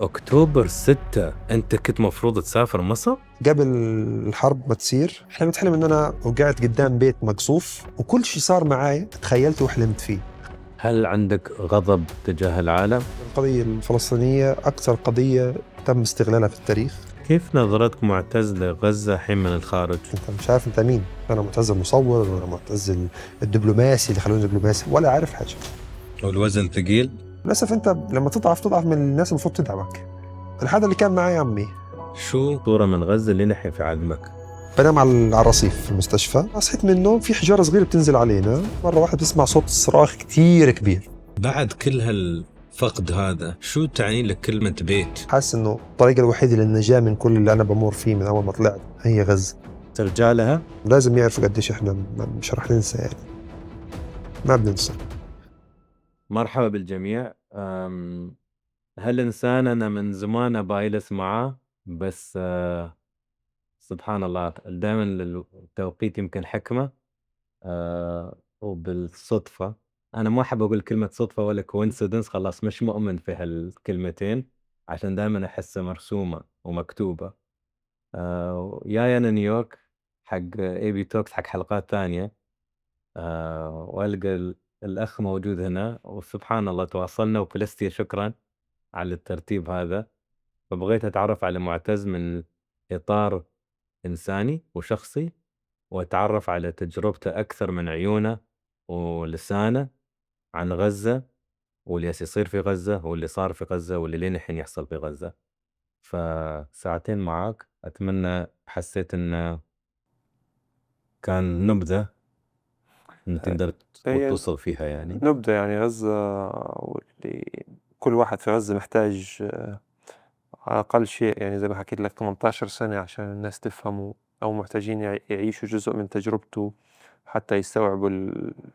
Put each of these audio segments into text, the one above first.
أكتوبر 6 أنت كنت مفروض تسافر مصر؟ قبل الحرب ما تصير حلمت حلم ان انا وقعت قدام بيت مقصوف وكل شيء صار معي تخيلته وحلمت فيه. هل عندك غضب تجاه العالم؟ القضية الفلسطينية أكثر قضية تم استغلالها في التاريخ. كيف نظرتك معتز لغزة حين من الخارج؟ أنت مش عارف أنت مين، أنا معتز المصور ولا معتز الدبلوماسي اللي خلوني دبلوماسي ولا عارف حاجة. والوزن ثقيل؟ للأسف أنت لما تضعف من الناس المفروض تدعمك. هذا اللي كان معي عمي. شو صورة من غزة اللي نحي في علمك؟ بنام على الرصيف في المستشفى، صحيت من النوم في حجارة صغيرة بتنزل علينا، مرة واحدة بتسمع صوت صراخ كتير كبير. بعد كل هالفقد هذا شو تعني لك كلمة بيت؟ حاسس إنه الطريقة الوحيدة للنجاة من كل اللي أنا بمر فيه من أول ما طلعت هي غزة. ترجع لها؟ لازم يعرفوا قديش إحنا مش رح ننسى يعني. ما بننسى. مرحبا بالجميع. هالإنسان أنا من زمان بايلس معاه، بس سبحان الله دائما التوقيت يمكن حكمة. وبالصدفة أنا ما أحب أقول كلمة صدفة ولا كوينسيدنس، خلاص مش مؤمن في هالكلمتين عشان دائما أحسها مرسومة ومكتوبة. جاي أنا نيويورك حق اي بي توكس، حق حلقات ثانية. وألقى الأخ موجود هنا، وسبحان الله تواصلنا وبلستي. شكرا على الترتيب هذا. فبغيت أتعرف على معتز من إطار إنساني وشخصي، وأتعرف على تجربته أكثر من عيونه ولسانه عن غزة واللي يصير في غزة واللي صار في غزة واللي لين الحين يحصل في غزة. فساعتين معاك أتمنى، حسيت إنه كان نبذة إن تقدر هي توصل فيها يعني. نبدأ يعني غزة، واللي كل واحد في غزة محتاج على أقل شيء، يعني زي ما حكيت لك 18 سنة عشان الناس تفهمه، أو محتاجين يعيشوا جزء من تجربته حتى يستوعبوا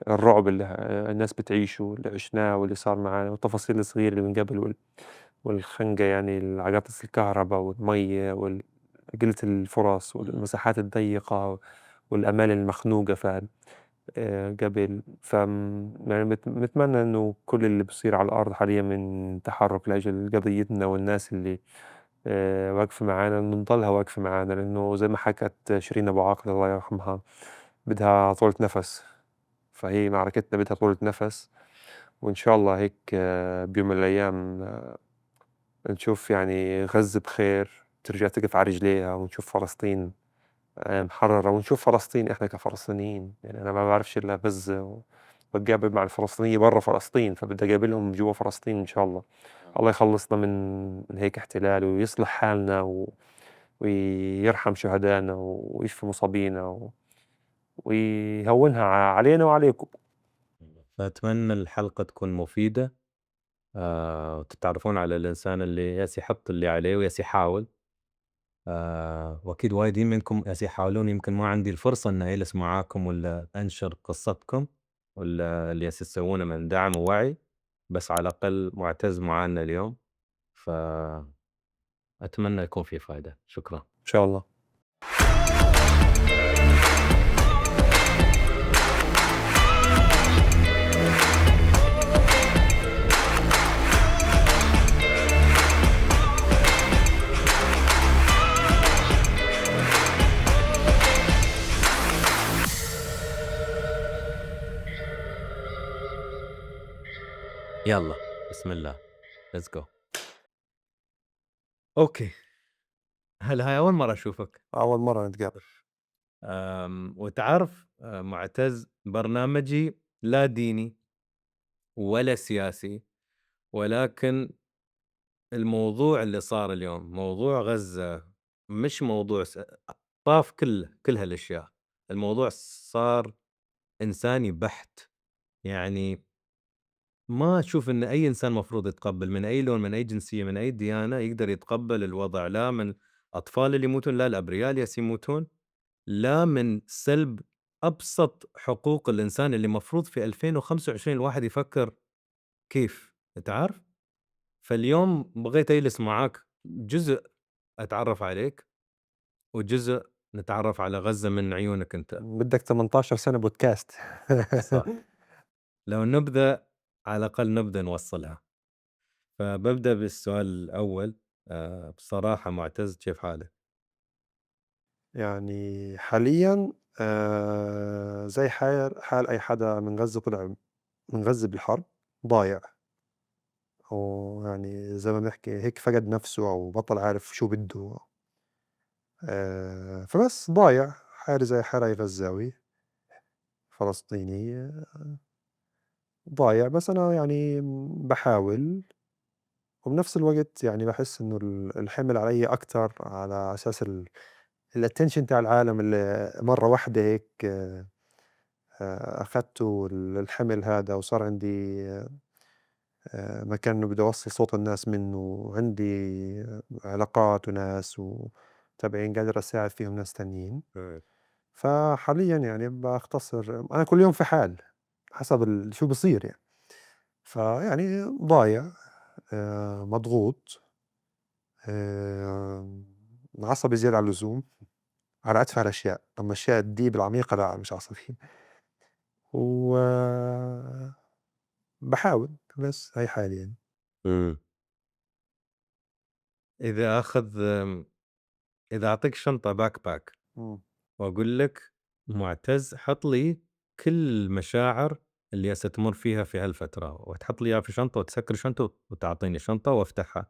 الرعب اللي الناس بتعيشه، اللي عشناه واللي صار معنا، والتفاصيل الصغيرة اللي من قبل والخنقة، يعني عجبة الكهرباء والمية وقلة الفرص والمساحات الضيقة والأمال المخنوقة قبل. يعني نتمنى إنه كل اللي بصير على الأرض حاليا من تحرك لأجل قضيتنا والناس اللي واقفة معانا نضلها واقفة معانا، لأنه زي ما حكت شيرين أبو عاقل الله يرحمها، بدها طولة نفس. فهي معركتنا بدها طولة نفس، وإن شاء الله هيك بيوم من الأيام نشوف يعني غزة بخير، ترجع تقف على رجليها، ونشوف فلسطين محررة، ونشوف فلسطين إحنا كفلسطينيين. يعني أنا ما بعرفش إلا غزة، وبتقابل مع الفلسطينية برا فلسطين، فبدي أقابلهم جوا فلسطين إن شاء الله. الله يخلصنا من هيك احتلال، ويصلح حالنا ويرحم شهدائنا ويشفي مصابينا ويهونها علينا وعليكم. فأتمنى الحلقة تكون مفيدة، وتتعرفون على الإنسان اللي ياس يحط اللي عليه وياس يحاول. وأكيد وايدين منكم ياس يحاولون، يمكن ما عندي الفرصة إن أجلس معاكم ولا أنشر قصتكم ولا اللي ياس تسوونه من دعم ووعي، بس على الأقل معتز معانا اليوم، فأتمنى يكون في فائدة. شكرا. إن شاء الله. يلا بسم الله، let's go. أوكي، هلا هاي أول مرة أشوفك. أول مرة نتقابل. وتعرف معتز، برنامجي لا ديني ولا سياسي، ولكن الموضوع اللي صار اليوم موضوع غزة، مش موضوع طاف كل هالاشياء. الموضوع صار انساني بحت. يعني ما اشوف ان اي انسان مفروض يتقبل من اي لون، من اي جنسية، من اي ديانة، يقدر يتقبل الوضع، لا من اطفال اللي يموتون، لا الابرياء اللي يموتون، لا من سلب ابسط حقوق الانسان اللي مفروض في 2025 الواحد يفكر كيف. تعرف، فاليوم بغيت أجلس معاك، جزء أتعرف عليك وجزء نتعرف على غزة من عيونك أنت. بدك 18 سنة بودكاست. صح. لو نبدأ على الأقل نبدأ نوصلها. فببدأ بالسؤال الأول. بصراحة معتز، كيف حالك؟ يعني حاليًا زي حال أي حدا من غزة طلع من غزة بالحرب، ضايع، ويعني زي ما بنحكي هيك فقد نفسه أو بطل عارف شو بده. فبس ضايع، حالي زي حال أي غزاوي فلسطيني ضايع. بس أنا يعني باحاول، وبنفس الوقت يعني باحس إنه الحِمل عليّا أكتر على أساس الattention تاع العالم اللي مرّة واحدة هيك أخدته الحِمل هذا، وصار عندي مكان إنه بدي أوصّل صوت الناس منّه، وعندي علاقات وناس ومتابعين قادر أساعد فيهم ناس تانيين. إيه. فحاليًا يعني باختصر أنا كل يوم في حال، حسب شو بيصير يعني. فيعني ضايع، مضغوط، عصبي زيادة عن اللزوم على أتفه الأشياء، أمّا الأشياء الdeep العميقة لأ مش عصبي. و باحاول، بس هاي حالي يعني. إمم. إذا آخذ إذا أعطيك شنطة backpack إمم. وأقول لك: معتز، حط لي كل المشاعر اللي هسه تمر فيها في هالفترة، وتحط لي إياها في شنطة وتسكر الشنطة وتعطيني شنطة وأفتحها،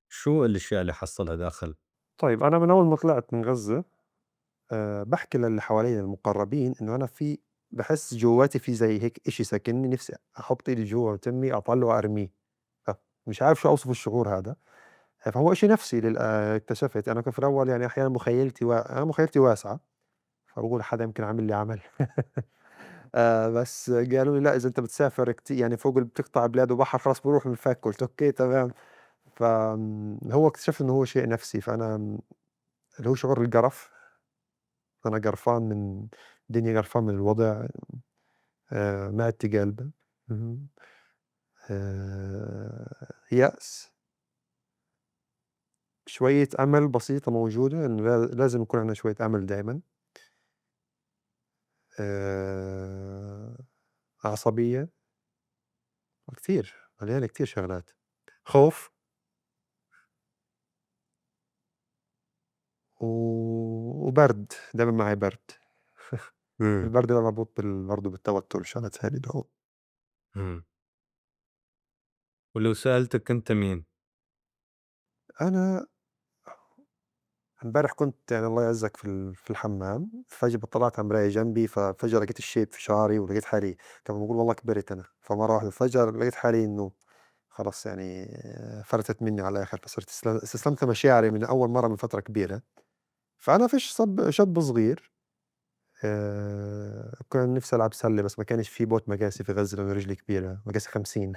شو الأشياء اللي أحصلها داخل؟ طيب أنا من أول ما طلعت من غزة باحكي للي حواليّا المقربين إنه أنا باحس جوّاتي في زي هيك إشي ساكنني نفسي أحط إيدي جوّا تمي أطلّعه وأرميه. مش عارف شو أوصف الشعور هذا. فهو إشي نفسي اكتشفت. أنا كنت في الأول يعني أحيانًا أنا مخيلتي واسعة، فباقول حدا يمكن عامل لي عمل. بس قالوا لي: "لأ إذا أنت بتسافر يعني فوق بتقطع بلاد وبحر خلاص بيروح الفك." قُلت: "أوكي تمام." هو اكتشفت إنه هو شيء نفسي. فأنا اللي هو شعور القرف. أنا قرفان من الدنيا، قرفان من الوضع، معدتي قالبة. اهم. يأس، شوية أمل بسيطة موجودة إنه لازم يكون عندنا شوية أمل دايمًا. آآ عصبية، كتير، مليانة كتير شغلات. خوف و وبرد، دايمًا معي برد. إمم. البرد ده مربوط برضه بالتوتر والشغلات هذي اللي هو إمم. ولو سألتك أنت مين؟ أنا امبارح كنت يعني الله يعزك في الحمام، فجأة طلعت على مراية جنبي، ففجأة لقيت الشيب في شعري ولقيت حالي كمان باقول والله كبرت أنا. فمرة واحدة فجأة لقيت حالي إنه خلاص يعني فلتت مني على الآخر، فصرت استسلمت لمشاعري من أول مرة من فترة كبيرة. فأنا فيش شاب صغير كان نفسي ألعب سلة بس ما كانش في بوت مقاسي في غزة لأنه رجلي كبيرة، مقاسي 50.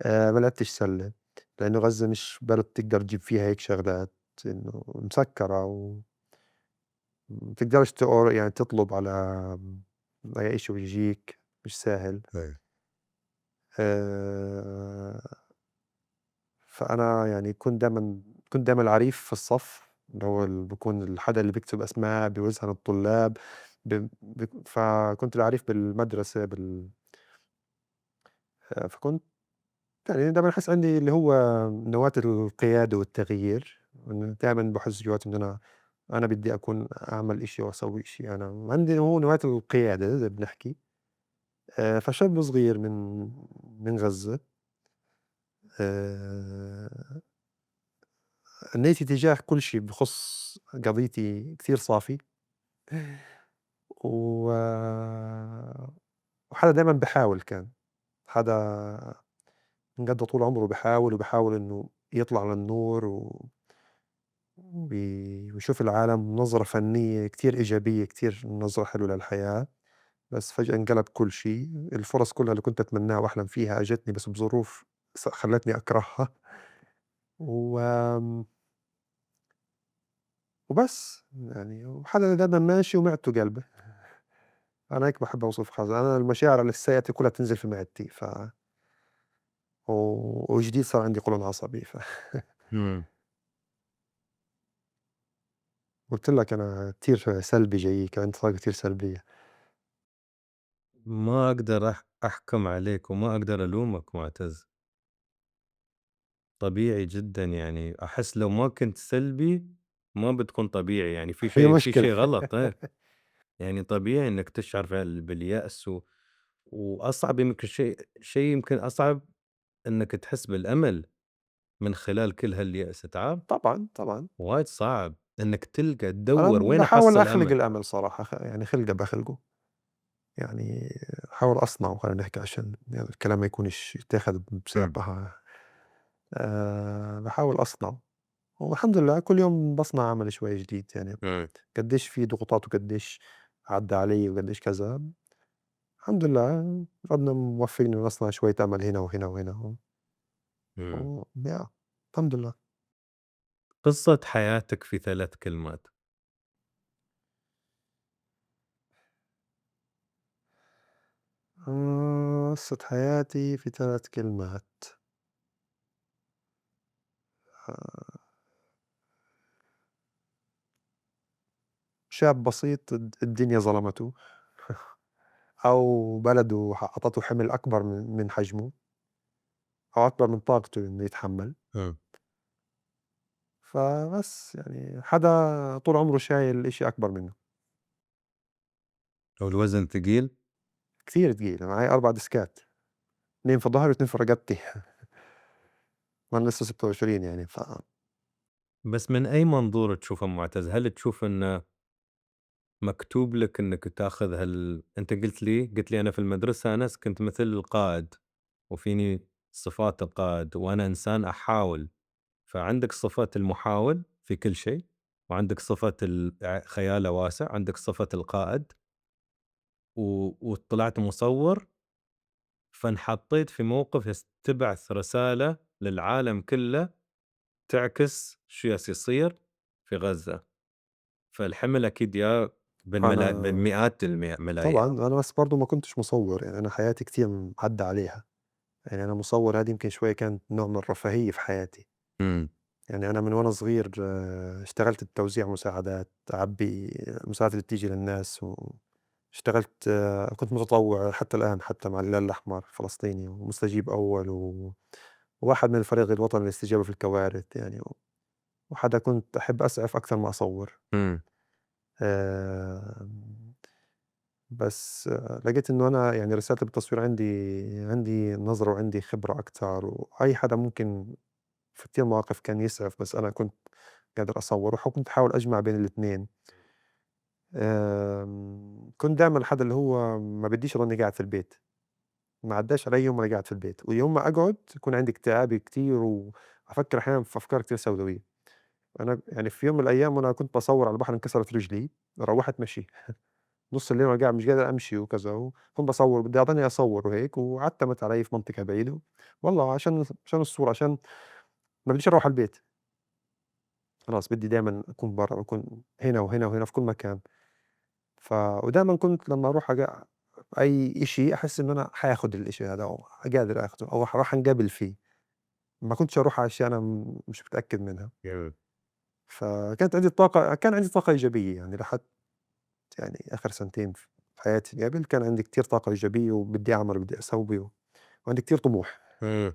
ما لعبتش سلة، لإنه غزة مش بلد تقدر تجيب فيها هيك شغلات، إنه مسكّرة ما بتقدرش يعني تطلب على أي إشي ويجيك، مش سهل. أيوه. آآ فأنا يعني كنت دايمًا العريف في الصف، اللي هو بيكون الحدا اللي بيكتب أسماء، بيوزّن الطلاب، ب ب فكنت العريف بالمدرسة فكنت يعني دايمًا أحس عندي اللي هو نواة القيادة والتغيير، إنه دايمًا باحس جوّاتي إنه أنا بدي أكون أعمل إشي وأسوي إشي. أنا عندي هو نواة القيادة زي بنحكي. فشاب صغير من غزة، آآ نيّتي تجاه كل شي بخُص قضيتي كتير صافي. و وحدا دايمًا بيحاول كان، حدا من طول عمره بيحاول إنه يطلع للنور ويشوف العالم نظرة فنية كتير إيجابية، كتير نظرة حلوة للحياة. بس فجأة انقلب كل شي، الفُرص كلّها اللي كنت أتمناها وأحلم فيها أجتني بس بظروف خلّتني أكرهها. وآمم وبس، يعني وحدا دايمًا ماشي ومعدته قلبة. أنا هيك باحب أوصف حالي، أنا المشاعر السيئة كلّها بتنزل في معدتي. وجديد صار عندي قولون عصبي. إمم. قُلت لك أنا كتير سلبي جاييك، عندي طاقة كتير سلبية. ما أقدر أحكم عليك وما أقدر ألومك معتز. طبيعي جدًا يعني، أحس لو ما كنت سلبي ما بتكون طبيعي، يعني هي في مشكلة. شي غلط إيه، يعني طبيعي إنك تشعر باليأس وأصعب يمكن شيء يمكن أصعب إنك تحس بالأمل من خلال كل هاليأس، تعب طبعًا، طبعًا. وايد صعب إنك تلقى أنا تدوّر وين باحاول أحصل أخلق أمل. الأمل صراحة، يعني خلقه باخلقه، يعني أحاول أصنعه خلّينا نحكي عشان يعني الكلام ما يكونش يتاخد إمم، بسياقها. باحاول أصنعه، والحمد لله كل يوم باصنع عمل شوي جديد يعني، إمم، قديش في ضغوطات وقديش عدّى علي وقديش كذا، الحمد لله ربنا موفقني إني أصنع شوية أمل هنا وهنا وهنا إمم. الحمد لله. قصة حياتك في 3 كلمات. قصة حياتي في 3 كلمات. آآ شاب بسيط الدنيا ظلمته، أو بلده أعطته حِمل أكبر من حجمه، أو أكبر من طاقته إنه يتحمّل، إمم. فبس يعني حدا طول عمره شايل إشي أكبر منّه، والوزن ثقيل؟ كتير تقيل، أنا معايا 4 ديسكات، 2 في ضهري و2 في رقبتي. وأنا لسه 26 يعني بس من أي منظور تشوفه معتز؟ هل تشوف إنه مكتوب لك إنك تاخذ أنت قُلت لي أنا في المدرسة كنت مثل القائد، وفيني صفات القائد، وأنا إنسان أحاول، فعندك صفة المحاول في كل شيء، وعندك صفة خياله واسع، عندك صفة القائد، وطلعت مصوّر، فانحطيت في موقف تبعث رسالة للعالم كله تعكس شو يصير في غزة، فالحمل أكيد يا أنا بالمئات طبعًا الملايين. أنا بس برضه ما كنتش مصوّر، يعني أنا حياتي كتير عدّى عليها، يعني أنا مصوّر هذه يمكن شوية كانت نوع من الرفاهية في حياتي. إمم، يعني أنا من وأنا صغير اشتغلت بتوزيع مساعدات، أعبّي المساعدات اللي بتيجي للناس، واشتغلت كنت متطوع حتى الآن حتى مع الهلال الأحمر الفلسطيني، ومستجيب أول، وواحد من الفريق الوطني للاستجابة في الكوارث يعني، وحدا كنت أحب أسعف أكثر ما أصوّر. إمم، آمم، بس لقيت إنه أنا يعني رسالتي بالتصوير عندي نظرة وعندي خبرة أكتر، وأي حدا ممكن في كتير مواقف كان يسعف، بس أنا كنت قادر أصوّر، كنت أحاول أجمع بين الاتنين. كنت دايمًا الحدا اللي هو ما بديش أضلني قاعد في البيت، ما عدّاش علي يوم وأنا قاعد في البيت، ويوم ما أقعد يكون عندي اكتئاب كتير، وأفكّر أحيانًا في أفكار كتير سوداوية. أنا يعني في يوم من الأيام وأنا كنت باصوّر على البحر انكسرت رجلي، روّحت مشي، نُص الليل وأنا قاعد مش قادر أمشي وكذا، وكنت باصوّر بدي أضلني أصوّر وهيك، وعتّمت علي في منطقة بعيدة، والله عشان الصورة، عشان ما بديش أروّح على البيت. خلاص بدي دايمًا أكون برّا، باكون هنا وهنا وهنا في كل مكان. ودايمًا كنت لمّا أروح أي إشي أحس إنه أنا حاخد الإشي هذا أو قادر آخده أو راح أنقبل فيه، ما كنتش أروح على أشياء أنا مش متأكد منها. جميل. كان عندي طاقة إيجابية يعني لحد يعني آخر سنتين في حياتي قبل كان عندي كتير طاقة إيجابية وبدي أعمل وبدي أسوي، وعندي كتير طموح. إمم،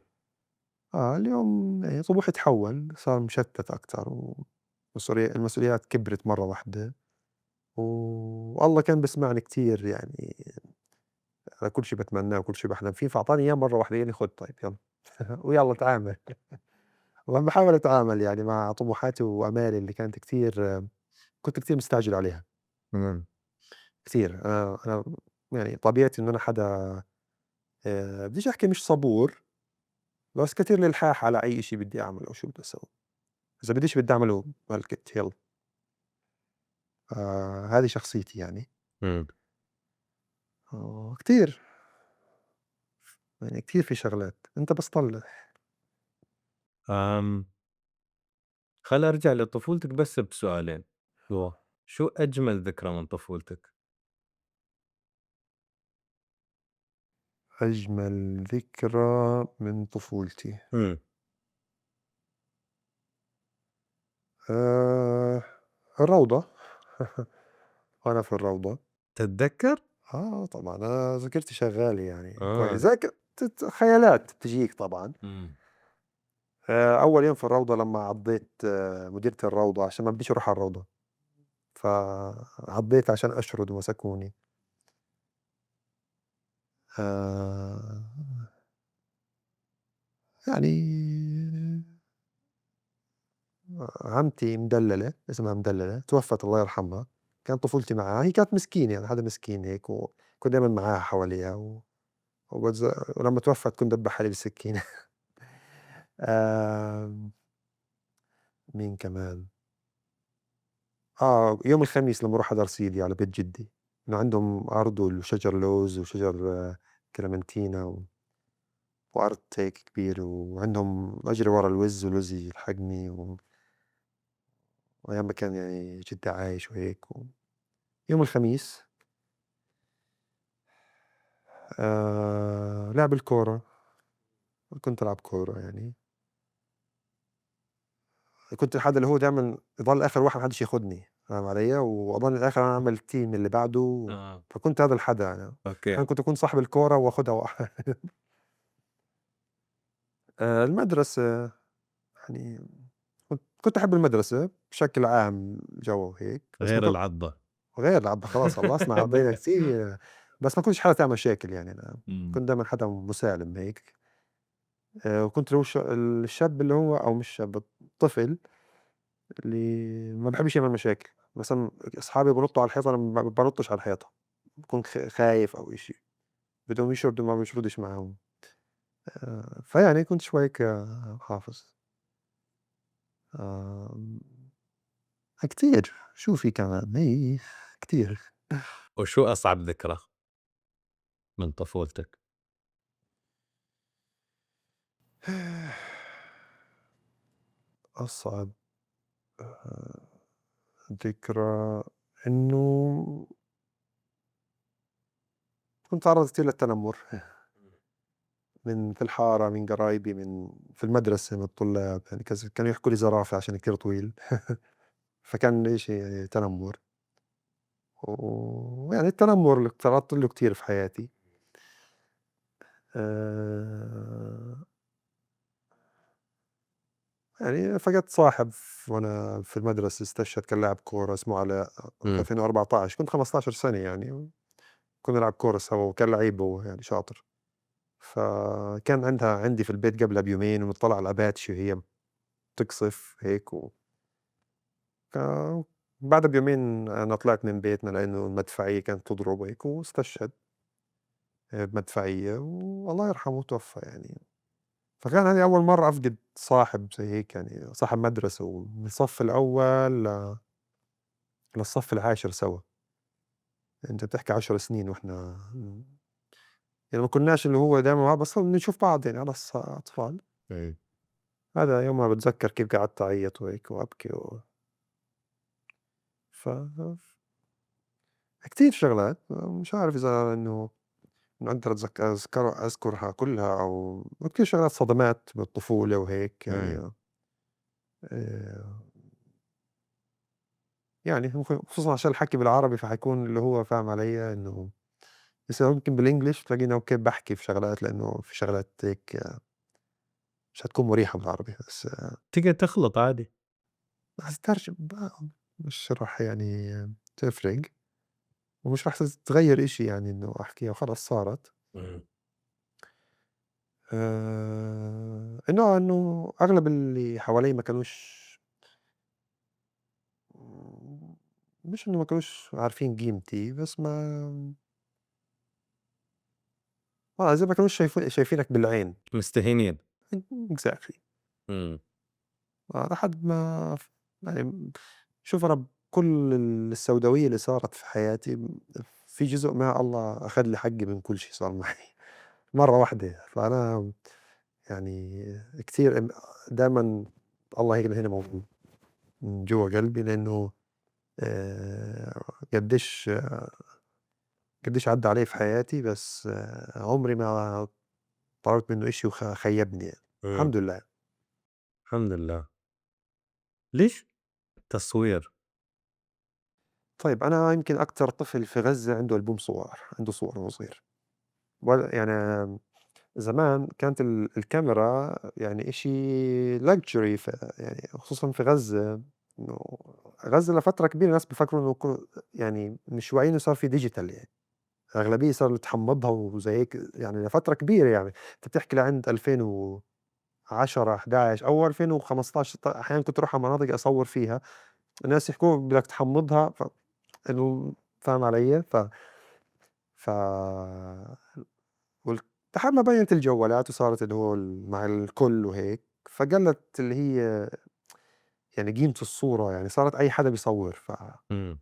اليوم يعني طموحي تحوّل صار مشتت أكتر، المسؤوليات كبرت مرّة واحدة، والله كان بيسمعني كتير يعني على كل شي باتمناه وكل شي باحلم فيه، فأعطاني إياه مرّة واحدة قال لي خُد طيب يالّا ويالّا اتعامل. وأنا باحاول أتعامل يعني مع طموحاتي وآمالي اللي كانت كتير كنت كتير مستعجل عليها، إمم، كتير. أنا يعني طبيعتي إنه أنا حدا بديش أحكي مش صبور، بس كتير الإلحاح على أي إشي بدي أعمله أو شو بدي أسوي، إذا بدي أعمله ملكت يالّا. هذه شخصيتي يعني. إمم. كتير، يعني كتير في شغلات، أنت بس طلّع. آمم، خل أرجع لطفولتك بس بسؤالين، آه. شو أجمل ذكرى من طفولتك؟ أجمل ذكرى من طفولتي. إمم. آآ الروضة. وأنا في الروضة. تتذكر؟ طبعًا أنا ذاكرتي شغّالة يعني كويس، آه، خيالات بتجيك طبعًا. إمم، أول يوم في الروضة لمّا عضّيت مديرة الروضة عشان ما بديش أروح على الروضة، فعضّيت عشان أشرد ومسكوني. آآ يعني عمتي مدلّلة، اسمها مدلّلة، توفّت الله يرحمها، كانت طفولتي معاها، هي كانت مسكينة يعني حدا مسكين هيك وكنت دايمًا معاها حواليها وبتذ ولمّا توفّت كنت دبّح حالي بالسكينة. آمم مين كمان؟ يوم الخميس لمّا أروح أحضر سيدي على بيت جدي، إنه عندهم أرض وشجر لوز وشجر كلمنتينا وأرض هيك كبير وعندهم أجري ورا الوز والوز يلحقني وأيام ما كان يعني جدي عايش وهيك يوم الخميس لعب الكورة، كنت ألعب كورة يعني، كنت الحد اللي هو دايمًا يضل آخر واحد ما حدش ياخدني، فاهم علي؟ وأضلني الآخر أنا أعمل الteam اللي بعده، آه، فكنت هذا الحدا أنا، أوكي. أنا كنت أكون صاحب الكورة وآخدها المدرسة يعني كنت أحب المدرسة بشكل عام جو هيك، بس ما غير كنت العضّة. غير العض خلاص خلصنا عضينا كتير، بس ما كنتش حدا تعمل مشاكل يعني أنا، إمم. كنت دايمًا حدا مسالم هيك. وكنت اللي هو الشاب اللي هو أو مش شاب، الطفل اللي ما بيحبش يعمل مشاكل، مثلًا أصحابي بينطوا على الحيطة أنا ما بانطش على الحيطة، باكون خايف أو إشي، بدهم يشردوا ما باشردش معاهم. فيعني كنت شوي هيك حافظ. آمم كتير، شو في كمان؟ كتير. وشو أصعب ذكرى من طفولتك؟ أصعب آآ ذكرى إنه كنت تعرّضت كتير للتنمر في الحارة، من قرايبي، في المدرسة، من الطلاب، يعني كانوا يحكوا لي زرافة عشان كتير طويل. فكان إشي يعني تنمر، ويعني التنمر اللي تعرضت له كتير في حياتي. آآ يعني فقدت صاحب وأنا في المدرسة استشهد، كان لاعب كورة اسمه علاء في إمم. 2014، كنت 15 سنة يعني، كنا نلعب كورة سوا وكان لعيب هو يعني شاطر. فكان عندي في البيت قبلها بيومين ونطلع على الأباتشي وهي بتقصف هيك ك بعدها بيومين أنا طلعت من بيتنا لإنه المدفعية كانت تضرب وهيك واستشهد بمدفعية والله يرحمه توفى يعني. فكان هذه أول مرّة أفقد صاحب زي هيك يعني، صاحب مدرسة ومن الصف الأول للصف العاشر سوا، أنت بتحكي 10 سنين وإحنا يعني ما كناش اللي هو دايمًا مع بعض بس بنشوف بعض يعني على أطفال. إيه. هذا يومها باتذكّر كيف قعدت أعيّط وهيك وأبكي ف كتير شغلات مش عارف إذا إنه أقدر أذكرها كلها أو كتير شغلات صدمات بالطفولة وهيك إيه. يعني. آآ يعني خصوصًا عشان الحكي بالعربي فحيكون اللي هو فاهم علي إنه بس ممكن بالEnglish تلاقيني أوكي باحكي في شغلات لإنه في شغلات هيك مش حتكون مريحة بالعربي، بس تقدر تخلط عادي. حتترجم بقى مش راح يعني تفرق، ومش راح تغيّر إشي يعني إنه أحكيها وخلص صارت. إمم. إنه أغلب اللي حواليّا ما كانوش مش إنه ما كانوش عارفين قيمتي، بس زي ما كانوش شايفينك بالعين. مستهينين. exactly. إمم. لحد ما يعني شوف أنا بكل السوداوية اللي صارت في حياتي في جزء ما الله أخذ لي حقي من كل شي صار معي مرّة واحدة، فأنا يعني كتير دايمًا الله هيك هنا موجود من جوا قلبي لإنه آآ قديش قديش عدّى علي في حياتي، بس عمري ما طلبت منّه إشي خيّبني يعني، إمم. الحمد لله. الحمد لله. ليش تصوير؟ طيب أنا يمكن أكتر طفل في غزة عنده ألبوم صور، عنده صور وهو صغير، يعني زمان كانت الكاميرا يعني إشي luxury يعني خصوصًا في غزة، إنه غزة لفترة كبيرة الناس بيفكروا إنه يعني مش واعيين إنه صار في digital يعني، الأغلبية صاروا تحمّضها وزي هيك يعني لفترة كبيرة يعني، أنت بتحكي لعند 2010، 11 أو 2015 أحيانًا كنت أروح على مناطق أصوّر فيها، الناس يحكوا بدك تحمّضها فاهم علي؟ ف لحد ما بينت الجوالات وصارت اللي هو مع الكل وهيك، فقلّت اللي هي يعني قيمة الصورة، يعني صارت أي حدا بيصوّر. إمم.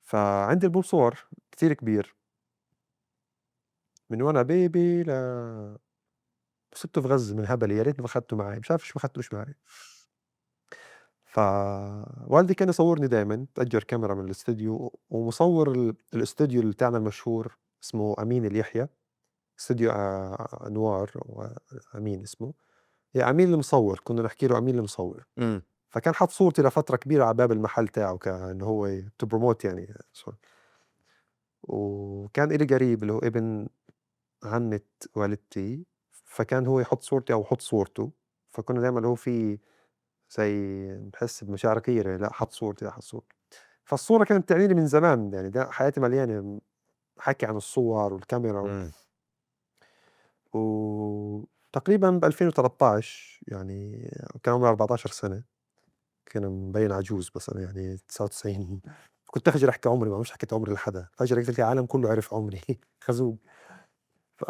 فعندي ألبوم صور كتير كبير من وأنا baby سِبته في غزّة من هبلي، يا ريتني ما أخدته معي، مش عارف ليش ما أخدتوش معي. فوالدي كان يصوّرني دايمًا، تأجّر كاميرا من الإستوديو، ومصوّر الإستوديو اللي تاعنا المشهور اسمه أمين اليحيى، استوديو أنوار أمين اسمه، يا أمين المصوّر، كنا نحكي له أمين المصوّر. إمم. فكان حاط صورتي لفترة كبيرة على باب المحل تاعه كإنه هو to promote يعني وكان إلي قريب اللي هو ابن عمة والدتي، فكان هو يحط صورتي أو أحط صورته، فكنا دايمًا اللي هو في زي نحس بمشاعر كتيرة، لأ حط صورتي، لأ حط صورتي. فالصورة كانت تعني لي من زمان، يعني حياتي مليانة حكي عن الصور والكاميرا إمم. وتقريبًا ب2013 يعني كان عمري 14 سنة. كان مبين عجوز بس أنا يعني 99. كنت أخجل أحكي عمري، ما باحبش حكيت عمري لحدا، فجأة لقيت العالم كله عرف عمري خازوق. ف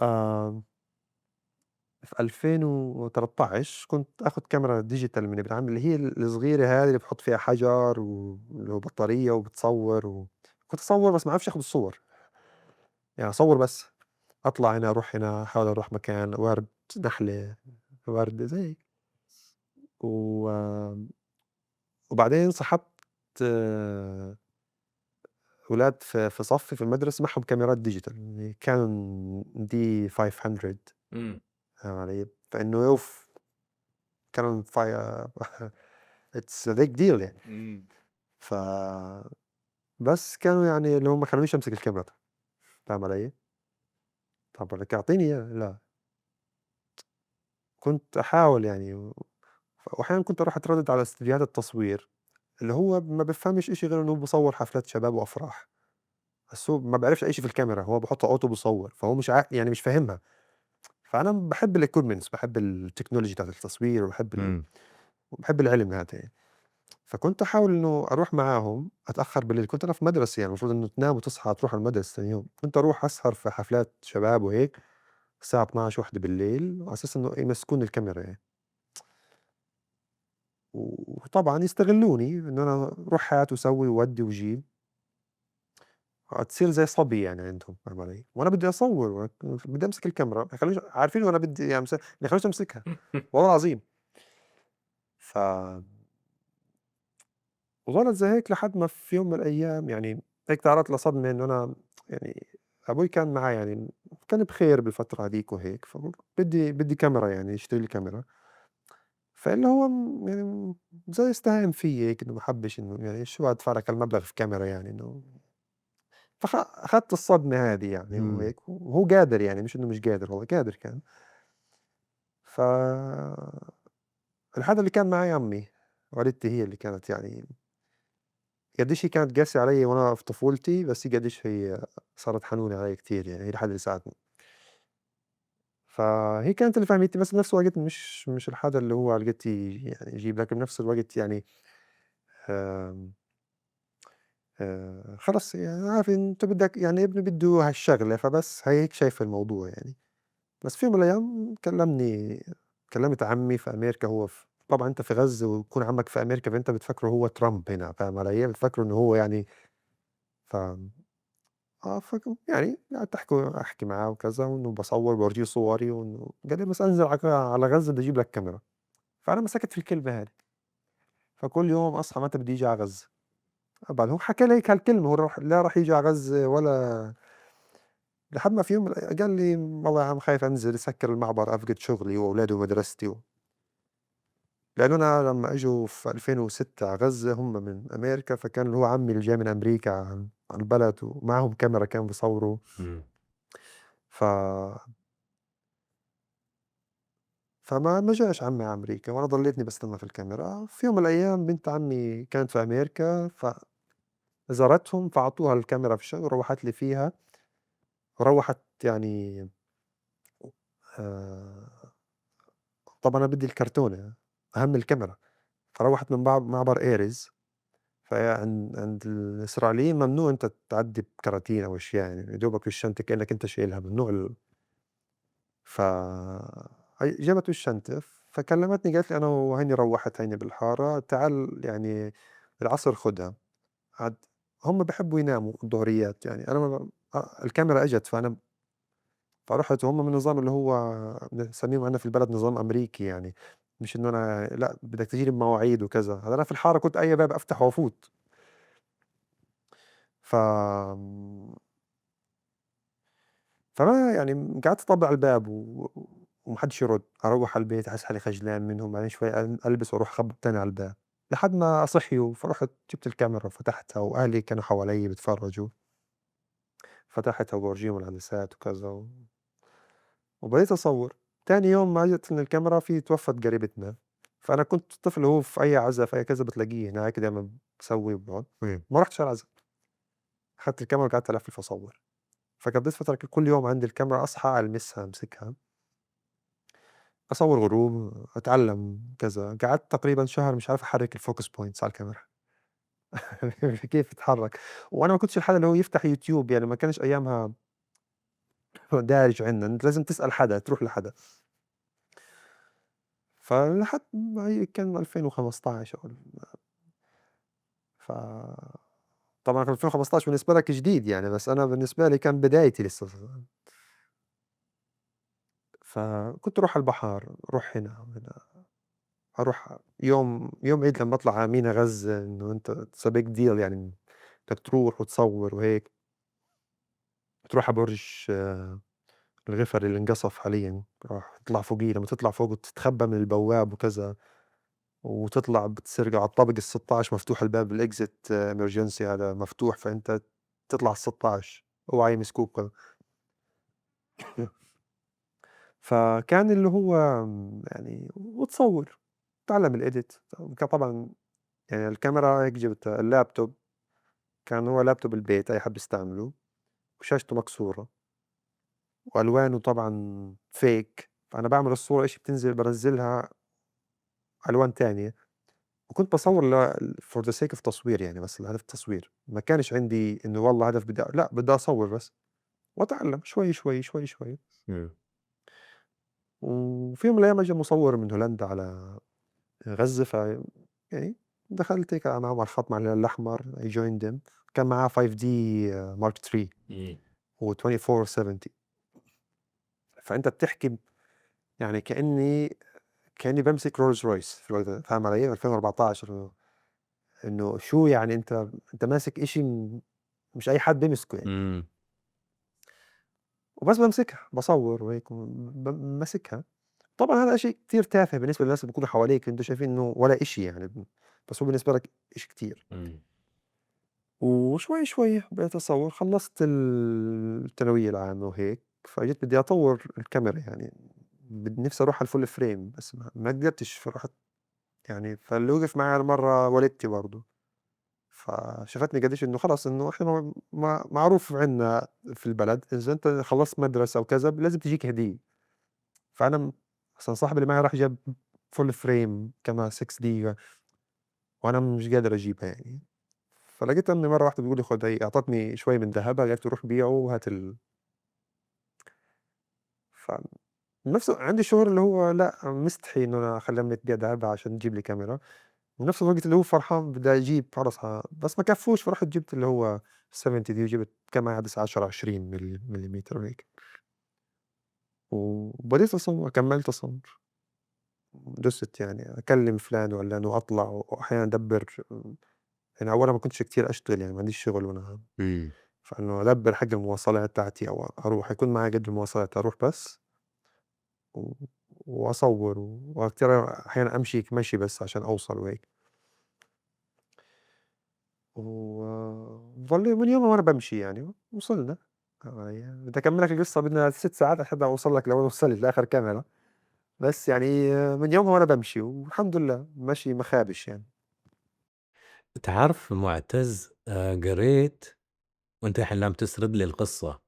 في 2013 كنت آخُد كاميرا ديجيتال من ابن عمي اللي هي الصغيرة هذه اللي بتحط فيها حجر واللي هو بطارية وبتصوّر كنت أصوّر بس ما باعرفش آخُد الصور، يعني أصوّر بس، أطلع هنا، أروح هنا، أحاول أروح مكان، ورد، نحلة، ورد، زي هيك. و وبعدين صاحبت ولاد في صفّي في المدرسة معهم كاميرات ديجيتال، يعني Canon D500 إمم. فاهم علي؟ فإنه Canon it's a big deal يعني. إمم. ف بس كانوا يعني اللي هو ما خلونيش أمسك الكاميرا، فاهم علي؟ طَب بدك أعطيني إياه، لا، كنت أحاول يعني وأحيانًا كنت أروح أتردد على استديوهات التصوير، اللي هو ما بيفهمش إشي غير إنه بيصوّر حفلات شباب وأفراح، بس هو ما بيعرفش أي شي في الكاميرا، هو بيحط أوتو بيصوّر، فهو مش يعني مش فاهمها. فأنا باحب الequipments، باحب التكنولوجي بتاعة التصوير إمم. وباحب العلم هذا يعني. فكنت أحاول إنه أروح معاهم أتأخّر بالليل، كنت أنا في مدرسة يعني المفروض إنه تنام وتصحى تروح على المدرسة تاني يوم، كنت أروح أسهر في حفلات شباب وهيك الساعة 00:00، 01:00 على أساس إنه يمسكوني الكاميرا يعني. وطبعًا يستغلّوني إنه أنا روح هات وسوي وودّي وجيب، تصير زي صبي يعني عندهم، فاهم علي؟ وأنا بدي أصوّر بدي أمسك الكاميرا، ما يخلّونيش عارفين وأنا بدي يعني ما يخلّونيش أمسكها والله العظيم. ف وظلت زي هيك لحد ما في يوم من الأيام يعني هيك تعرضت لصدمة إنه أنا يعني أبوي كان معي يعني كان بخير بالفترة هاديك وهيك، فقُلت بدي كاميرا يعني يشتري لي كاميرا، فاللي هو يعني زي استهان فيّي هيك إنه ما حبّش إنه يعني شو أدفع لك هالمبلغ في كاميرا يعني إنه أخدت الصدمة هذه يعني إمم. وهيك، وهو قادر يعني مش إنه مش قادر، هو قادر كان. ف الحدا اللي كان معي عمي، والدتي هي اللي كانت يعني قديش هي كانت قاسية عليّا وأنا في طفولتي، بس هي قديش هي صارت حنونة عليّا كتير يعني، هي الحدا اللي ساعدني. فهي كانت اللي فهمتني، بس بنفس الوقت مش الحدا اللي هو على قد يعني يجيب، لكن بنفس الوقت يعني آمم، خلص يعني عارف أنت بدك يعني ابني بده هالشغلة، فبس هي هيك شايفة الموضوع يعني. بس في يوم من الأيام كلّمت عمي في أمريكا، هو طبعًا أنت في غزة ويكون عمك في أمريكا، فأنت بتفكره هو ترامب هنا، فاهم علي؟ بتفكره إنه هو يعني ف يعني قعدت أحكي معاه وكذا، وإنه باصوّر باورجيه صوري وإنه قال لي: "بس أنزل على غزة بدي أجيب لك كاميرا." فأنا مسكت في الكلمة هذه، فكل يوم أصحى متى بدي أجي على غزة، بعدين هو حكى لي هيك هالكلمة، هو لا راح ييجي على غزة ولا لحد ما في يوم قال لي: "والله يا عم خايف أنزل أسكر المعبر أفقد شغلي وأولادي ومدرستي." لإنه أنا لمّا إجوا في 2006 على غزة هم من أمريكا، فكان اللي هو عمي اللي جاي من أمريكا على البلد ومعاهم كاميرا كانوا بيصوروا. إمم. ف فما جاش عمي على أمريكا وأنا ضليتني باستنى في الكاميرا. في يوم من الأيام بنت عمي كانت في أمريكا فزارتهم فعطوها الكاميرا في الشغل وروّحت لي فيها، وروّحت يعني آآ طبعًا أنا بدي الكرتونة أهم من الكاميرا، فروّحت من معبر إيرز. عند الإسرائيليين ممنوع أنت تعدّي بكراتين أو أشياء يعني، يا دوبك الشنطة كإنّك أنت شايلها ممنوع ف هي جابت الشنطة، فكلّمتني قالت لي: "أنا وهيني روّحت هيني بالحارة، تعال يعني العصر خُدها." عاد هم بيحبّوا يناموا الضهريات يعني أنا ما الكاميرا إجت فرُحت وهم من النظام اللي هو بنسميهم عندنا في البلد نظام أمريكي يعني، مش إنه أنا لأ بدك تيجي لي بمواعيد وكذا، هذا أنا في الحارة كنت أي باب أفتحه وأفوت. ف فما يعني قعدت أطبّق على الباب وما حدش يرُد، أروّح على البيت أحس حالي خجلان منهم، بعدين شوي ألبس وأروح أخبّط تاني على الباب، لحد ما صحيوا، فرُحت جِبت الكاميرا وفتحتها وأهلي كانوا حواليّ بيتفرّجوا، فتحتها وباورجيهم العدسات وكذا وبديت أصوّر. تاني يوم ما إجتني الكاميرا توفّت قريبتنا، فأنا كنت طفل وهو في أي عزا في أي كذا بتلاقيه هناك دايمًا باسوي وباقعد، ما رُحتش على العزا، أخدت الكاميرا وقعدت ألفّلف وأصوّر. فقضيت فترة كل يوم عندي الكاميرا أصحى ألمسها أمسكها، أصوّر غروب، أتعلّم كذا، قعدت تقريبًا شهر مش عارف أحرّك الfocus points على الكاميرا كيف تتحرك، وأنا ما كنتش الحدا اللي هو يفتح يوتيوب يعني ما كانش أيامها دارج عندنا، أنت لازم تسأل حدا، تروح لحدا، فلحد ما هي كان 2015 ف طبعًا في 2015 بالنسبة لك جديد يعني، بس أنا بالنسبة لي كان بدايتي لسه فكنت أروح على البحر، أروح هنا وهنا. أروح يوم عيد لمّا أطلع على مينا غزّة إنه أنت it's a big deal يعني إنك تروح وتصوّر وهيك، تروح على برج الغِفَري اللي انقصف حاليًا، تطلع فوقيه، لمّا تطلع فوقه تتخبّى من البواب وكذا، وتطلع بتصير على الطابق ال16 مفتوح الباب الexit emergency هذا مفتوح، فأنت تطلع ال16 اوعى يمسكوك فكان اللي هو يعني وتصوّر، تتعلّم الedit كان طبعًا يعني الكاميرا هيك جِبتها، اللابتوب كان هو لابتوب البيت أي حد بيستعمله وشاشته مكسورة وألوانه طبعًا fake فأنا باعمل الصورة إشي بتنزل بانزّلها ألوان تانية، وكنت باصوّر for the sake of تصوير يعني بس لهدف التصوير، ما كانش عندي إنه والله هدف لأ بدي أصوّر بس وأتعلّم شوي، شوي، شوي، شوي، إمم. وفي يوم من الأيام إجا مصوّر من هولندا على غزّة يعني دخلت هيك معهم على الخط مع الهلال الأحمر I joined them كان معاه 5D Mark III إمم. و2470 فأنت بتحكي يعني كإنّي بامسك Rolls Royce في الوقت ده، فاهم علي؟ 2014 إنه شو يعني أنت ماسك إشي مش أي حد بيمسكه يعني، إمم. وبس بامسكها، باصوّر وهيك ماسكها، طبعًا هذا إشي كتير تافه بالنسبة للناس اللي بيكونوا حواليك، أنتم شايفين إنه ولا إشي يعني، بس هو بالنسبة لك إشي كتير، إمم. وشوي، شوي بقيت أصوّر، خلّصت الثانوية العامة وهيك، فجيت بدي أطوّر الكاميرا يعني، نفسي أروح على الfull frame بس ما قدرتش، فرُحت يعني فاللي وقف معي هالمرّة والدتي برضه، فشافتني قديش إنه خلص إنه إحنا معروف عندنا في البلد إذا أنت خلّصت مدرسة وكذا لازم تجيك هدية، فأنا أصلًا صاحبي اللي معي راح جاب full frame كاميرا 6D وأنا مش قادر أجيبها يعني، فلقيت أمي مرّة واحدة بتقول لي خُد هي أعطتني شوي من دهبها قالت لي روح بيعه وهات ف عندي شعور اللي هو لأ مستحي إنه أنا أخلّي أمي تبيع دهبها عشان تجيب لي كاميرا. بنفس الوقت اللي هو فرحان بدي أجيب خلص بس ما كفّوش فرُحت جِبت اللي هو ال70 دي وجِبت كان معايا عدسة 10 20 مليمتر وهيك، وبديت أصوّر كمّلت أصوّر، دُست يعني أكلّم فلان وعلّان وأطلع وأحيانًا أدبّر يعني أولًا ما كنتش كتير أشتغل يعني ما عنديش شغل وأنا إمم. فإنه أدبّر حق المواصلات تاعتي أو أروح يكون معايا قد المواصلات أروح بس و وأصوّر وكتير أحيانًا أمشي مشي بس عشان أوصل وهيك. وظل من يومها وأنا بامشي يعني، وصلنا. بدي أكمّل لك القصة بدنا 6 ساعات لحد ما أوصل لك لوين وصلت لآخر كاميرا، بس يعني من يومها وأنا بامشي والحمد لله ماشي ما خابش يعني. تعرف معتز، قريت وأنت الحين عم تسرد لي القصة،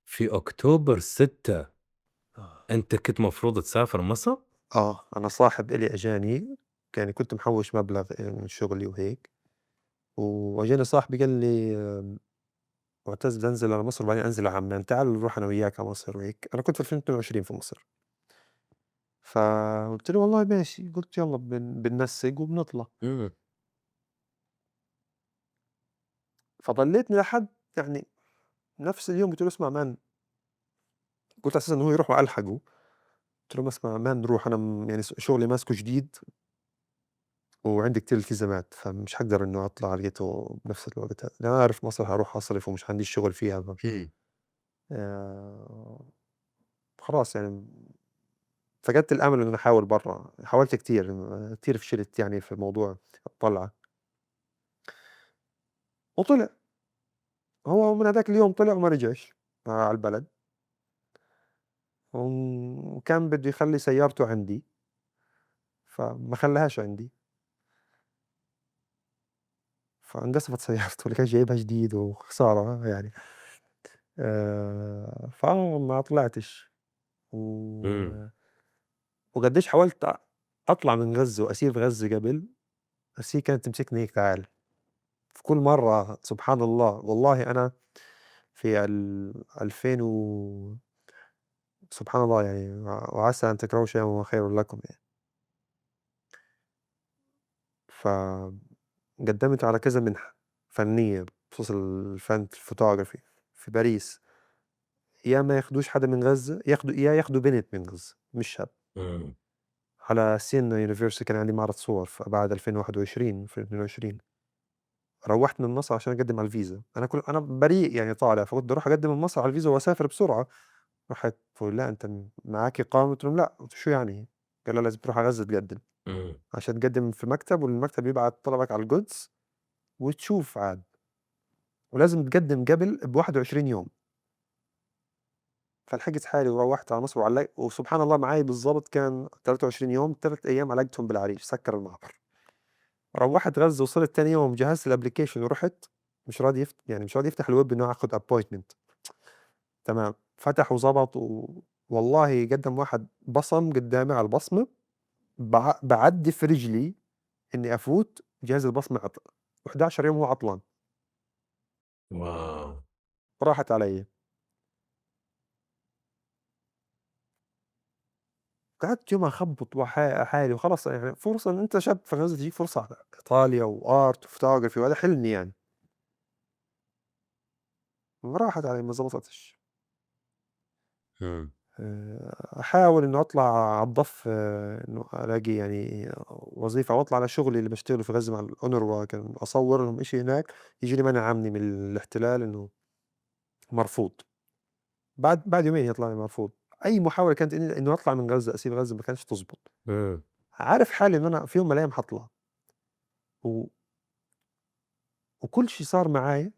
في أكتوبر 6 أنت كنت مفروض تسافر مصر؟ أنا صاحب إلي أجاني، يعني كنت محوّش مبلغ من شغلي وهيك، وأجاني صاحبي قال لي معتز بدي أنزل على مصر وبعدين أنزل على عمان، تعال نروح أنا وياك على مصر وهيك. أنا كنت في 2022 في مصر، فقُلت له والله ماشي، قُلت يالّا بننسّق وبنطلع. إمم. فضليتني لحد يعني نفس اليوم قُلت له اسمع مان، قُلت على أساس إنه هو يروح وألحقه، قُلت له اسمع مان نروح أنا يعني شغلي ماسكه جديد وعندي كتير التزامات، فمش حاقدر إنه أطلع لقيته بنفس الوقت هذا، لأن أنا عارف مصر حاروح أصرف ومش عنديش شغل فيها إمم. آآ خلاص يعني فقدت الأمل إنه أنا أحاول برّا، حاولت كتير، كتير فشلت يعني في موضوع الطلعة، وطلع، هو من هداك اليوم طلع وما رجعش على البلد، وكان بده يخلّي سيارته عندي، فما خلّاهاش عندي، فانقصفت سيارته اللي كان جايبها جديد وخسارة يعني، ما طلعتش، إمم. و وقديش حاولت أطلع من غزة وأسير في غزة قبل، بس هي كانت تمسكني هيك تعال، في كل مرّة سبحان الله، والله أنا في 2000 سبحان الله يعني وعسى أن تكرهوا شيئًا وهو خير لكم يعني، فقدّمت على كذا منحة فنية بخصوص الفن الphotography في باريس، يا ما ياخدوش حدا من غزة، يا ياخدوا بنت من غزة مش شاب، إمم. على سينا university كان عندي معرض صور بعد 2021 2022 روّحت من مصر عشان أقدّم على الفيزا، أنا بريء يعني طالع، فكنت باروح أقدّم من مصر على الفيزا وأسافر بسرعة، راحت تقول لي: "لأ أنت معاك إقامة؟" قُلت لهم: "لأ." قُلت: "شو يعني؟" قال: "لأ لازم تروح على غزة تقدّم." إمم. عشان تقدّم في مكتب والمكتب يبعت طلبك على القدس وتشوف عاد، ولازم تقدّم قبل ب21 يوم، فلحقت حالي وروّحت على مصر وسبحان الله معاي بالضبط كان 23 يوم، 3 أيام علقتهم بالعريش، سكّر المعبر، روّحت غزة وصلت تاني يوم جهزت الapplication ورُحت، مش راضي يفتح الweb إنه آخُد appointment تمام، فتح وضبط والله قدّم واحد بصم قدّامي على البصمة باعدّي في رجلي إني أفوت جهاز البصمة عطل، و11 يوم هو عطلان، واو! راحت عليّا. قعدت يومها أخبّط حالي وخلاص يعني فرصة إن أنت شاب في غزة تجيك فرصة على إيطاليا وart وphotography وهذا حلمي يعني، راحت علي ما ضبطتش. إمم. أحاول إنه أطلع على الضف إنه ألاقي يعني وظيفة أو أطلع على شغلي اللي باشتغله في غزة مع الأونروا كان أصوّر لهم إشي هناك، ييجي لي منع عمني من الاحتلال إنه مرفوض، بعد يومين يطلع لي مرفوض. أي محاولة كانت إنه أطلع من غزة أسيب غزة ما كانتش تزبط. إمم. عارف حالي إنه أنا في يوم من الأيام حاطلع و وكل شي صار معاي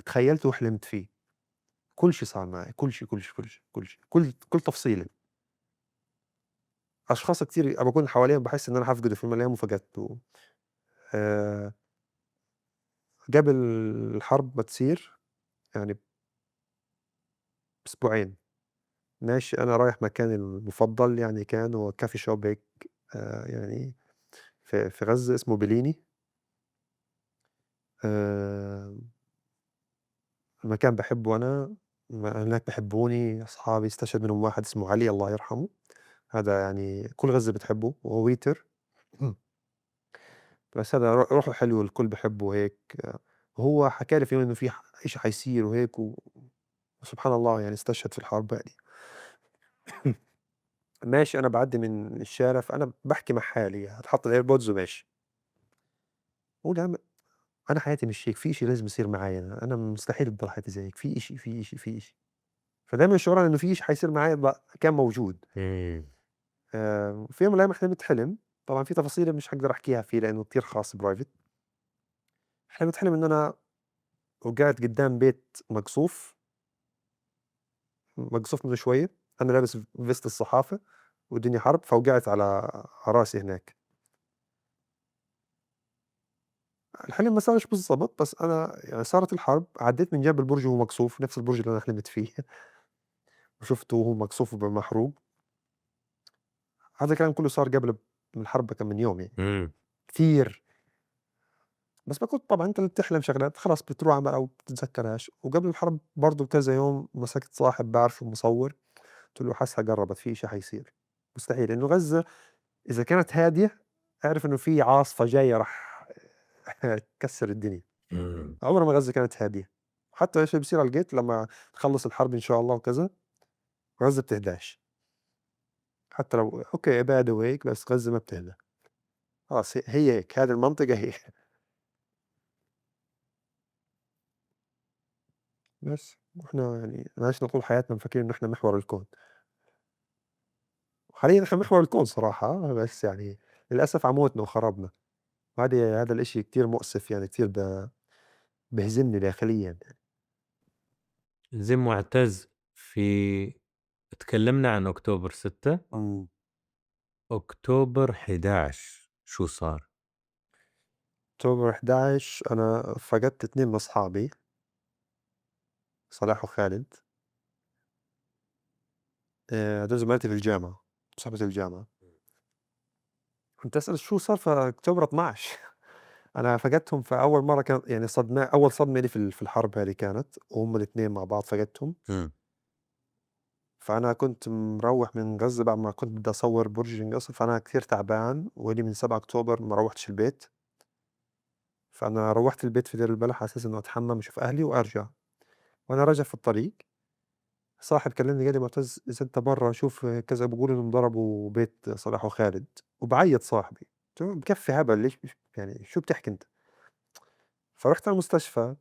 تخيّلته وحلمت فيه، كل شي صار معي، كل شي، كل شي، كل شي، كل شي، كل تفصيلة، أشخاص كتير أمّا باكون حواليهم باحس إن أنا حافقده في يوم من الأيام وفقدته، آآ قبل الحرب ما تصير يعني بأسبوعين، ماشي أنا رايح مكاني المفضل يعني كان هو coffee shop هيك يعني في غزة اسمه بليني، آآ مكان باحبه أنا، هناك بيحبوني، أصحابي استشهد منهم واحد اسمه علي الله يرحمه، هذا يعني كل غزة بتحبه وهو waiter بس هذا روحه حلوة الكل بيحبه وهيك، وهو حكى لي في يوم إنه في إشي حيصير وهيك وسبحان الله يعني استشهد في الحرب هذه. ماشي أنا باعدّي من الشارع فأنا باحكي مع حالي، هاتحط الairpods وماشي، باقول يا عم أنا حياتي مش هيك، في إشي لازم يصير معايا أنا مستحيل تضل حياتي زي هيك، في إشي، في إشي، في إشي، فدايمًا شعور إنه في إشي حيصير معايا كان موجود. إمم. في يوم من الأيام حلمت حلم، طبعًا في تفاصيل مش هاقدر أحكيها فيه لإنه كتير خاص private. حلمت حلم إنه أنا وقاعد قدّام بيت مقصوف منه شوية، أنا لابس فيست الصحافة والدنيا حرب، فوقعت على راسي هناك. الحلم ما صارش بالضبط، بس أنا يعني صارت الحرب، عدّيت من جنب البرج وهو مقصوف، نفس البرج اللي أنا حلمت فيه وشُفته وهو مقصوف ومحروق. هذا الكلام كلّه صار قبل الحرب بكم من يوم يعني، إمم. كتير. بس كنت طبعًا أنت اللي بتحلم شغلات خلاص بتروح أو بتتذكّرهاش. وقبل الحرب برضه بكذا يوم مسكت صاحب باعرفه مصوّر، قُلت له حاسها قرّبت في إشي حيصير. مستحيل، لإنه غزّة إذا كانت هادية اعرف إنه في عاصفة جاية راح تكسّر الدنيا. إمم. عمر ما غزّة كانت هادية، حتى إيش بيصير على الgate لمّا تخلّص الحرب إن شاء الله وكذا، غزّة بتهداش. حتى لو أوكي إبادة وهيك، بس غزّة ما بتهدى. خلاص هي هيك، هذه المنطقة هيك. بس وإحنا يعني عشنا طول حياتنا مفكرين إنه إحنا محور الكون. وحاليًا إحنا محور الكون صراحة، بس يعني للأسف عموتنا وخربنا. هذا الإشي كتير مؤسف يعني، كتير بيحزنني داخليًا. زين معتز، اتكلمنا عن أكتوبر 6، إمم. أكتوبر 11 شو صار؟ أكتوبر 11 أنا فقدت 2 من أصحابي، صلاح وخالد. هادول زملائتي في الجامعة، صحبة الجامعة. كنت أسأل شو صار في أكتوبر 12. أنا فقدتهم في أول مرة، كان يعني أول صدمة لي في الحرب هذه كانت، وهُم الاتنين مع بعض فقدتهم. إمم. فأنا كنت مروّح من غزة بعد ما كنت بدي أصوّر برج القصر، فأنا كتير تعبان وإلي من 7 أكتوبر ما روّحتش البيت. فأنا روّحت البيت في دير البلح على أساس إنه أتحمّم وأشوف أهلي وأرجع. وأنا راجع في الطريق صاحب كلّمني قال لي: "معتز إذا أنت برّا شوف كذا بيقولوا إنهم ضربوا بيت صلاح وخالد." وبيعيّط صاحبي، قُلت له: "بكفّي هبل ليش يعني شو بتحكي أنت؟" فرُحت على المستشفى،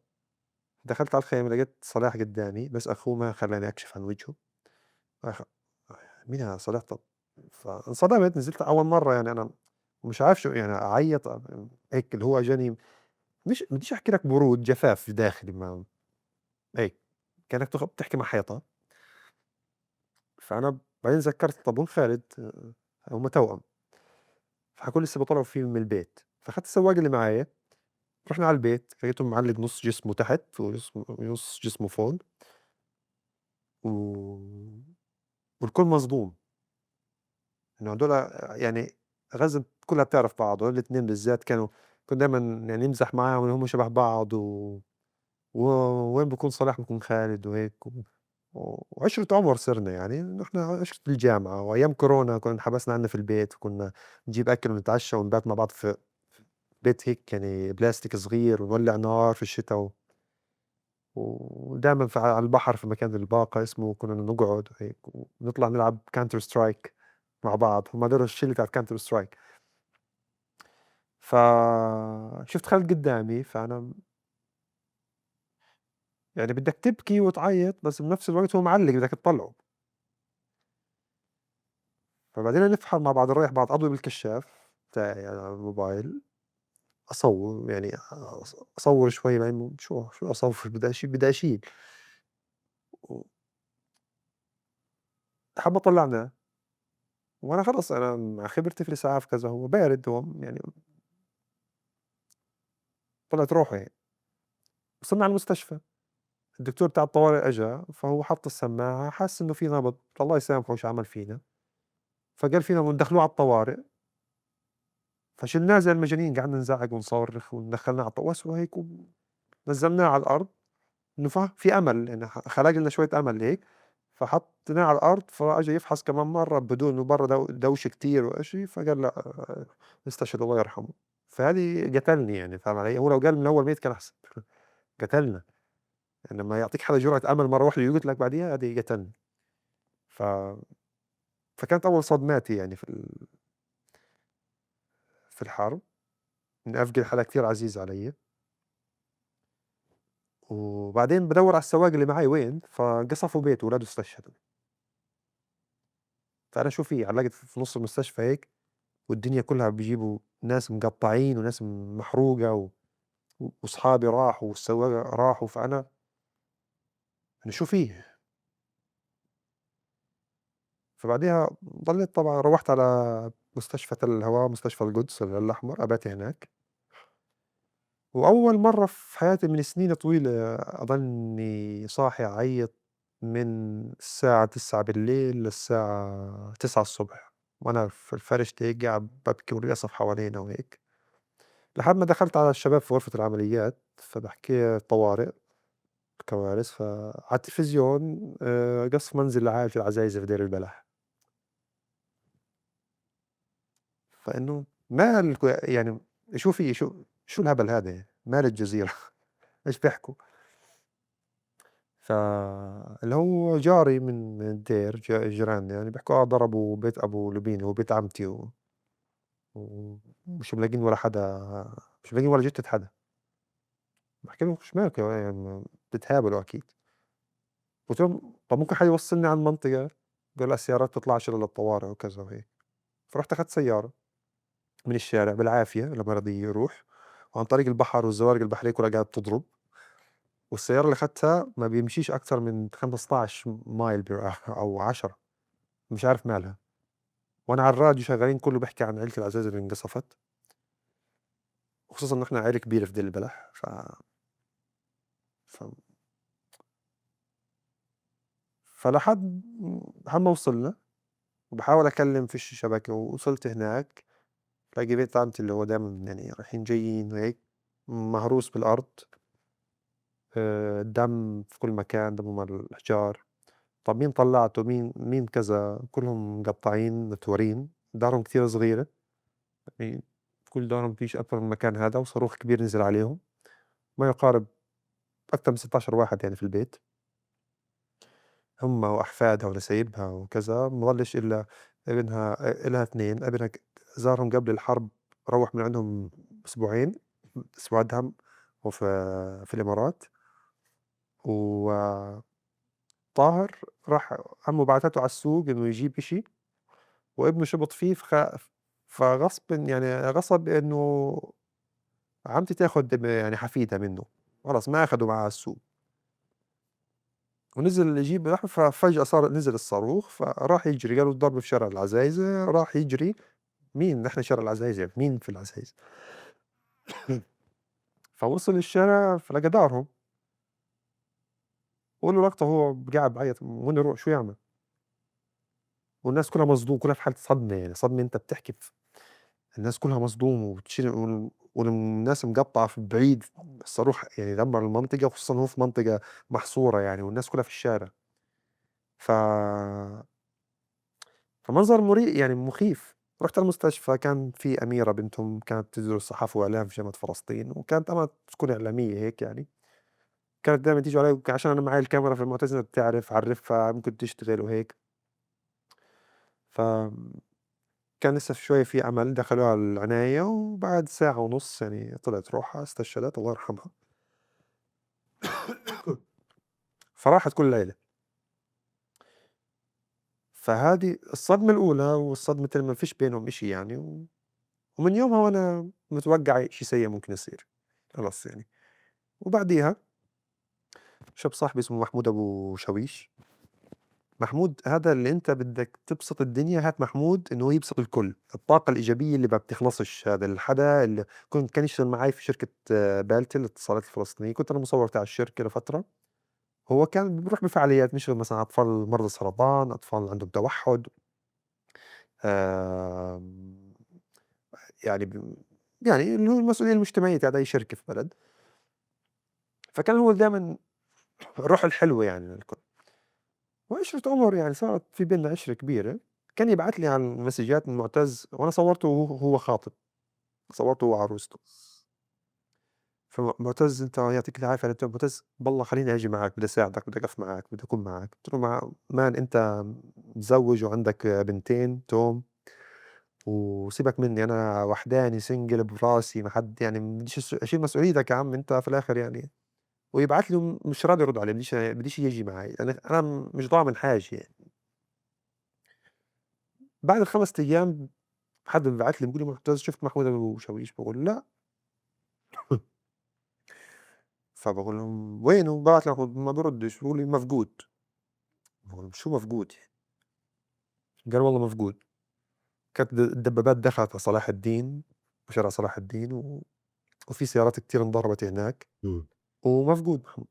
دخلت على الخيمة لقيت صلاح قدّامي، بس أخوه ما خلّاني أكشف عن وجهه. أخ مين هذا صلاح؟ طب فانصدمت، نزلت أول مرّة يعني أنا مش عارف شو يعني أعيّط هيك اللي هو إجاني، مش بديش أحكي لك برود، جفاف داخلي ما هيك، كأنك بتحكي مع حيطة. فأنا بعدين تذكرت طب وين خالد؟ هم توأم. فحكوا لي لسه بيطلعوا فيه من البيت. فأخدت السواق اللي معايا، رُحنا على البيت لقيته معلق نُص جسمه تحت ونُص جسمه فوق، و والكل مصدوم. إنه هدول يعني غزة كلّها بتعرف بعض، وهول الاتنين بالذات كنت دايمًا يعني نمزح معاهم إن هم شبه بعض، ووين بيكون صلاح بيكون خالد وهيك، وعِشرة عُمر صرنا يعني، إنه إحنا عِشرة الجامعة. وأيام كورونا كنا انحبسنا عندنا في البيت، وكنا نجيب أكل ونتعشى ونبات مع بعض في بيت هيك يعني بلاستيك صغير، ونولّع نار في الشتا، ودايمًا على البحر في مكان الباقة اسمه، كنا نقعد وهيك ونطلع نلعب counter strike مع بعض. هم هادول الشلة تاعة counter strike. فشُفت خالد قدّامي، فأنا يعني بدك تبكي وتعيّط، بس بنفس الوقت هو معلّق بدك تطلّعه. فبدينا نفحر مع بعض، نريّح بعض، أضوي بالكشاف تاعي على الموبايل، أصوّر يعني أصوّر شوي، بعدين شو أصوّر، بدي أشيل. لحد ما طلّعناه. وأنا خلص أنا مع خبرتي في الإسعاف كذا، هو بارد، هو يعني طلعت روحه يعني. وصلنا على المستشفى، الدكتور بتاع الطوارئ أجا، فهو حط السماعة حس إنه في نبض، الله يسامحه وش عمل فينا. فقال فينا ندخلوه على الطوارئ. فشلناه زي المجانين، قعدنا نزعق ونصرخ ودخلناه على بس وهيك، ونزلناه على الأرض. إنه في أمل، يعني خلق لنا شوية أمل هيك. فحطيناه على الأرض، فأجا يفحص كمان مرة بدون إنه برا دوشة كتير وإشي، فقال لأ استشهد الله يرحمه. فهذه قتلني يعني، فاهم علي؟ هو لو قال من أول ميت كان أحسن. قتلنا. يعني لمّا يعطيك حدا جرعة أمل مرة واحدة ويقتلك بعديها، هذه قتلني. ف فكانت أول صدماتي يعني في الحرب، إني أفقد حدا كتير عزيز عليّ. وبعدين بادوّر على السواق اللي معي وين، فقصفوا بيته ولاده استشهدوا. فأنا شو في علّقت في نُص المستشفى هيك، والدنيا كلّها بيجيبوا ناس مقطّعين وناس محروقة، وأصحابي راحوا والسواق راحوا، فأنا شو فيه؟ فبعديها ضليت طبعًا روّحت على مستشفى تل الهواء، مستشفى القدس الأحمر، أبَات هناك. وأول مرّة في حياتي من سنين طويلة أضلني صاحي أعيّط من الساعة 21:00 للساعة 9:00 وأنا في فرشتي هيك قاعد بابكي والرصف حوالينا وهيك، لحد ما دخلت على الشباب في غرفة العمليات، فباحكي طوارئ، كوارث، فعلى التلفزيون قصف منزل لعائلة العزايزة في دير البلح. فإنه مال يعني شو في شو الهبل هذا يعني؟ مال الجزيرة إيش بيحكوا؟ فاللي هو جاري من الدير جيراننا يعني بيحكوا ضربوا بيت أبو لبيني وبيت عمتي ومش ملاقين ولا حدا، مش ملاقين ولا جثة حدا. باحكي لهم إيش مالكم يعني بتتهابلوا أكيد. قُلت لهم طَب ممكن حدا يوصّلني على المنطقة؟ قالوا لأ السيارات بتطلعش إلا للطوارئ وكذا وهيك. فرُحت أخدت سيارة من الشارع بالعافية لمّا رضي يروح، وعن طريق البحر والزوارق البحرية كلها قاعدة تضرب. والسيارة اللي أخدتها ما بيمشيش أكتر من 15 مايل أو 10، مش عارف مالها. وأنا على الراديو شغالين كله بيحكي عن عيلة العزايز اللي انقصفت، وخصوصًا إنه إحنا عيلة كبيرة في دير البلح. ف لحد ما وصلنا وباحاول أكلم فيش شبكة، ووصلت هناك بالاقي بيت عمتي اللي هو دايمًا يعني رايحين جايين وهيك مهروس بالأرض، دم في كل مكان، دم مال الأحجار. طَب مين طلّعته؟ مين كذا؟ كلهم مقطّعين متورين، دارهم كتير صغيرة، يعني كل دارهم فيش أكتر من المكان هذا، وصاروخ كبير نزل عليهم، ما يقارب أكتر من 16 واحد يعني في البيت، هم وأحفادها ونسايبها وكذا. ما ضلش إلا ابنها، إلها 2، ابنها زارهم قبل الحرب، روّح من عندهم أسبوعين، أسبوع دهم هو في الإمارات. وطاهر راح عمه بعتته على السوق إنه يجيب إشي، وابنه شبط فيه فغصبٍ يعني غصب إنه عمتي تاخد يعني حفيدها منّه، خلص ما أخدوا معاه على السوق. ونزل يجيب لحم، ففجأة نزل الصاروخ، فراح يجري، قالوا الضرب في شارع العزايزة، راح يجري. مين؟ نحن شارع العزايزة يعني مين في العزايزة؟ فوصل الشارع فلقى دارهم، وله لقطة وهو قاعد بعيط وين يروح شو يعمل؟ والناس كلها مصدوم، كلها في حالة صدمة، يعني صدمة. أنت بتحكي الناس كلها مصدومة والناس مقطعة في بعيد، الصاروخ يعني دمر المنطقة، خصوصًا هو في منطقة محصورة يعني والناس كلها في الشارع. ف فمنظر يعني مخيف. رُحت على المستشفى، كان في أميرة بنتهم كانت تدرس صحافة وإعلام في جامعة فلسطين، وكانت تكون إعلامية هيك يعني. كانت دايمًا تيجي علي عشان أنا معي الكاميرا في المعتزلة بتعرف أعرّفها ممكن تشتغل وهيك. فكان لسه شوي في أمل، دخلوها على العناية وبعد ساعة ونُص يعني طلعت روحها، استشهدت الله يرحمها. فراحت كل ليلة. فهذه الصدمة الأولى، والصدمة اللي ما فيش بينهم إشي يعني. ومن يومها وأنا متوقع إشي سيء ممكن يصير، خلص يعني. وبعديها شاب صاحبي اسمه محمود أبو شاويش. محمود هذا اللي أنت بدك تبسط الدنيا، هات محمود إنه هو يبسط الكل، الطاقة الإيجابية اللي ما بتخلصش. هذا الحدا اللي كان يشتغل معي في شركة بالتل الاتصالات الفلسطينية، كنت أنا مصور تاع الشركة لفترة. هو كان بيروح بفعاليات بيشغل مثلًا أطفال مرضى سرطان، أطفال عندهم توحد، آمم، يعني يعني اللي هو المسؤولية المجتمعية تاعت أي شركة في بلد. فكان هو دايمًا الروح الحلوة يعني للكل. وعِشرة عُمر يعني صارت في بيننا عِشرة كبيرة. كان يبعت لي على المسجات من مُعتز، وأنا صوّرته وهو خاطب، صوّرته هو وعروسته. فمُعتز أنت يعطيك العافية، قُلت له: "مُعتز بالله خلّيني آجي معك، بدي أساعدك، بدي أقف معك، بدي أكون معك." قُلت له: مان أنت متزوج وعندك بنتين توم، وسيبك منّي أنا وحداني single براسي، ما حد يعني ما بديش أشيل مسؤوليتك يا عم أنت في الآخر يعني." ويبعت لي ومش راضي يرُد علي، بديش ييجي معي، أنا مش ضامن حاجة يعني. بعد ال5 أيام حد بيبعت لي بيقول لي: "معتز شُفت محمود أبو شاويش؟" باقول: "لأ." فباقول لهم: "وينه؟" باعت ما بيردش، بيقول لي: "مفقود." باقول لهم: "شو مفقود؟" قال: "والله مفقود." كانت الدبابات دخلت على صلاح الدين وشارع صلاح الدين وفي سيارات كتير انضربت هناك إمم. ومفقود محمود.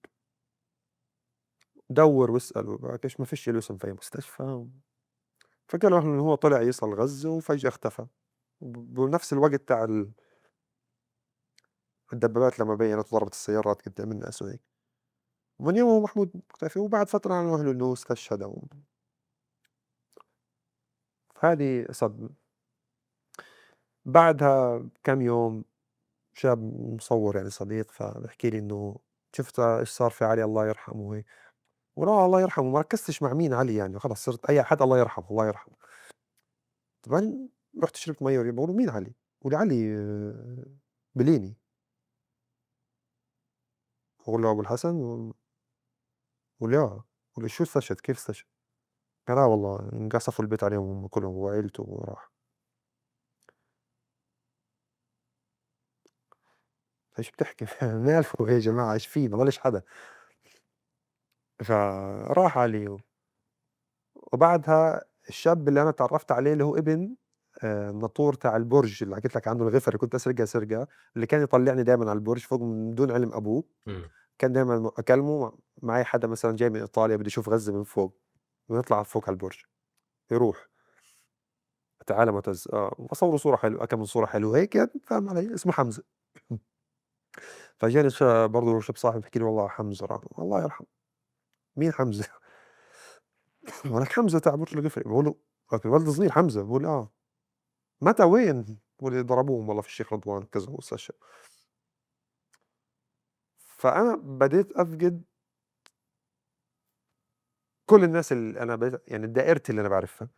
دَوّر واسأل وبعديش ما فيش له اسم في أي مستشفى. فقالوا إنه هو طلع يصل غزة وفجأة اختفى. بنفس الوقت تاع الدبابات لمّا بيّنت وضربت السيارات قدام الناس وهيك. ومن يومها محمود مختفي، وبعد فترة عنوه له إنه استشهد فهذه صدمة. بعدها بكام يوم شاب مصوّر يعني صديق فبيحكي لي إنه شُفت إيش صار في علي الله يرحمه وهيك. ولا الله يرحمه ما ركّزتش مع مين علي يعني خلص صرت أي حد الله يرحمه، الله يرحمه. بعدين رُحت شربت مَيّة باقول له: "مين علي؟" بيقول لي: "علي بليني." باقول له: "أبو الحسن؟" بيقول لي: "آه." باقول له: "شو استشهد كيف استشهد؟" قال: "لا والله انقصفوا البيت عليهم هم كلهم هو وعيلته وراح." إيش بتحكي مالكم يا جماعة إيش في ما ضلش حدا. فراح علي وبعدها الشاب اللي أنا اتعرّفت عليه اللي هو ابن الناطور تاع البرج اللي حكيت لك عنه الغِفَري اللي كنت أسرقها سرقة، اللي كان يطلّعني دايمًا على البرج فوق من دون علم أبوه. إمم. كان دايمًا أكلمه معاي حدا مثلًا جاي من إيطاليا بده يشوف غزة من فوق، ونطلع فوق على البرج، يروح "تعالَ معتز." وأصوّره صورة حلوة كم من صورة حلوة هيك يعني فاهم علي؟ اسمه حمزة. فجاني برضه شاب صاحبي بيحكي لي: "والله حمزة الله يرحمه." "مين حمزة؟" "ولك حمزة تاع برج الغِفَري." باقول له ولك الولد صغير حمزة، بيقول لي: "آه." "متى وين؟" بيقول لي: "ضربوهم والله في الشيخ رضوان كذا واستشهد." فأنا بديت أفقد كل الناس اللي أنا يعني دائرتي اللي أنا باعرفها.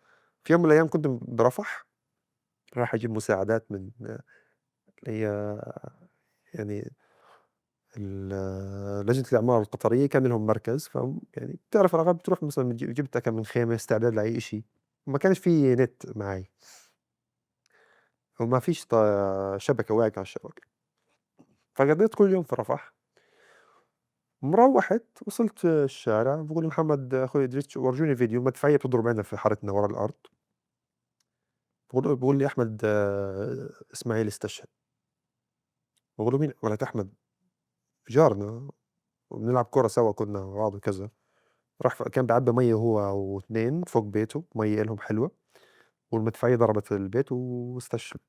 في يوم من الأيام كنت برفح رايح أجيب مساعدات من اللي هي يعني لجنة الإعمار القطرية كان لهم مركز، يعني بتعرف رغب بتروح مثلًا جبت كم من خيمة استعداد لأي إشي. وما كانش في نت معي وما فيش شبكة واقعة على الشبكة. فقضيت كل يوم في رفح. مروّحت وصلت الشارع باقول لمحمد أخوي إدريس ورجوني فيديو مدفعية بتضرب عندنا في حارتنا ورا الأرض. بيقول لي: "أحمد إسماعيل استشهد." باقول له: "مين؟" ولد أحمد جارنا وبنلعب كورة سوا كنا مع بعض وكذا. كان بيعبّي مَيّة هو و2 فوق بيته، مَيّة إلهم حلوة، والمدفعية ضربت البيت واستشهد.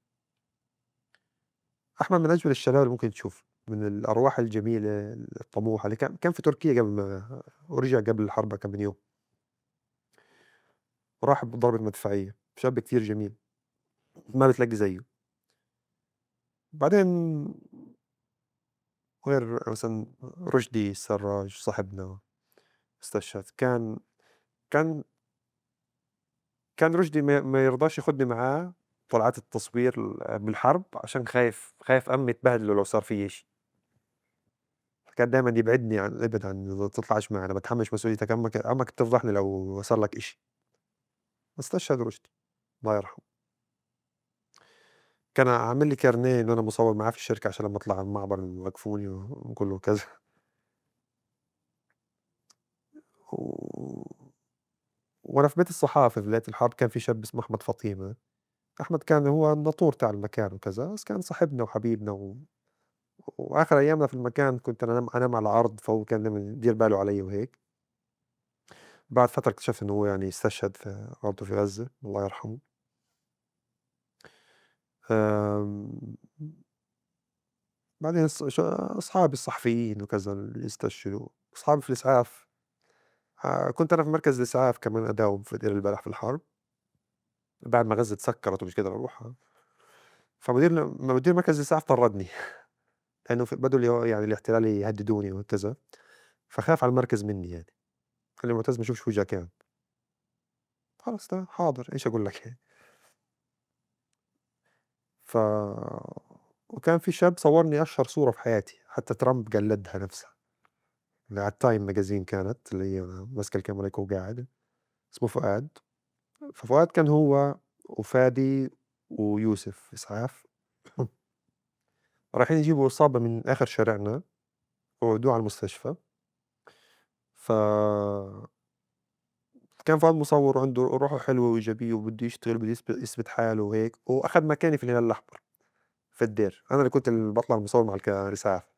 أحمد من أجمل الشباب اللي ممكن تشوفه، من الأرواح الجميلة الطموحة اللي كان في تركيا قبل ما ورجع قبل الحرب بكم من يوم، وراح بضربة مدفعية، شاب كتير جميل ما بتلاقي زيه. بعدين غير مثلًا رشدي السراج صاحبنا استشهد. كان كان رشدي ما يرضاش ياخدني معاه طلعات التصوير بالحرب عشان خايف أمي تبهدله لو صار في إشي. فكان دايمًا يبعدني ابعد ما تطلعش معي، أنا باتحمّلش مسؤوليتك عمك تفضحني لو صار لك إشي. واستشهد رشدي الله يرحمه. كان عامل لي كارنيه إنه أنا مصوّر معاه في الشركة عشان لمّا أطلع على المعبر يوقفوني وأقول له كذا. و وأنا في بيت الصحافة في بداية الحرب كان في شاب اسمه أحمد فطيمة. أحمد كان هو الناطور تاع المكان وكذا، بس كان صاحبنا وحبيبنا وآخر أيامنا في المكان كنت أنام على الأرض، فهو كان دايمًا يدير باله عليّا وهيك. بعد فترة اكتشفت إنه هو يعني استشهد برضه في غزة الله يرحمه. آمم، بعدين أصحابي الصحفيين وكذا اللي استشهدوا، أصحابي في الإسعاف. كنت أنا في مركز الإسعاف كمان أداوم في دير البلح في الحرب، بعد ما غزة اتسكرت ومش قادر أروحها. مدير مركز الإسعاف طردني لإنه بدوا يعني الاحتلال يهددوني وكذا، فخاف على المركز منّي يعني. قال لي: "معتز ما اشوفش وجهك يعني." خلاص تمام، حاضر إيش أقول لك يعني. ف وكان في شاب صوّرني أشهر صورة في حياتي، حتى ترامب قلّدها نفسها، اللي على التايم ماجازين كانت، اللي هي ماسك الكاميرا هيك وهو قاعد، اسمه فؤاد. ففؤاد كان هو وفادي ويوسف إسعاف رايحين يجيبوا إصابة من آخر شارعنا وودوه على المستشفى. ف كان فؤاد مصوّر وعنده روحه حلوة وإيجابية وبده يشتغل وبده يثبت حاله وهيك، وأخد مكاني في الهلال الأحمر في الدير، أنا اللي كنت باطلع المصوّر مع الإسعاف.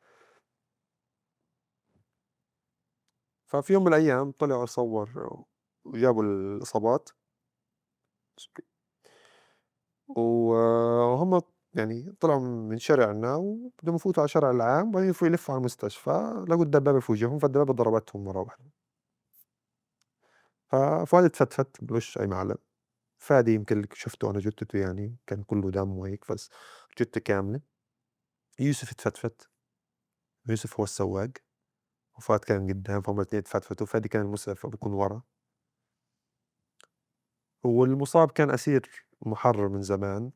ففي يوم من الأيام طلع وصوّر وجابوا الإصابات وهُم يعني طلعوا من شارعنا وبدهم يفوتوا على الشارع العام وبعدين يلفوا على المستشفى، لقوا الدبابة في وجههم، فالدبابة ضربتهم مرّة واحدة. ففؤاد اتفتفت بالوش أي معلم. فادي يمكن شفته أنا جثته يعني كان كلّه دم وهيك بس جثة كاملة. يوسف اتفتفت، يوسف هو السواق وفؤاد كان قدّام، فهُم الاتنين اتفتفتوا، فادي كان المسعف فبيكون ورا. والمُصاب كان أسير مُحرّر من زمان،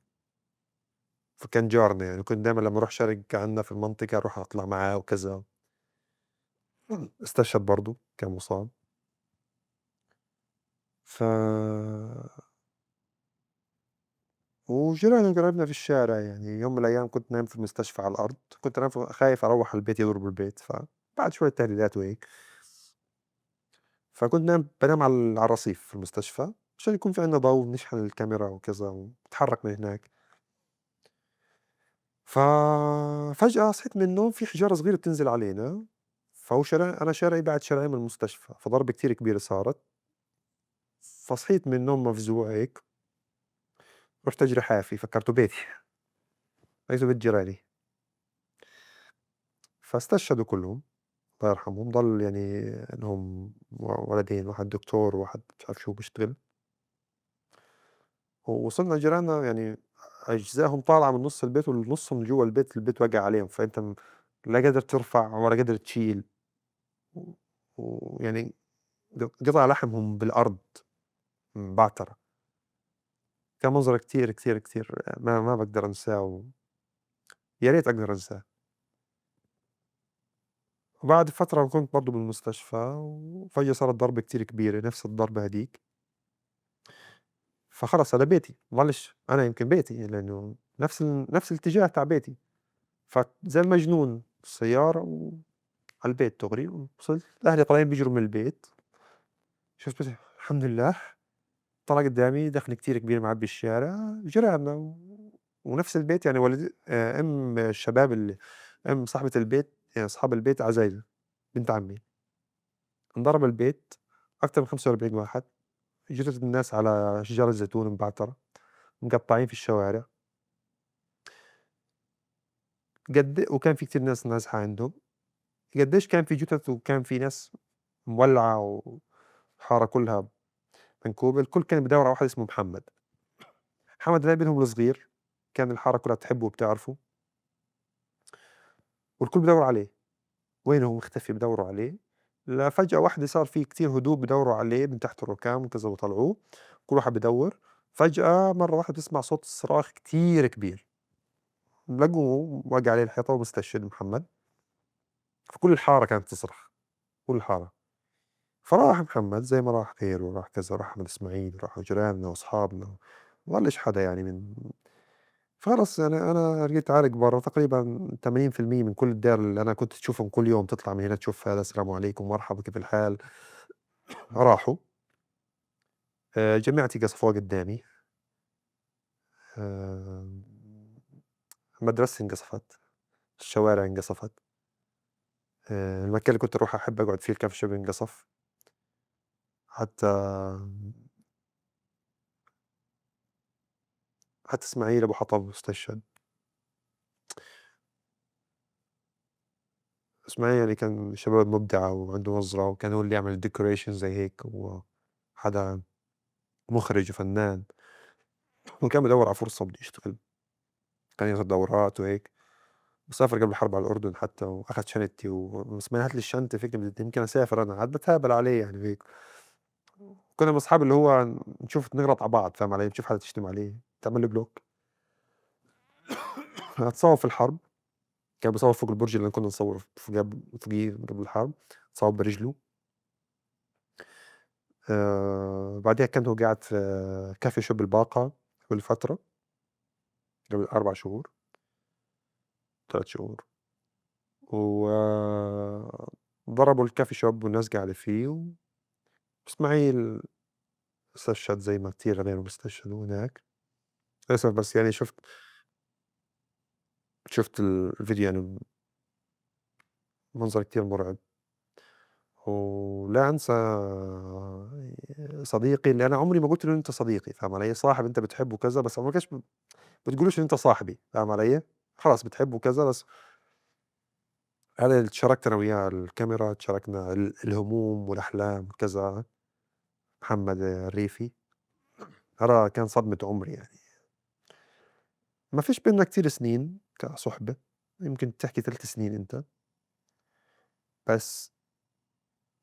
فكان جارنا يعني كنت دايمًا لمّا أروح شارك عندنا في المنطقة أروح أطلع معاه وكذا. استشهد برضه، كان مُصاب. ف وجيراني وقرايبنا في الشارع يعني يوم من الأيام كنت نايم في المستشفى على الأرض، كنت نايم خايف أروّح على البيت يضربوا البيت، فبعد شوية تهديدات وهيك، فكنت بانام على الرصيف في المستشفى عشان يكون في عندنا ضوء ونشحن الكاميرا وكذا ونتحرك من هناك. ففجأة صحيت من النوم في حجارة صغيرة بتنزل علينا، فهو أنا شارعي بعد شارعين من المستشفى، فضربة كتير كبيرة صارت. فصحيت من النوم مفزوع هيك، رُحت أجري حافي فكرته بيتي، لقيته بيت جيراني، فاستشهدوا كلّهم الله يرحمهم. ضل يعني إنهم ولدين، واحد دكتور وواحد مش عارف شو بيشتغل. ووصلنا جيراننا يعني أجزائهم طالعة من نُص البيت ونُصّهم جوا البيت، البيت وقع عليهم، فأنت لا قادر ترفع ولا قادر تشيل. و ويعني قطع لحمهم بالأرض مبعترة. كان منظر كتير، كتير، كتير ما باقدر أنساه يا ريت أقدر أنساه. وبعد فترة كنت برضه بالمستشفى وفجأة صارت ضربة كتير كبيرة نفس الضربة هاديك، فخلص هذا بيتي، ضلش أنا يمكن بيتي لإنه نفس الاتجاه تاع بيتي. فزي المجنون السيارة وعلى البيت دغري. وصلت أهلي طالعين بيجروا من البيت، شُفت بس الحمد لله. طلع قدامي دخن كتير كبير معبي الشارع، جيراننا ونفس البيت يعني والد أم الشباب أم صاحبة البيت يعني أصحاب البيت عزايزة بنت عمي. انضرب البيت أكتر من 45 واحد، جثث الناس على شجار الزيتون مبعترة، مقطّعين في الشوارع. وكان في كتير ناس نازحة عندهم. قديش كان في جثث وكان في ناس مولعة والحارة كلها منكوبة. الكل كان بيدوّر على واحد اسمه محمد. محمد ده ابنهم الصغير، كان الحارة كلها بتحبه وبتعرفه، والكل بيدوّر عليه. وينه هو مختفي بيدوّروا عليه. فجأة واحدة صار في كتير هدوء بيدوّروا عليه من تحت الركام وكذا وطلعوه، كل واحد بيدوّر. فجأة مرّة واحدة بتسمع صوت صراخ كتير كبير، لقوه واقع عليه الحيطة ومستشهد محمد. فكل الحارة كانت تصرخ، كل الحارة. فراح محمد زي ما راح غيره، وراح كذا، راح أحمد إسماعيل، وراحوا جيراننا وأصحابنا، ما ضلش حدا يعني من. فخلص يعني أنا لقيت عارق برّا تقريبًا 80% من كل الديار اللي أنا كنت تشوفهم كل يوم تطلع من هنا تشوف هذا السلام عليكم، مرحبا كيف الحال، راحوا. جميعتي قصفوها قدّامي. آآ مدرستي انقصفت، الشوارع انقصفت. المكان اللي كنت أروح أحب أقعد فيه الكافي شوب انقصف. حتى إسماعيل أبو حطب استشهد. إسماعيل يعني كان من الشباب المبدعة وعنده نظرة، وكان هو اللي يعمل الdecoration زي هيك، وحدا مُخرِج وفنان، وكان بيدوّر على فرصة بده يشتغل، كان ياخد دورات وهيك. وسافر قبل الحرب على الأردن حتى وأخد شنطتي بس ما هات لي الشنطة فيك يمكن أسافر أنا، قعدت باتهابل عليه يعني وهيك. كنا من أصحاب اللي هو نشوف نغلط على بعض فاهم علي، تشوف حدا تشتم عليه تعمل له بلوك. اتصاب في الحرب، كان بيصوّر فوق البرج اللي كنا نصوّر فوقيه قبل الحرب، اتصاب برجله. بعديها كان هو قاعد في كافي شوب الباقة قبل فترة، قبل 4 شهور، 3 شهور. وضربوا الكافي شوب والناس قاعدة فيه، وإسماعيل استشهد زي ما كتير غيره بيستشهدوا هناك للأسف. بس يعني شُفت الفيديو، يعني منظر كتير مرعب. ولا أنسى صديقي اللي أنا عمري ما قُلت له أنت صديقي، فاهم علي؟ صاحب أنت بتحبه كذا، بس ما كانش بتقولوش إن أنت صاحبي، فاهم علي؟ خلاص بتحبه كذا بس. هذا اللي اتشاركت أنا وياه الكاميرا، اتشاركنا الهموم والأحلام كذا. محمد الريفي، ترى كان صدمة عمري يعني. ما فيش بيننا كتير سنين كصُحبة، يمكن تحكي 3 سنين أنت، بس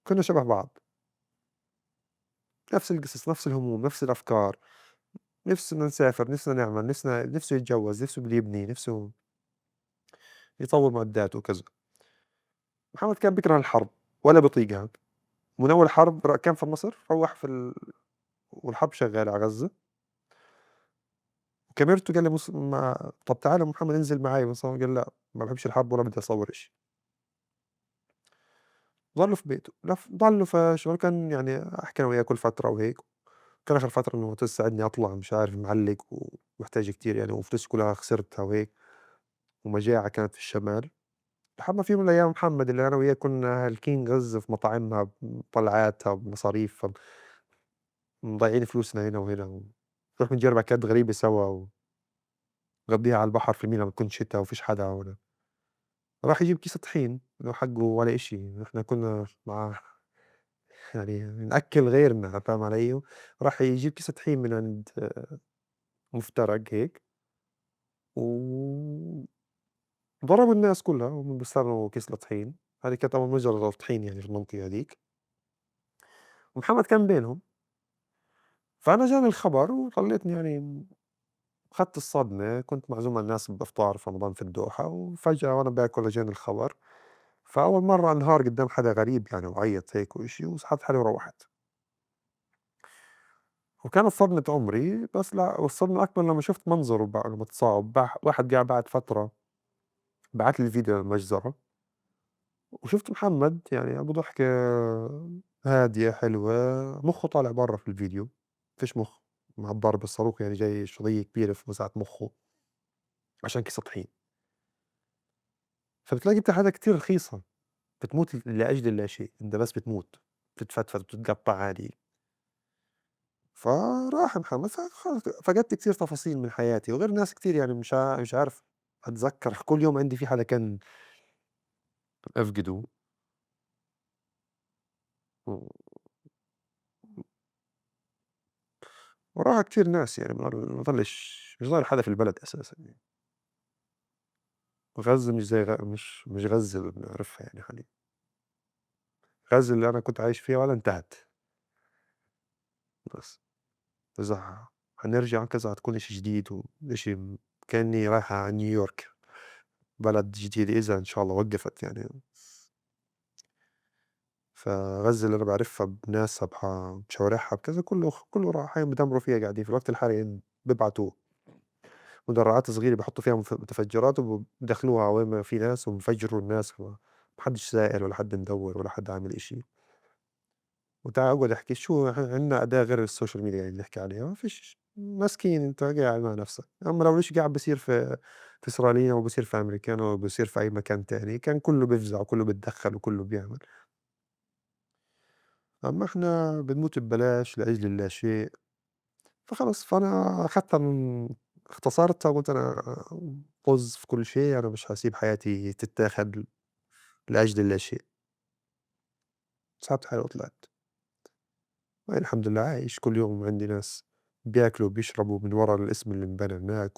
كُنّا شبه بعض، نفس القصص، نفس الهموم، نفس الأفكار، نِفسنا نسافر، نِفسنا نعمل، نِفسه يتجوّز، نِفسه بده يبني، نِفسه يطوّر معداته وكذا. محمد كان بيكره الحرب ولا بيطيقها، من أول حرب كان في مصر، روّح والحرب شغّالة على غزة، كاميرته قال لي طَب تعالَ محمد انزل معاي بنصوّر، قال لأ ما باحبش الحرب ولا بدي أصوّر إشي. ضلّه في بيته، ضلّه فشغل. كان يعني أحكي أنا وياه كل فترة وهيك. كان آخر فترة إنه تساعدني أطلع مش عارف معلّق ومحتاج كتير يعني، وفلوسي كلّها خسرتها وهيك، ومجاعة كانت في الشمال. لحد ما في يوم من الأيام محمد اللي أنا وياه كنا هالكين غزة في مطاعمها بطلعاتها بمصاريفها، مضيعين فلوسنا هنا وهنا، ونروح بنجرب أكلات غريبة سوا، ونقضيها على البحر في مينا بتكون شتا وفيش حدا هنا. راح يجيب كيس طحين إنه حقه ولا إشي، إحنا كنا يعني نأكل غيرنا، فاهم علي؟ راح يجيب كيس طحين من عند مفترق هيك، وضرب الناس كلها وهم بيستنوا كيس الطحين. هذه كانت أول مجرى طحين يعني في المنطقة هذيك، ومحمد كان بينهم. فأنا جاني الخبر وضليتني يعني أخدت الصدمة. كنت معزوم على الناس بإفطار في رمضان في الدوحة، وفجأة وأنا باكل أجاني الخبر. فأول مرة أنهار قدام حدا غريب يعني، وعيط هيك وإشي، وسحبت حالي وروّحت. وكانت صدمة عمري. بس لأ، والصدمة الأكبر لمّا شُفت منظره بعد ما اتصاب. واحد بعد فترة بعت لي فيديو للمجزرة، وشُفت محمد يعني أبو ضحكة هادية حلوة، مُخّه طالع برّا في الفيديو، ما فيش مُخ مع الضرب الصاروخ يعني، جاي شظية كبيرة في وسعة مُخّه عشان كيس طحين. فبتلاقي أنت حاجة كتير رخيصة، بتموت لأجل اللاشيء، أنت بس بتموت، بتتفتفت وبتتقطّع عادي. فراح محمد، فقدت كتير تفاصيل من حياتي، وغير ناس كتير يعني مش عارف أتذكّر. كل يوم عندي في حدا كان أفقده. و وراها كتير ناس يعني، ما ضلش مش ضايل حدا في البلد أساسًا يعني. غزّة مش زي مش غزّة اللي بنعرفها يعني حاليًا. غزّة اللي أنا كنت عايش فيها ولا انتهت. بس إذا حنرجع كذا هتكون إشي جديد، وإشي كأني رايحة على نيويورك، بلد جديد إذا إن شاء الله وقّفت يعني. فغزّة اللي أنا باعرفها بناسها بشوارعها بكذا كلّه رايحين بيدمروا فيها، قاعدين في الوقت الحالي بيبعتوا مدرعات صغيرة بيحطّوا فيها متفجّرات وبيدخلوها وين ما في ناس وبيفجروا الناس، ما حدّش سائل ولا حد مدوّر ولا حد عامل إشي. اقعد احكي شو عندنا أداة غير السوشيال ميديا يعني نحكي عليها؟ ما فيش. مسكين أنت قاعد مع نفسك. أمّا لو الإشي قاعد بيصير في إسرائيلية أو بيصير في أمريكان أو بيصير في أي مكان تاني، كان كلّه بيفزع وكلّه بيتدخّل وكلّه بيعمل. أمّا إحنا بنموت ببلاش لأجل اللاشيء. فخلص، فأنا أخدتها اختصرتها وقُلت أنا طز في كل شيء، أنا مش هاسيب حياتي تتاخد لأجل اللاشيء. سحبت حالي وطلعت. وهي الحمد لله عايش، كل يوم عندي ناس بياكلوا وبيشربوا من ورا الاسم اللي انبنى هناك،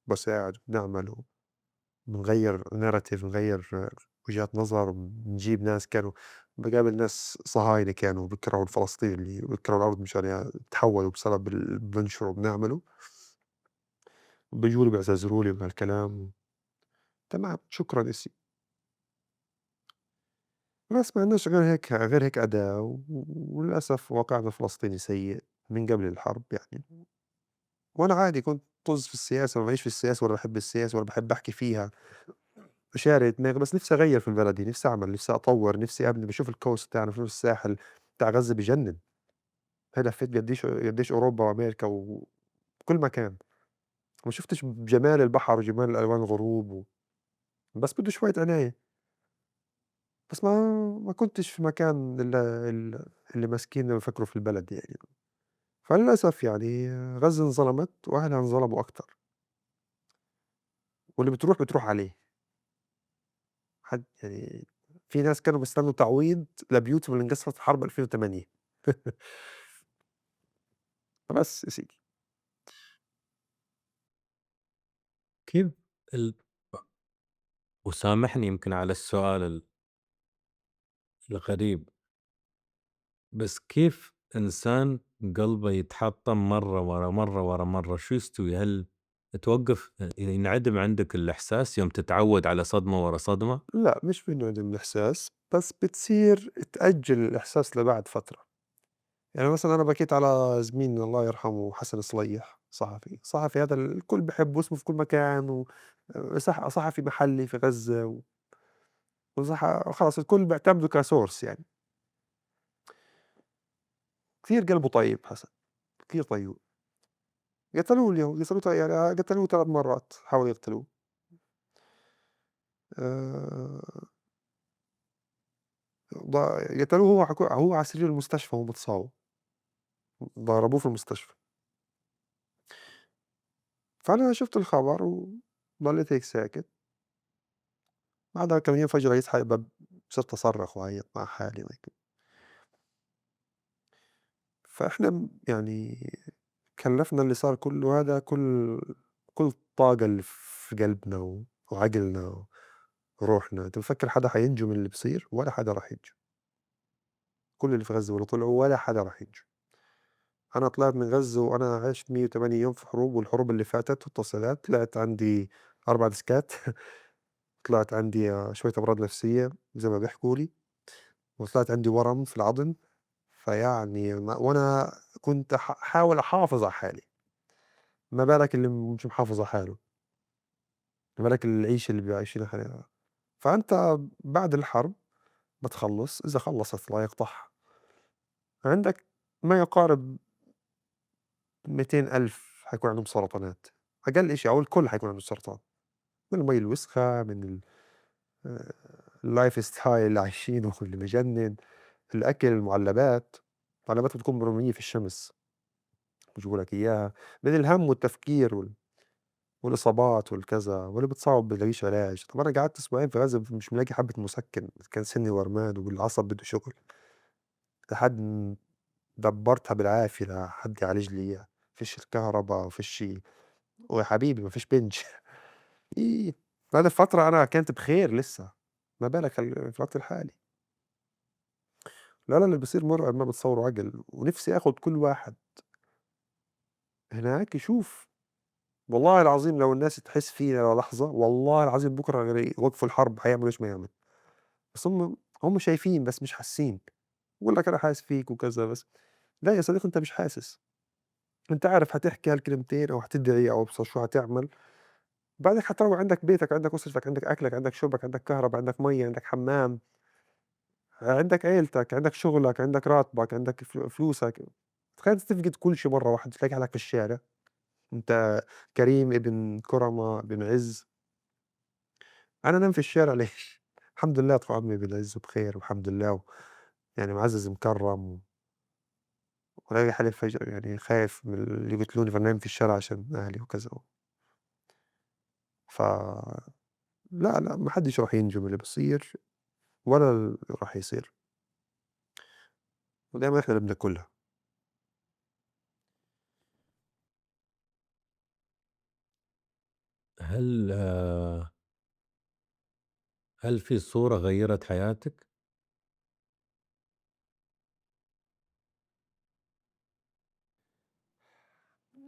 وباساعد وبنعمل وبنغيّر narrative، نغيّر وجهات نظر، بنجيب ناس كانوا. باقابل ناس صهاينة كانوا بيكرهوا فلسطين، اللي بيكرهوا الأرض مشان تحوّلوا بسبب اللي بننشره وبنعمله، بييجوا لي بيعتذروا لي بهالكلام. تمام، شكرًا إسي. بس ما عندناش غير هيك أداة، وللأسف واقعنا الفلسطيني سيء من قبل الحرب يعني. وأنا عادي كنت طز في السياسة، ما ماليش في السياسة ولا باحب السياسة ولا باحب أحكي فيها. شاري دماغي، بس نفسي أغيّر في بلدي، نفسي أعمل، نفسي أطوّر، نفسي أبني، باشوف الcoast تاعنا، باشوف الساحل بتاع غزة بيجنن، هي لفيت قديش أوروبا وأمريكا وكل مكان، وما شُفتش جمال البحر وجمال ألوان الغروب بس بده شوية عناية، بس ما كنتش في مكان اللي ماسكين ويفكروا في البلد يعني، فللأسف يعني غزة انظلمت وأهلها انظلموا أكتر، واللي بتروح عليه، يعني في ناس كانوا بيستنوا تعويض لبيوتهم اللي انقصفت في حرب 2008. بس يا سيدي. كيف ال وسامحني يمكن على السؤال الغريب، بس كيف إنسان قلبه يتحطم مرّة ورا مرّة ورا مرّة، شو يستوي؟ هل توقّف ينعدم عندك الإحساس يوم تتعوّد على صدمة ورا صدمة؟ لأ، مش بينعدم الإحساس، بس بتصير تأجّل الإحساس لبعد فترة، يعني مثلًا أنا بكيت على زميلنا الله يرحمه حسن صليح صحفي، صحفي هذا الكل بيحبه واسمه في كل مكان صحفي محلي في غزة خلاص الكل بيعتمده كsource يعني، كتير قلبه طيب حسن، كتير طيب، قتلوه اليهود يعني قتلوه 3 مرات حاولوا يقتلوه، آآ قتلوه هو على سرير المستشفى وهو متصاب، ضربوه في المستشفى. فأنا شُفت الخبر وضليت هيك ساكت، بعدها كم يوم فجأة لقيت حالي صرت أصرّخ وأعيط مع حالي وهيك، فإحنا يعني كلّفنا اللي صار كلّه هذا كل الطاقة اللي في قلبنا وعقلنا وروحنا، أنت مفكّر حدا حينجو من اللي بصير؟ ولا حدا راح ينجو، كل اللي في غزة واللي طلعوا ولا حدا راح ينجو، أنا طلعت من غزة وأنا عِشت 108 يوم في حروب والحروب اللي فاتت واتصالات، طلعت عندي 4 ديسكات. طلعت عندي شوية أمراض نفسية زي ما بيحكوا لي، وطلعت عندي ورم في العضم، فيعني وأنا كنت أحاول أحافظ على حالي، ما بالك اللي مش محافظ على حاله، ما بالك العيشة اللي عايشينها حاليا، فأنت بعد الحرب بتخلّص، إذا خلّصت الله يقطعها، عندك ما يقارب 200,000 حيكون عندهم سرطانات، أقل إشي أو الكل حيكون عنده سرطان، من المي الوسخة، من آآ الlife style اللي عايشينه اللي بجنن. الأكل، المعلبات بتكون مرمية في الشمس، بيجيبوا لك إياها، من الهَم والتفكير والإصابات والكذا، واللي بتصاب بيلاقيش علاج، طَب أنا قعدت أسبوعين في غزة مش ملاقي حبة مسكن، كان سنّي ورمان والعصب بده شغل، لحد دبّرتها بالعافية لحد يعالج لي إياه، فيش الكهربا وفيش ويا حبيبي ما فيش بنج. إيه، بعد فترة أنا كنت بخير لسه، ما بالك في الوقت الحالي، لا، اللي بيصير مرعب ما بتصوّره عقل، ونفسي آخُد كل واحد هناك يشوف والله العظيم لو الناس تحس فينا للحظة، والله العظيم بكرة غير يوقفوا الحرب حيعملوا إيش ما يعمل، بس هم شايفين بس مش حاسين، بيقول لك أنا حاسس فيك وكذا بس، لا يا صديقي أنت مش حاسس، أنت عارف حتحكي هالكلمتين أو حتدعي أو أبصر شو حتعمل، بعدين حتروّح عندك بيتك، عندك أسرتك، عندك أكلك، عندك شربك، عندك كهربا، عندك مَيّة، عندك حمام، عندك عيلتك، عندك شغلك، عندك راتبك، عندك فلوسك، تخيل تفقد كل شي مرة واحدة تلاقي حالك في الشارع، أنت كريم ابن كرمة ابن عِز. أنا أنام في الشارع ليش؟ الحمد لله طول عمري بالعز وبخير والحمد لله يعني معزّز مكرّم وألاقي حالي فجأة يعني خايف من اللي يقتلوني فأنام في الشارع عشان أهلي وكذا، ف لا، ما حدش راح ينجو من اللي بيصير ولا راح يصير، ودايمًا إحنا اللي بناكلها. هل هل في صورة غيّرت حياتك؟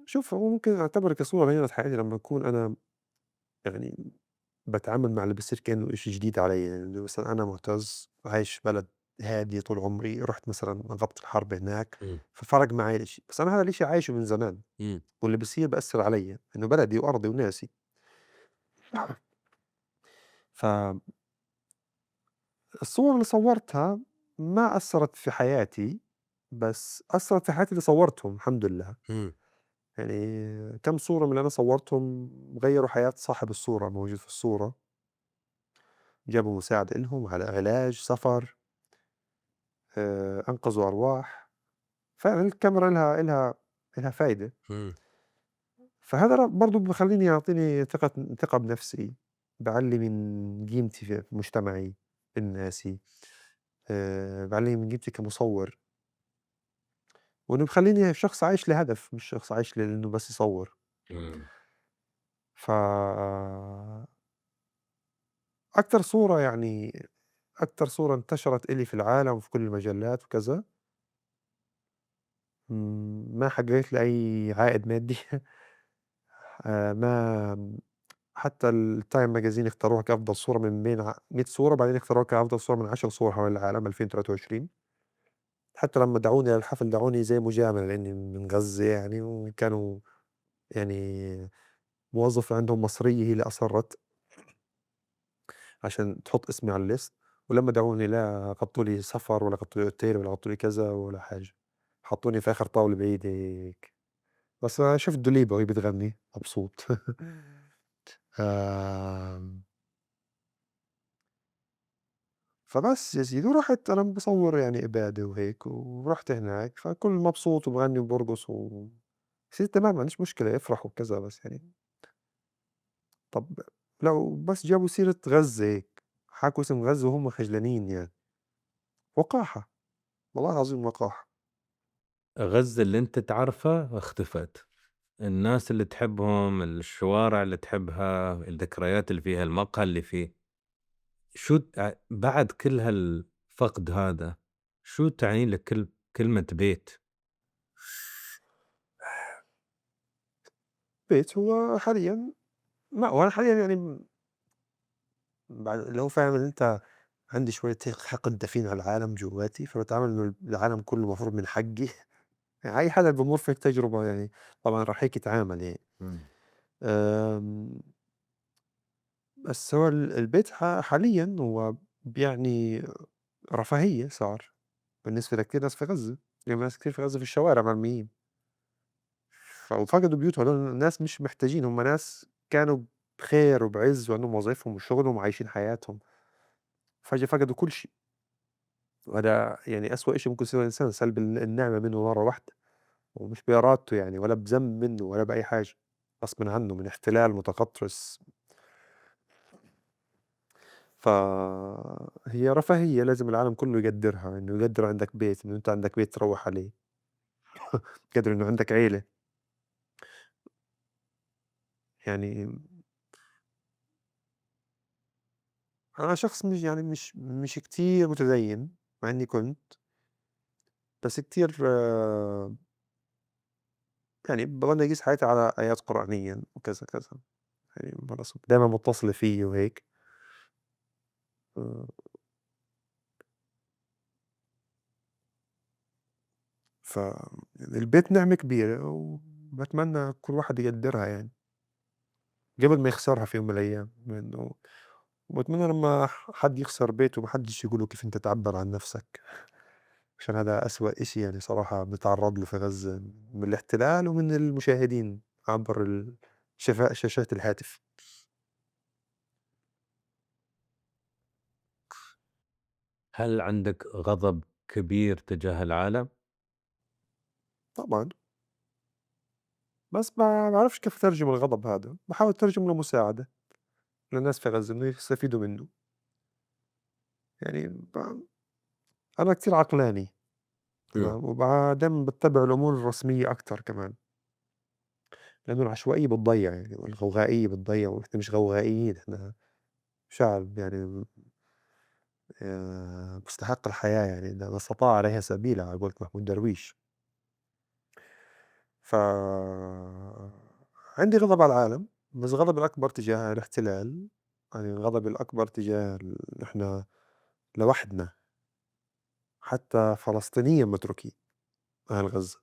شوف هو ممكن أعتبر كصورة غيّرت حياتي لمّا أكون أنا يعني باتعامل مع اللي بيصير كإنه إشي جديد علي، يعني مثلًا أنا مُعتز عايش بلد هادي طول عمري، رُحت مثلًا ضبط الحرب هناك، إمم، ففرق معي الإشي، بس أنا هذا الإشي عايشه من زمان. إمم، واللي بيصير بيأثّر عليّا، إنه بلدي وأرضي وناسي، فالصور اللي صوّرتها ما أثّرت في حياتي، بس أثّرت في حياة اللي صوّرتهم الحمد لله. إمم. يعني كام صورة من اللي أنا صوّرتهم غيّروا حياة صاحب الصورة الموجود في الصورة، جابوا مساعدة إلهم، علاج، سفر، أنقذوا أرواح. فعلًا الكاميرا إلها فايدة. إمم. فهذا برضه بيخلّيني يعطيني ثقة بنفسي، بيعلّي من قيمتي في مجتمعي الناسي، بيعلّي من قيمتي كمصوّر، وإنه بيخلّيني شخص عايش لهدف، مش شخص عايش لإنه بس يصوّر. إمم. ف أكتر صورة يعني أكتر صورة انتشرت إلي في العالم وفي كل المجلات وكذا، ما حققت لي أي عائد مادي. ما حتى الTime Magazine اختاروها كأفضل صورة من بين 100 صورة، بعدين اختاروها كأفضل صورة من 10 صور حوالين العالم 2023. حتى لمّا دعوني للحفل دعوني زي مجاملة لإني من غزة يعني، وكانوا يعني موظفة عندهم مصرية هي اللي أصرّت عشان تحط اسمي على الlist. ولمّا دعوني لا غطّوا لي سفر ولا غطّوا لي أوتيل ولا غطّوا لي كذا ولا حاجة، حطّوني في آخر طاولة بعيدة هيك. بس شُفت دوليبة وهي بتغني مبسوط. آمم فبس يا سيدي، ورُحت أنا باصوّر يعني إبادة وهيك، ورُحت هناك، فالكل مبسوط وبغني وبارقص قُلت تمام ما عنديش مشكلة افرحوا وكذا، بس يعني طَب لو بس جابوا سيرة غزّة هيك، حكوا اسم غزّة وهُم خجلانين يعني، وقاحة، والله العظيم وقاحة. غزة اللي أنت تعرفه اختفت، الناس اللي تحبهم، الشوارع اللي تحبها، الذكريات اللي فيها، المقهى اللي فيه، شو بعد كل هالفقد هذا، شو تعني لك كلمة بيت؟ بيت هو حاليًا ما هو أنا حاليًا يعني بعد اللي هو فاهم إن أنت عندي شوية هيك حقد دفين على العالم جوّاتي، فباتعامل إنه العالم كلّه المفروض من حقي. يعني أي حدا بيمُر في هيك تجربة يعني طبعًا راح هيك يتعامل يعني. إمم. آمم بس هو البيت حاليًا هو بيعني رفاهية صار بالنسبة لكتير ناس في غزة. يعني ناس كتير في غزة في الشوارع مرميين، وفقدوا بيوتهم. هدول ناس مش محتاجين، هم ناس كانوا بخير وبعز وعندهم وظايفهم وشغلهم وعايشين حياتهم، فجأة فقدوا كل شي. وهذا يعني أسوأ إشي ممكن يصير للإنسان سلب النعمة منه مرة واحدة، ومش بإرادته يعني ولا بذنب منه ولا بأي حاجة، غصبٍ عنه من احتلال متغطرس. فهي رفاهية لازم العالم كله يقدّرها، إنه يقدّر عندك بيت، إنه أنت عندك بيت تروّح عليه، يقدّر إنه عندك عيلة. يعني أنا شخص مش يعني مش كتير متديّن، مع إني كنت، بس كتير يعني باضلني أقيس حياتي على آيات قرآنية وكذا، كذا، يعني خلاص دايمًا متصلة فيّا وهيك. آآ ف البيت نعمة كبيرة وباتمنى كل واحد يقدّرها يعني، قبل ما يخسرها في يوم من الأيام، لإنه وباتمنى لمّا حد يخسر بيته ما حدش يقول له كيف أنت تعبّر عن نفسك، عشان هذا أسوأ إشي يعني صراحة بنتعرّض له في غزة من الاحتلال ومن المشاهدين عبر شاشات الهاتف. هل عندك غضب كبير تجاه العالم؟ طبعًا، بس ما باعرفش كيف أترجم الغضب هذا، باحاول أترجمه لمساعدة للناس في غزة إنه يستفيدوا منه. يعني أنا كتير عقلاني إمم. تمام، دايمًا باتّبع الأمور الرسمية أكتر كمان، لإنه العشوائية بتضيّع يعني والغوغائية بتضيّع، وإحنا مش غوغائيين، إحنا شعب يعني مستحق الحياة يعني من استطاع عليها سبيلا على قولة محمود درويش. ف عندي غضب على العالم، بس غضبي الأكبر تجاه الاحتلال، يعني غضبي الأكبر تجاه إحنا لوحدنا، حتى فلسطينيًا متروكين أهل غزة.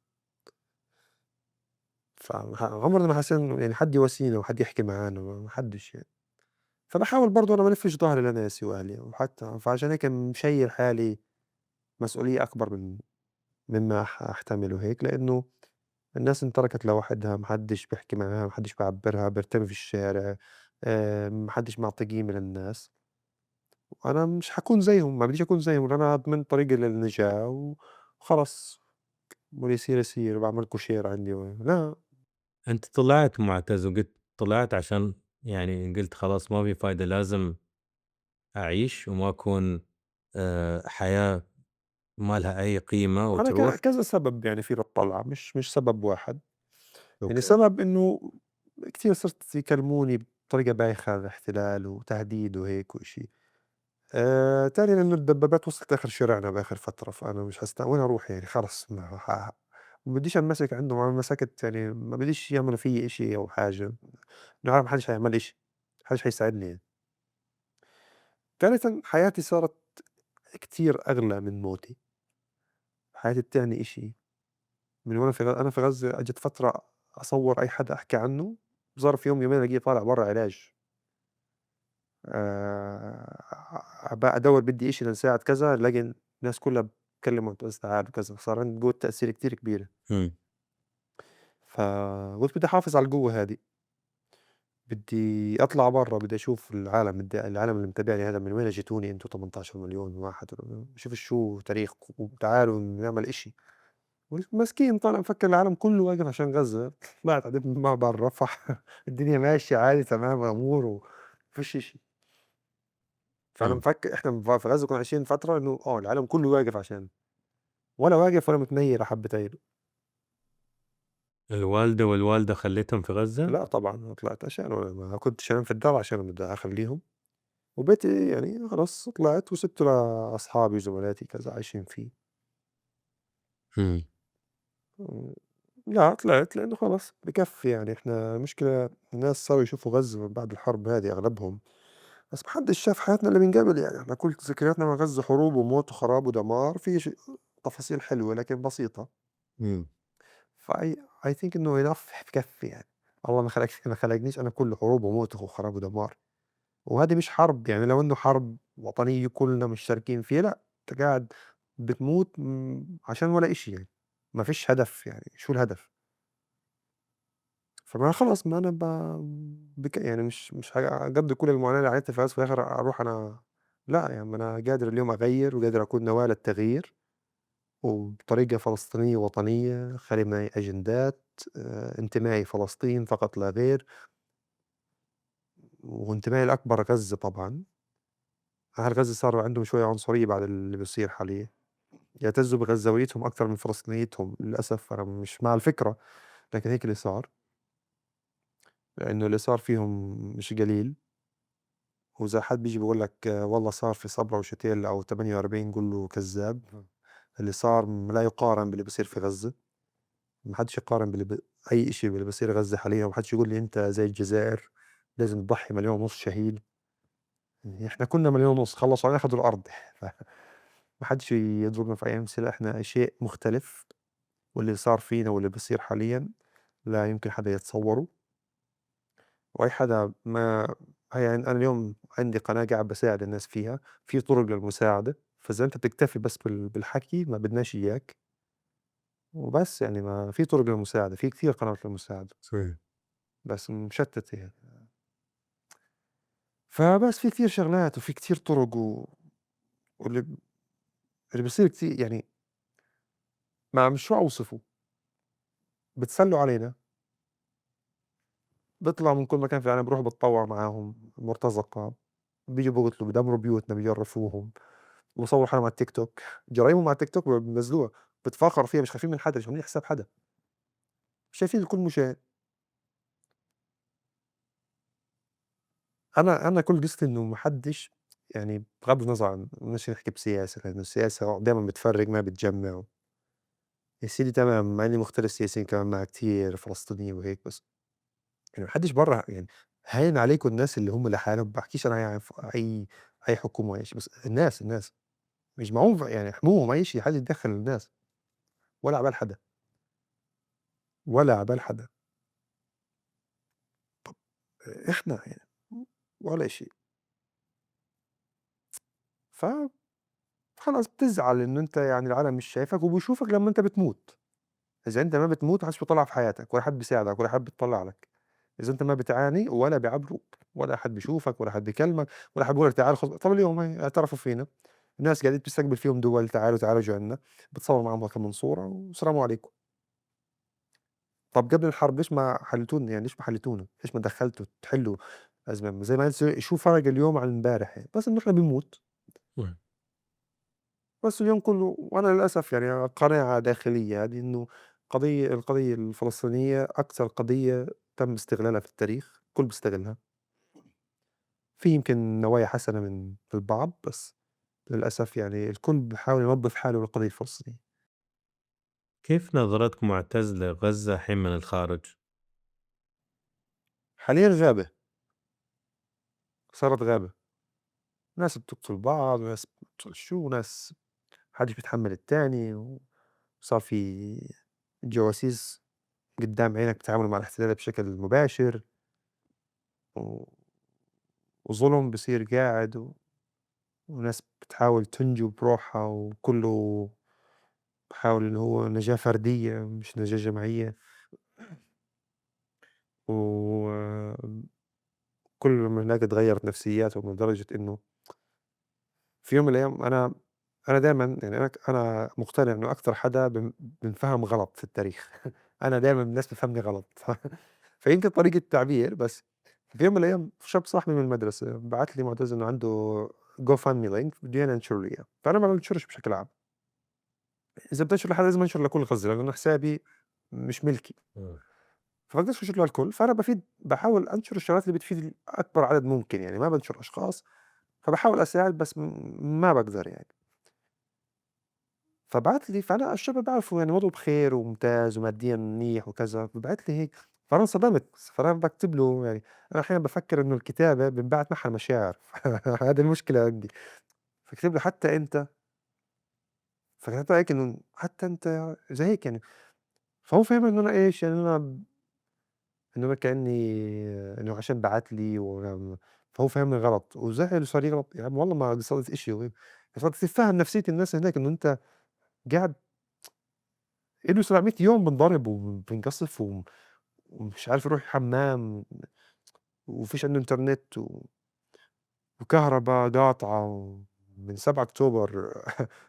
عمرنا ما حسينا إنه يعني حد يواسينا وحد يحكي معانا، ما حدش يعني. فباحاول برضه أنا ما ألفش ضهري لناسي وأهلي، وحتى فعشان هيك مشيّل حالي مسؤولية أكبر مما أحتمله هيك، لإنه الناس انتركت لوحدها، ما حدّش بيحكي معاها، ما حدّش بيعبّرها، بيرتمي في الشارع، ما حدّش معطي قيمة للناس، وأنا مش حاكون زيهم، ما بديش أكون زيهم، أنا ضمن طريقي للنجاة وخلص، واللي يصير يصير، باعمل لكم share عندي لا. أنت طلعت مُعتز وقُلت طلعت عشان يعني قُلت خلاص ما في فايدة لازم أعيش وما أكون حياة ما لها أي قيمة أنا وتروح. كذا سبب يعني في للطلعة، مش سبب واحد. يعني أوكي. سبب إنه كتير صرت يكلموني بطريقة بايخة الاحتلال وتهديد وهيك وإشي. تاني لإنه الدبابات وصلت آخر شارعنا بآخر فترة، فأنا مش وين أروح يعني خلص ما بديش أنمسك عندهم، أنا مسكت يعني ما بديش يعملوا فيي إشي أو حاجة، إنه عارف ما حدش هيعمل لي إشي، ما حدش حيساعدني يعني. تالتًا حياتي صارت كتير أغلى من موتي، حياتي بتعني إشي. من وأنا أنا في غزة أجت فترة أصوّر أي حدا أحكي عنّه، ظرف يوم يومين ألاقيه طالع برّا علاج، عبال أدوّر بدي إشي لنساعد كذا، ألاقي الناس كلّها بتكلم معتز تعال وكذا، صار عندي قوة تأثير كتير كبيرة، إمم. فقُلت بدي أحافظ على القوة هذه، بدي أطلع برّا، بدي أشوف العالم، بدي العالم اللي متابعني هذا من وين جيتوني أنتم 18.000.000 واحد، شوف شو تاريخكم وتعالوا نعمل إشي. مسكين طالع مفكر العالم كله واقف عشان غزة، طلعت قعدت معه برّا رفح الدنيا ماشية عادي تمام أمور وما فيش إشي، فأنا إمم. مفكر إحنا في غزة كنا عايشين فترة إنه العالم كله واقف عشان ولا واقف ولا متنيّل حبتين، الوالدة والوالدة خلّيتهم في غزة؟ لأ طبعًا أنا طلعت عشانه، ما كنتش أنام في الدار عشانهم بدي أخلّيهم، وبيتي يعني خلاص طلعت وسِبته لأصحابي وزملاتي كذا عايشين فيه. إمم. إمم، لأ طلعت لإنه خلاص بكفّي يعني إحنا المشكلة الناس صاروا يشوفوا غزة من بعد الحرب هذه أغلبهم، بس ما حدش شاف حياتنا اللي من قبل يعني، إحنا كل ذكرياتنا مع غزة حروب وموت وخراب ودمار، في تفاصيل حلوة لكن بسيطة، إمم. فI I think إنه enough بكفّي يعني، الله ما خلقنيش أنا كُلّه حروب وموت وخراب ودمار، وهذه مش حرب يعني لو إنه حرب وطنية كُلّنا مشتركين فيها لأ، أنت قاعد بتموت عشان ولا إشي يعني، ما فيش هدف يعني، شو الهدف؟ فما خلاص ما أنا يعني مش هاقضّي كل المعاناة اللي عانيتها في غزة في الآخر أروح أنا لأ، يعني ما أنا قادر اليوم أغيّر وقادر أكون نواة للتغيير، وبطريقة فلسطينية وطنية، خالي من أي أجندات، انتمائي فلسطين فقط لا غير، وانتمائي الأكبر غزة طبعًا، أهل غزة صاروا عندهم شوية عنصرية بعد اللي بيصير حاليًا، يعتزّوا بغزاويتهم أكتر من فلسطينيتهم، للأسف أنا مش مع الفكرة، لكن هيك اللي صار، لإنه اللي صار فيهم مش قليل. وإذا حد بييجي بيقول لك والله صار في صبرا وشتيل أو 48 قُل له كذّاب، اللي صار لا يُقارن باللي بيصير في غزّة، ما حدش يقارن أي إشي باللي بيصير غزّة حاليًا، وما حدش يقول لي أنت زي الجزائر لازم تضحي 1.500.000 شهيد، يعني إحنا كُنّا 1.500.000 خلّصوا علينا أخدوا الأرض ما حدش يضربنا في أي أمثلة، إحنا شيء مختلف، واللي صار فينا واللي بيصير حاليًا لا يمكن حدا يتصوّره. وأي حدا ما يعني أنا اليوم عندي قناة قاعد باساعد الناس فيها، في طرق للمساعدة، فإذا أنت بتكتفي بس بالحكي ما بدناش إياك، وبس يعني ما في طرق للمساعدة، في كتير قنوات للمساعدة، صحيح. بس مشتتة يعني. فبس في كتير شغلات وفي كتير طرق واللي اللي بيصير كتير يعني ما مش شو أوصفه، بتسلّوا علينا، بيطلعوا من كل مكان في العالم بيروحوا باتطوّع معاهم مرتزقة، بييجوا بيقتلوا، بيدمروا بيوتنا، بيجرّفوهم. وباصور حالهم على التيك توك، جرايمهم على التيك توك بينزّلوها، بيتفاخروا فيها مش خايفين من حدا، مش عاملين حساب حدا، شايفين الكل مشاهد. أنا كل قصتي إنه ما حدش يعني بغض النظر عن بدناش نحكي بسياسة، لإنه السياسة دايمًا بتفرّق ما بتجمّع. يا سيدي تمام، مع إني مختلف سياسيًا كمان مع كتير فلسطينيين وهيك، بس يعني ما حدش برّا يعني هاين عليكم الناس اللي هم لحالهم، ما باحكيش أنا يعني أي حكومة ولا أي شي، بس الناس يجمعوهم يعني احموهم أي شي، حد يتدخّل الناس، ولا على بال حدا، ولا على بال حدا. إحنا يعني ولا شيء. ف خلاص بتزعل إنه أنت يعني العالم مش شايفك وبيشوفك لمّا أنت بتموت. إذا أنت ما بتموت ما حدش بيطلّع في حياتك ولا حد بيساعدك ولا حد بيطلّع لك. إذا أنت ما بتعاني ولا بيعبروك ولا حد بيشوفك ولا حد بيكلمك ولا حد بيقول لك تعال طَب اليوم هي اعترفوا فينا، الناس قاعدين بتستقبل فيهم دول تعالوا، تعالوا جو عندنا، بتصور معاهم كم من صورة والسلام عليكم. طَب قبل الحرب ليش ما حلّيتونا يعني ليش ما حلّيتونا، ليش ما دخّلتوا تحلّوا أزمة زي ما شو فرق اليوم عن امبارح يعني، بس إنه إحنا بنموت. إمم. بس اليوم كله وأنا للأسف يعني قناعة داخلية هذه إنه القضية الفلسطينية أكثر قضية تم استغلالها في التاريخ، الكل بيستغلها، في يمكن نوايا حسنة من البعض بس للأسف يعني الكل بيحاول ينظف حاله للقضية الفلسطينية. كيف نظرتك مُعتز لغزة حين من الخارج؟ حاليًا غابة، صارت غابة، ناس بتقتل بعض وناس وناس ما حدش بيتحمل التاني، وصار في جواسيس قدام عينك بيتعاملوا مع الاحتلال بشكل مباشر، و وظُلم بيصير قاعد وناس بتحاول تنجو بروحها وكلّه بيحاول إن هو نجاة فردية مش نجاة جماعية، وكل ما هناك اتغيّرت نفسيّاتهم لدرجة إنه في يوم من الأيام أنا دايمًا يعني أنا مقتنع إنه أكتر حدا بينفهم غلط في التاريخ. أنا دايمًا الناس بتفهمني غلط. فيمكن طريقة تعبير بس في يوم من الأيام شاب صاحبي من المدرسة بعت لي معتز إنه عنده GoFundMe link بده إياني أنشره لي إياه، فأنا ما بانشرش بشكل عام. إذا بدي أنشر لحدا لازم أنشر لكل غزة، لإنه حسابي مش ملكي، إمم. فباقدرش أنشر للكل، فأنا باحاول أنشر الشغلات اللي بتفيد أكبر عدد ممكن يعني، ما بانشر أشخاص، فباحاول أساعد بس ما باقدر يعني. فبعت لي فأنا الشاب باعرفه يعني وضعه بخير وممتاز وماديًا منيح وكذا، فبعت لي هيك، فأنا انصدمت، فأنا باكتب له يعني أنا أحيانًا بافكر إنه الكتابة بينبعت معها المشاعر. هذه المشكلة عندي، فكتبت له حتى أنت، فكتبت له هيك إنه حتى أنت زي هيك يعني، فهو فهم إنه أنا إيش يعني إنه أنا كإني إنه عشان بعت لي فهو فهمني غلط وزعل وصار يغلط، يا عم والله ما قصدت إشي فصرت تتفهم نفسية الناس هناك إنه أنت قاعد إله 700 يوم بنضرب وبنقصف ومش عارف يروح الحمام وما فيش عنده إنترنت وكهربا قاطعة من 7 أكتوبر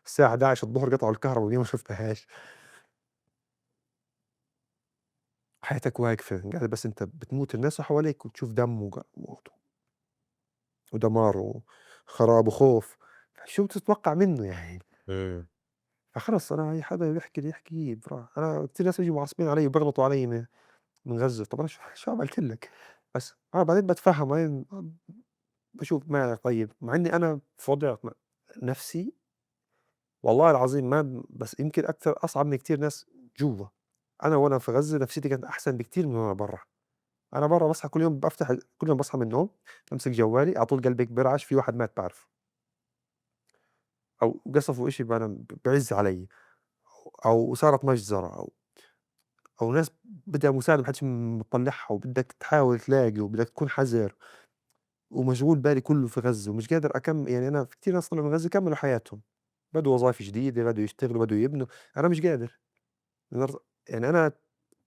الساعة 11:00 قطعوا الكهربا ودي ما شُفتهاش، حياتك واقفة قاعد بس أنت بتموت الناس حواليك وتشوف دم ودمار وخراب وخوف، شو بتتوقع منه يعني؟ إمم. فخلص أنا أي حدا بيحكي اللي يحكيه أنا كتير ناس بييجوا معصبين علي وبيغلطوا علي من غزة، طَب أنا شو عملت لك؟ بس أنا بعدين باتفهم بعدين باشوف ما طيب، مع إني أنا في وضع نفسي والله العظيم ما بس يمكن أكتر أصعب من كتير ناس جوا، أنا وأنا في غزة نفسيتي كانت أحسن بكتير من وأنا برّا. أنا برّا باصحى كل يوم كل يوم باصحى من النوم بامسك جوالي على طول قلبي هيك بيرعش في واحد مات باعرفه، أو قصفوا إشي أنا بيعز علي، أو صارت مجزرة أو ناس بدها مساعدة ما حدش مطلّعها وبدك تحاول تلاقي وبدك تكون حذر، ومشغول بالي كلّه في غزة ومش قادر يعني أنا في كتير ناس طلعوا من غزة كمّلوا حياتهم، بدؤوا وظايف جديدة، بدؤوا يشتغلوا، بدؤوا يبنوا، أنا مش قادر. يعني أنا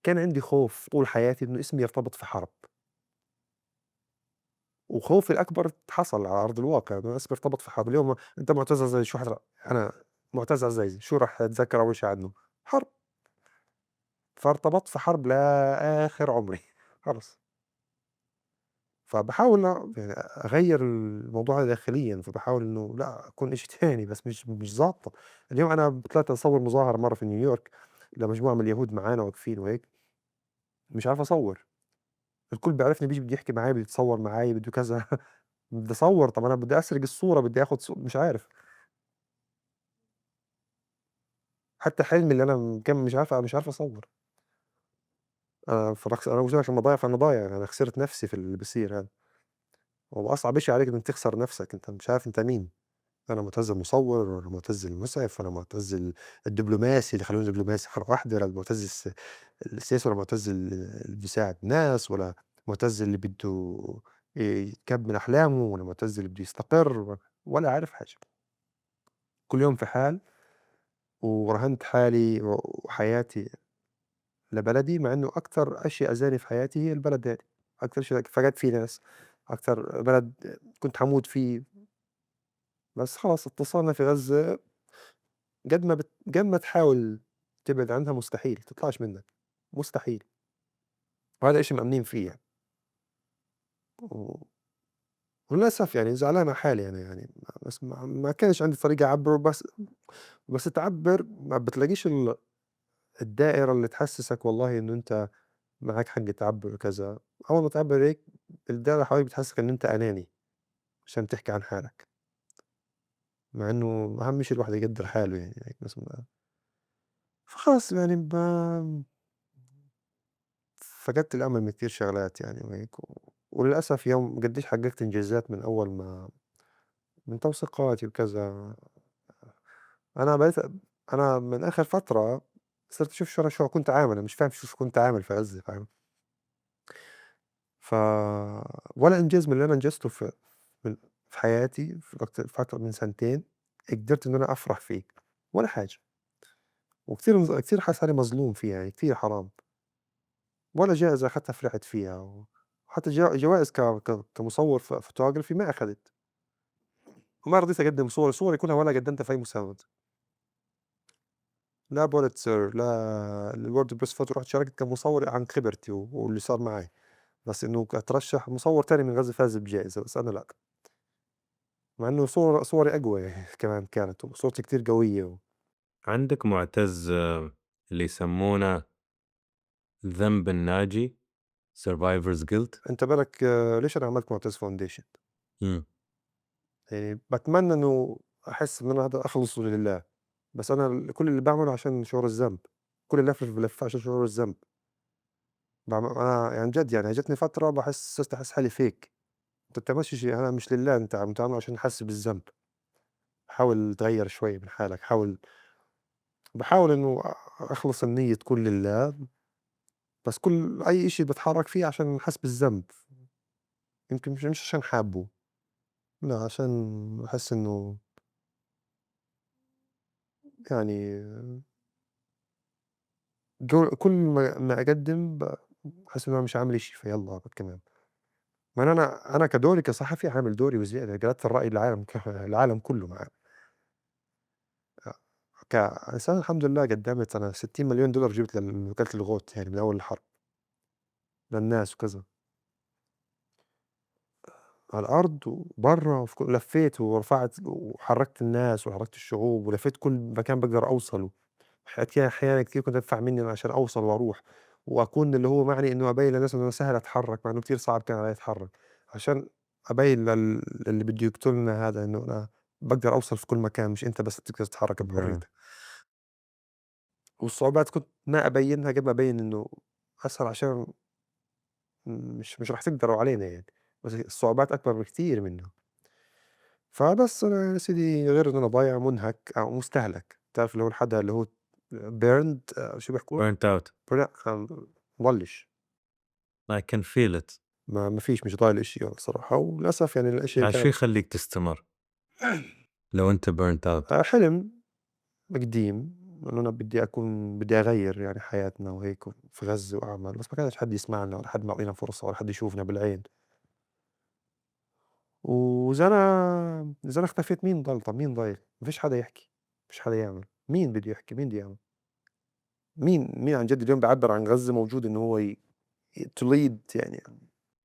كان عندي خوف طول حياتي إنه اسمي يرتبط في حرب، وخوفي الأكبر حصل على أرض الواقع، إنه اسمي ارتبط في حرب، اليوم أنت معتز عزيزي شو أنا معتز عزيزي شو راح أتذكر أول شي عنه؟ حرب، فارتبطت في حرب لآخر عمري خلص. فباحاول يعني أغيّر الموضوع هذا داخليًا، فباحاول إنه لأ أكون إشي تاني بس مش ضابطة. اليوم أنا طلعت أصوّر مظاهرة مرّة في نيويورك لمجموعة من اليهود معانا واقفين وهيك، مش عارف أصوّر، الكل بيعرفني بييجي بده يحكي معي، بده يتصوّر معي، بده كذا، بدي أصوّر، طَب أنا بدي أسرق الصورة، بدي آخُد مش عارف، حتى حلمي اللي أنا كان مش عارف أصوّر. أنا قُلت لك لمّا أضيّع فأنا ضايع، أنا خسرت نفسي في اللي بيصير هذا، وأصعب إشي عليك إنك تخسر نفسك، أنت مش عارف أنت مين. أنا معتز المصوّر والّا معتز المسعف والّا معتز الدبلوماسي اللي خلّوني دبلوماسي مرّة واحدة والّا معتز السياسي والّا معتز اللي بيساعد ناس والّا معتز اللي بده يكمّل أحلامه والّا معتز اللي بده يستقر ولا عارف حاجة. كل يوم في حال، ورهنت حالي وحياتي لبلدي، مع إنه أكتر أشياء أذاني في حياتي هي البلد هادي، أكتر شيء فقدت فيه ناس، أكتر بلد كنت حاموت فيه، بس خلاص اتصالنا في غزة قد ما تحاول تبعد عنها مستحيل تطلعش منّك، مستحيل، وهذا إشي مأمنين فيه يعني، و وللأسف يعني زعلان على حالي أنا يعني، بس ما كانش عندي طريقة أعبّر، بس تعبّر ما بتلاقيش الدائرة اللي تحسّسك والله إنه أنت معاك حق تعبّر وكذا، أول ما تعبّر هيك الدايرة اللي حواليك بتحسّسك إن أنت أناني عشان تحكي عن حالك، مع إنه أهم شي الواحد يقدّر حاله يعني هيك بس فخلص يعني فقدت الأمل من كتير شغلات يعني وهيك، وللأسف يوم قديش حققت إنجازات من أول ما من توثيقاتي وكذا، أنا بقيت أنا من آخر فترة صرت أشوف شو كنت عامل، أنا مش فاهم شو كنت عامل في غزة فاهم؟ ف ولا إنجاز من اللي أنا أنجزته من في حياتي في وقت فترة من سنتين قدرت إن أنا أفرح فيه، ولا حاجة، كتير حاسس حالي مظلوم فيها يعني كتير حرام، ولا جائزة أخدتها فرحت فيها، وحتى جوائز كمصور photography ما أخدت، وما رضيت أقدّم صوري كلها ولا قدّمتها في أي مسابقة، لا بوليتزر لا الworld press photo، رُحت شاركت كمصور عن خبرتي واللي صار معي، بس إنه أترشح مصور تاني من غزة فاز بجائزة، بس أنا لأ. مع إنه صوري أقوى يعني كمان كانت، وصورتي كتير قوية عندك معتز اللي يسمونه الذنب الناجي survivor's guilt. أنت بالك ليش أنا عملت معتز فاونديشن؟ إمم. يعني باتمنى إنه أحس إن أنا هذا أخلصه لله، بس أنا كل اللي باعمله عشان شعور الذنب، كل اللفة اللي بالفّها عشان شعور الذنب، أنا يعني جد يعني جاتني فترة صرت أحس حالي fake، أنت بتعملش شي أنا مش لله، أنت عم تعمله عشان تحس بالذنب، حاول تغيّر شوي من حالك، باحاول إنه أخلص النيّة تكون لله، بس أي إشي باتحرك فيه عشان أحس بالذنب، يمكن مش عشان حابّه. لأ، عشان باحس إنه يعني كل ما أقدّم باحس إن أنا مش عامل إشي، فيالّا كمان. مع إن أنا كدوري كصحفي عامل دوري وزيادة، قلبت الرأي العالم العالم كلّه أ كإنسان الحمد لله قدّمت أنا $60,000,000 جِبت لوكالة الغوث يعني من أول الحرب للناس وكذا، على الأرض وبرّا لفّيت ورفعت وحرّكت الناس وحرّكت الشعوب ولفّيت كل مكان باقدر أوصله. أحيانًا كتير كنت أدفع منّي عشان أوصل وأروح، وأكون اللي هو معني إنه أبيّن للناس إنه أنا سهل أتحرّك، مع إنه كتير صعب كان عليّا أتحرّك، عشان أبيّن للي بده يقتلنا هذا إنه أنا باقدر أوصل في كل مكان، مش أنت بس بتقدر تتحرّك نعم. بحريتك. والصعوبات كنت ما أبيّنها قد ما أبيّن إنه أسهل عشان مش رح تقدروا علينا يعني، بس الصعوبات أكبر بكتير منّه. فبس أنا يا سيدي غير إنه أنا ضايع مُنهك أو مستهلك، بتعرف اللي هو الحدا اللي هو burned شو بيحكوا؟ burnt out. لأ مضلّش. I can feel it. ما فيش مش ضايل إشي يعني الصراحة، وللأسف يعني الأشياء يعني شو كانت يخلّيك تستمر لو أنت burnt out؟ حلم قديم إنه أنا بدي أغيّر يعني حياتنا وهيك في غزة وأعمل، بس ما كانش حد يسمعنا ولا حد معطينا فرصة ولا حد يشوفنا بالعين، إذا أنا اختفيت مين ضل؟ طَب مين ضايل؟ ما فيش حدا يحكي، ما فيش حدا يعمل، مين بده يحكي، مين بده يعمل؟ مين عن جد اليوم بيعبّر عن غزة موجود إنه هو to lead يعني.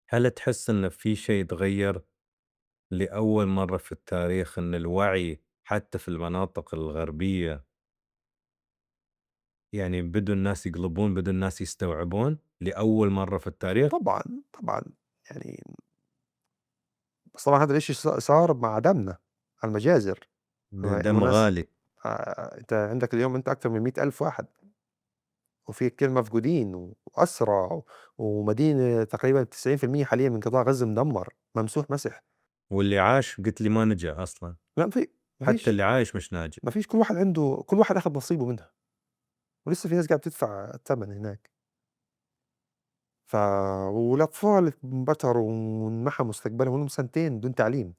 هل تحس إن في شيء اتغيّر لأول مرّة في التاريخ إن الوعي حتى في المناطق الغربية يعني بدوا الناس يقلبون، بدوا الناس يستوعبون لأول مرّة في التاريخ؟ طبعًا، طبعًا يعني بس طبعًا هذا الإشي صار مع دمنا على المجازر. دم وناس غالي. أنت عندك اليوم أنت أكتر من 100,000 واحد، وفي كتير مفقودين وأسرى، ومدينة تقريبًا 90% حاليًا من قطاع غزة مدمّر، ممسوح مسح، واللي عاش قُلت لي ما نجا أصلًا، لأ ما حتى فيش اللي عايش مش ناجي. ما فيش كل واحد أخد نصيبه منها، ولسه في ناس قاعدة بتدفع الثمن هناك، ف والأطفال انبتروا وانمحى مستقبلهم، ولهم سنتين بدون تعليم،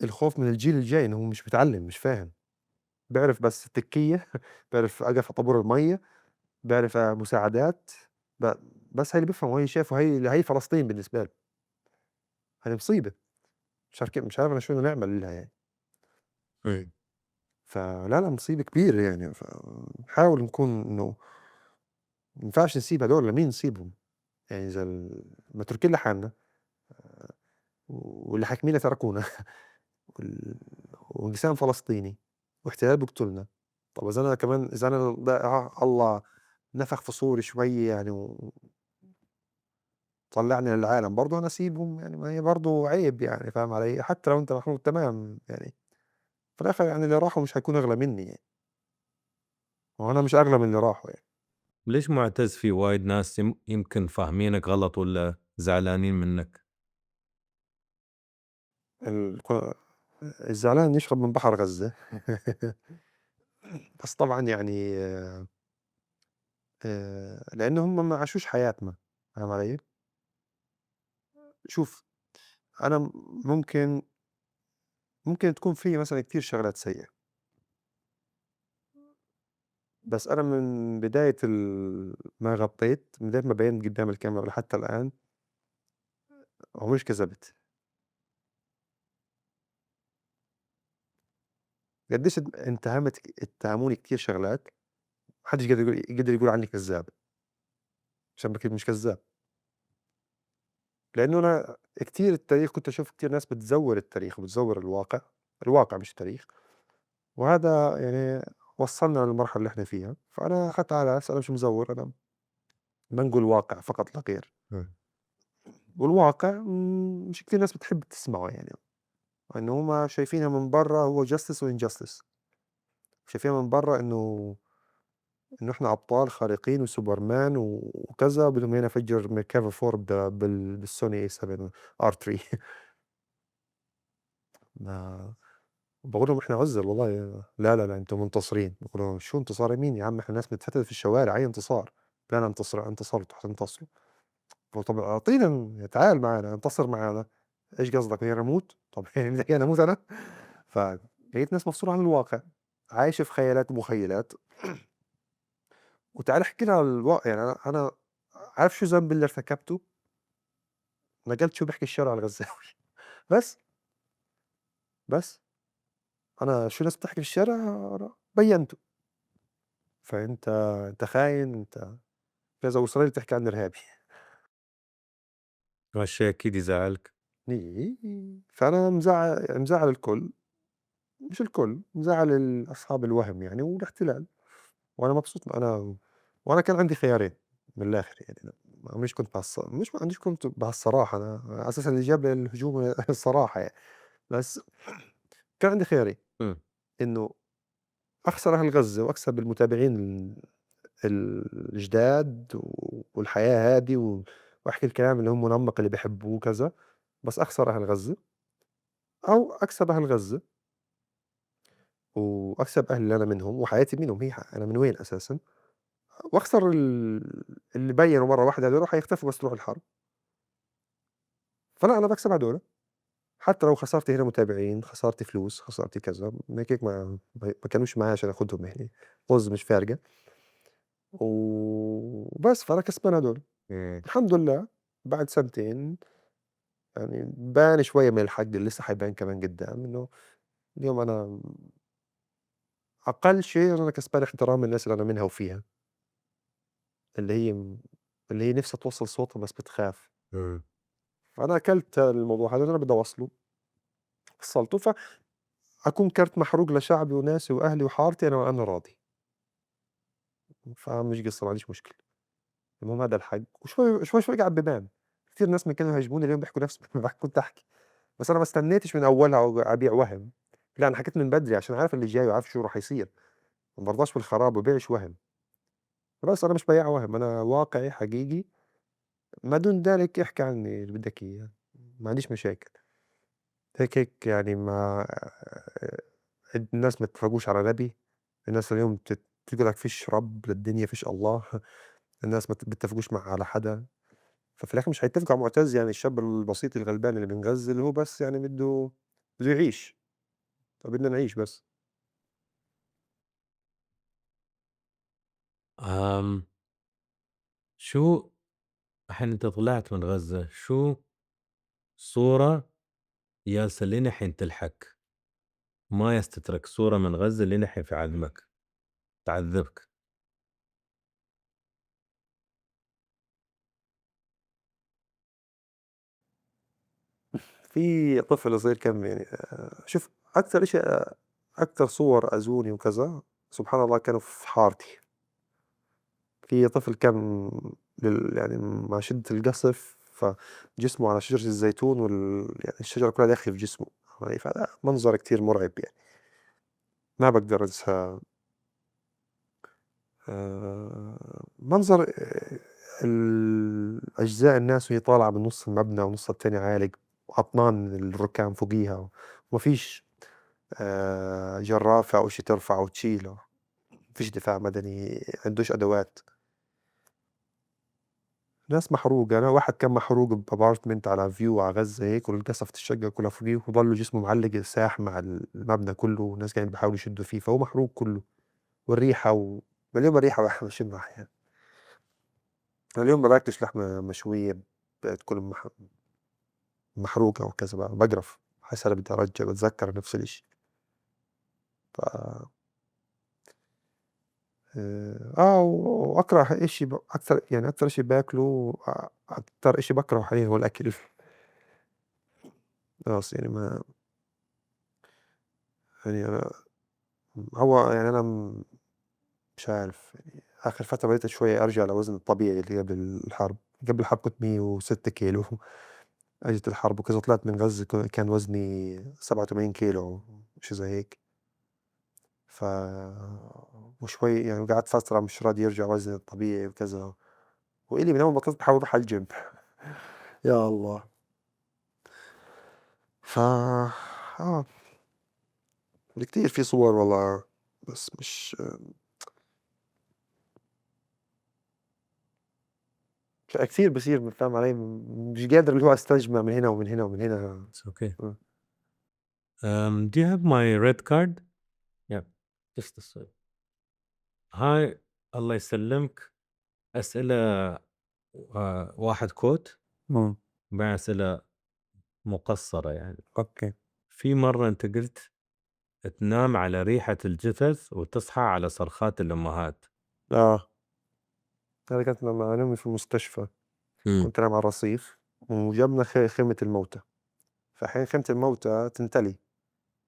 الخوف من الجيل الجاي إنه هو مش متعلّم، مش فاهم، بيعرف بس التكيّة، بيعرف أقف على طابور المَيّة، بيعرف مساعدات، ب بس هي اللي بيفهمه، هي شايفه هي فلسطين بالنسبة له، هذي مصيبة، مش عارف أنا شو بدنا نعمل لها يعني. إمم. فلا، لا مصيبة كبيرة يعني، نحاول نكون إنه ما ينفعش نسيب هادول، لمين نسيبهم؟ يعني إذا متروكين لحالنا واللي حاكمينا تركونا ونسان فلسطيني واحتلال بيقتلنا، طب إذا أنا كمان إذا أنا الله نفخ في صوري شوية يعني وطلعني للعالم برضه أنا أسيبهم يعني، ما هي برضه عيب يعني، فاهم علي؟ حتى لو أنت محمود تمام يعني، في الآخر يعني اللي راحوا مش هيكونوا أغلى مني يعني، وأنا مش أغلى من اللي راحوا يعني. ليش مُعتز في وايد ناس يمكن فاهمينك غلط والّا زعلانين منّك؟ الك الزعلان يشرب من بحر غزة. بس طبعًا يعني لإن هم ما عاشوش حياتنا، فاهم علي؟ شوف أنا ممكن تكون فيّا مثلًا كتير شغلات سيئة، بس أنا من بداية ما غطّيت، من بداية ما بيّنت قدّام الكاميرا لحتى الآن عمريش كذبت. قديش اتهموني كتير شغلات، ما حدش قدر يقول عني كذاب، عشان مش كذاب. لإنه أنا كتير التاريخ كنت أشوف كتير ناس بتزوّر التاريخ وبتزوّر الواقع مش التاريخ، وهذا يعني وصّلنا للمرحلة اللي إحنا فيها، فأنا أخدت على أساس أنا مش مزوّر، أنا بانقل واقع فقط لا غير، إمم. والواقع مش كتير ناس بتحب تسمعه يعني، إنه هُم شايفينها من برّا هو justice وinjustice، شايفينها من برّا إنه إحنا أبطال خارقين وسوبرمان وكذا، بدهم إيانا نفجّر Merkava 4 بالSony A7 R3. ما باقول لهم: "إحنا عُزل والله." "لا، لا، لا أنتم منتصرين." باقول لهم: "شو انتصار مين يا عم إحنا ناس بنتفتت في الشوارع، أي انتصار؟" "لا أنا انتصرت." "حتنتصروا." باقول: "طَب أعطينا تعال معانا، انتصر معانا." "إيش قصدك بدي أموت؟" "طَب يعني بدك إياني أموت أنا؟" فلقيت ناس مفصولة عن الواقع، عايشة في خيالات ومخيلات، وتعال احكي لي على يعني أنا عارف شو ذنبي اللي ارتكبته؟ نقلت شو بيحكي الشارع الغزاوي. بس، بس، أنا شو الناس بتحكي في الشارع بيّنته، فأنت خاين، أنت كذا، وإسرائيل بتحكي عني إرهابي. وهالشي أكيد يزعّلك. إيه، فأنا مزعّل الكل، مش الكل، مزعّل أصحاب الوهم يعني والاحتلال، وأنا مبسوط وأنا كان عندي خيارين من الآخر يعني، أنا مش كنت مش ما عنديش كنت بهالصراحة، أنا أساسًا اللي جاب لي الهجوم الصراحة يعني، بس كان عندي خيارين، إمم. إنه أخسر أهل غزة وأكسب المتابعين الجداد والحياة هادي وأحكي الكلام اللي هو منمق اللي بيحبوه وكذا، بس أخسر أهل غزة، أو أكسب أهل غزة وأكسب أهلي اللي أنا منهم وحياتي منهم، أنا من وين أساسًا، وأخسر اللي بيّنوا مرّة واحدة هادول حيختفوا بس تروح الحرب، فلأ أنا باكسب هادول، حتى لو خسرت هنا متابعين، خسرت فلوس، خسرت كذا، هيك ما كانوش معايا عشان آخُدهم يعني، طز مش فارقة، وبس، فأنا كسبان هادول. إمم. الحمد لله بعد سنتين يعني بان شوية من الحق اللي لسه حيبان كمان قدّام، إنه اليوم أنا أقل شيء أنا كسبان احترام الناس اللي أنا منها وفيها، اللي هي اللي هي نِفْسها توصّل صوتها بس بتخاف، إمم. فأنا أكلت الموضوع هذا اللي أنا بدي أوصّله، وصّلته، فأكون كارت محروق لشعبي وناسي وأهلي وحارتي، أنا راضي، فمش قصّة ما عنديش مشكلة، المهم هذا الحق، شوي قاعد بيبان، كتير ناس من كانوا يهاجموني اليوم بيحكوا نفس ما كنت أحكي. بس أنا ما استنيتش من أولها أبيع وَهْم، لأ أنا حكيت من بدري عشان عارف اللي جاي وعارف شو راح يصير، ما بارضاش بالخراب وبيعش وَهْم، خلاص أنا مش بياع وَهْم، أنا واقعي حقيقي، ما دون ذلك احكي عني اللي بدك إياه، ما عنديش مشاكل، هيك يعني ما الناس ما اتفقوش على نبي، الناس اليوم تقول لك فيش رب للدنيا، فيش الله، الناس ما بيتفقوش على حدا، ففي الآخر مش هيتفقوا على معتز يعني الشاب البسيط الغلبان اللي من غزة اللي هو بس يعني بده بده يعيش، فبدنا نعيش بس. آمم، شو الحين أنت طلعت من غزة، شو صورة ياسا للحين تلحق، ما يستترك صورة من غزة للحين في عقلك تعذبك؟ في طفل صغير كان يعني شوف أكتر إشي أكتر صور أذوني وكذا سبحان الله كانوا في حارتي. في طفل كان يعني مع شدة القصف فجسمه على شجرة الزيتون يعني الشجرة كلها داخلة في جسمه يعني فهذا منظر كتير مرعب يعني ما بقدر أنسى منظر الأجزاء الناس وهي طالعة من نص المبنى ونص التاني عالق وعطنان الركام فوقيها وما فيش جرافة أو شي ترفعه وتشيله، فيش دفاع مدني، عندوش أدوات. ناس محروقة، أنا واحد كان محروق بأبارتمنت على فيو على غزة هيك وانكسفت الشقة كلها فوقيه وضل جسمه معلق ساح مع المبنى كله والناس قاعدين بيحاولوا يشدوا فيه فهو محروق كله. والريحة مليون الريحة واحد بشمها أحيانا. أنا اليوم ما باكلش لحمة مشوية بتكون محروقة وكذا بقرف حاسس أنا بدي أرجع بتذكر نفس الإشي. ف وأكره إشي أكتر يعني أكتر إشي باكله أكتر إشي بكرهه حاليا هو الأكل. خلاص يعني ما يعني أنا هو يعني أنا مش عارف يعني آخر فترة بديت شوية أرجع لوزني الطبيعي اللي قبل الحرب. قبل الحرب كنت 106 كيلو. أجت الحرب وكذا طلعت من غزة كان وزني 87 كيلو شي زي هيك. ف وشوي يعني قعدت فترة مش راضي يرجع وزني الطبيعي وكذا وإلي من أول ما بطلت بحاول أروح على الجيم. يا الله. ف كتير في صور والله بس مش كتير بصير فاهم علي مش قادر اللي هو استجمع من هنا ومن هنا ومن هنا. It's okay. آه. Do you have my red card? Yeah, just this way. هاي الله يسلمك أسئلة واحد كوت مع أسئلة مقصرة يعني. اوكي. في مرة أنت قلت تنام على ريحة الجثث وتصحى على صرخات الأمهات. اه هذا كانت لما نومي في المستشفى امم كنت انام على الرصيف وجنبنا خيمة الموتى فحين خيمة الموتى تنتلي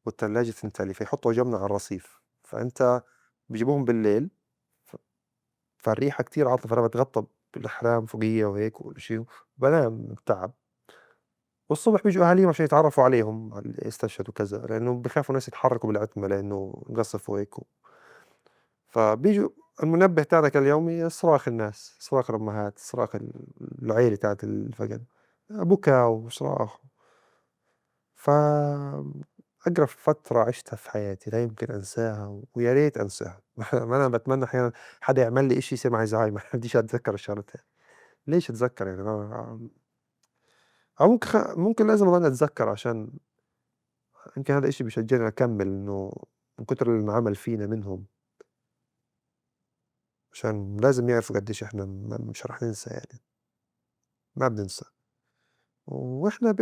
والثلاجة تنتلي فيحطوا جنبنا على الرصيف فأنت بيجيبوهم بالليل ف- فالريحة كتير عاطلة فأنا بتغطى بالأحلام فوقية وهيك وشي بنام بالتعب. والصبح بيجوا أهاليهم عشان يتعرفوا عليهم على اللي استشهدوا وكذا لأنه بخافوا الناس يتحركوا بالعتمة لأنه انقصف وهيك فبيجوا المنبه تاعك اليومي صراخ الناس صراخ الأمهات صراخ العيلة تاعت الفقد بكاء وصراخ. فأقرب فترة عشتها في حياتي لا يمكن أنساها ويا ريت أنساها. ما أنا بتمنى أحيانا حدا يعمل لي إشي يصير معي زهايمر ما بديش أتذكر الشغلات هاي. ليش أتذكر يعني أو ممكن لازم أضل أتذكر عشان يمكن هذا الإشي بيشجعني أكمل إنه من كتر اللي انعمل فينا منهم عشان لازم يعرفوا قديش إحنا مش رح ننسى يعني ما بننسى. وإحنا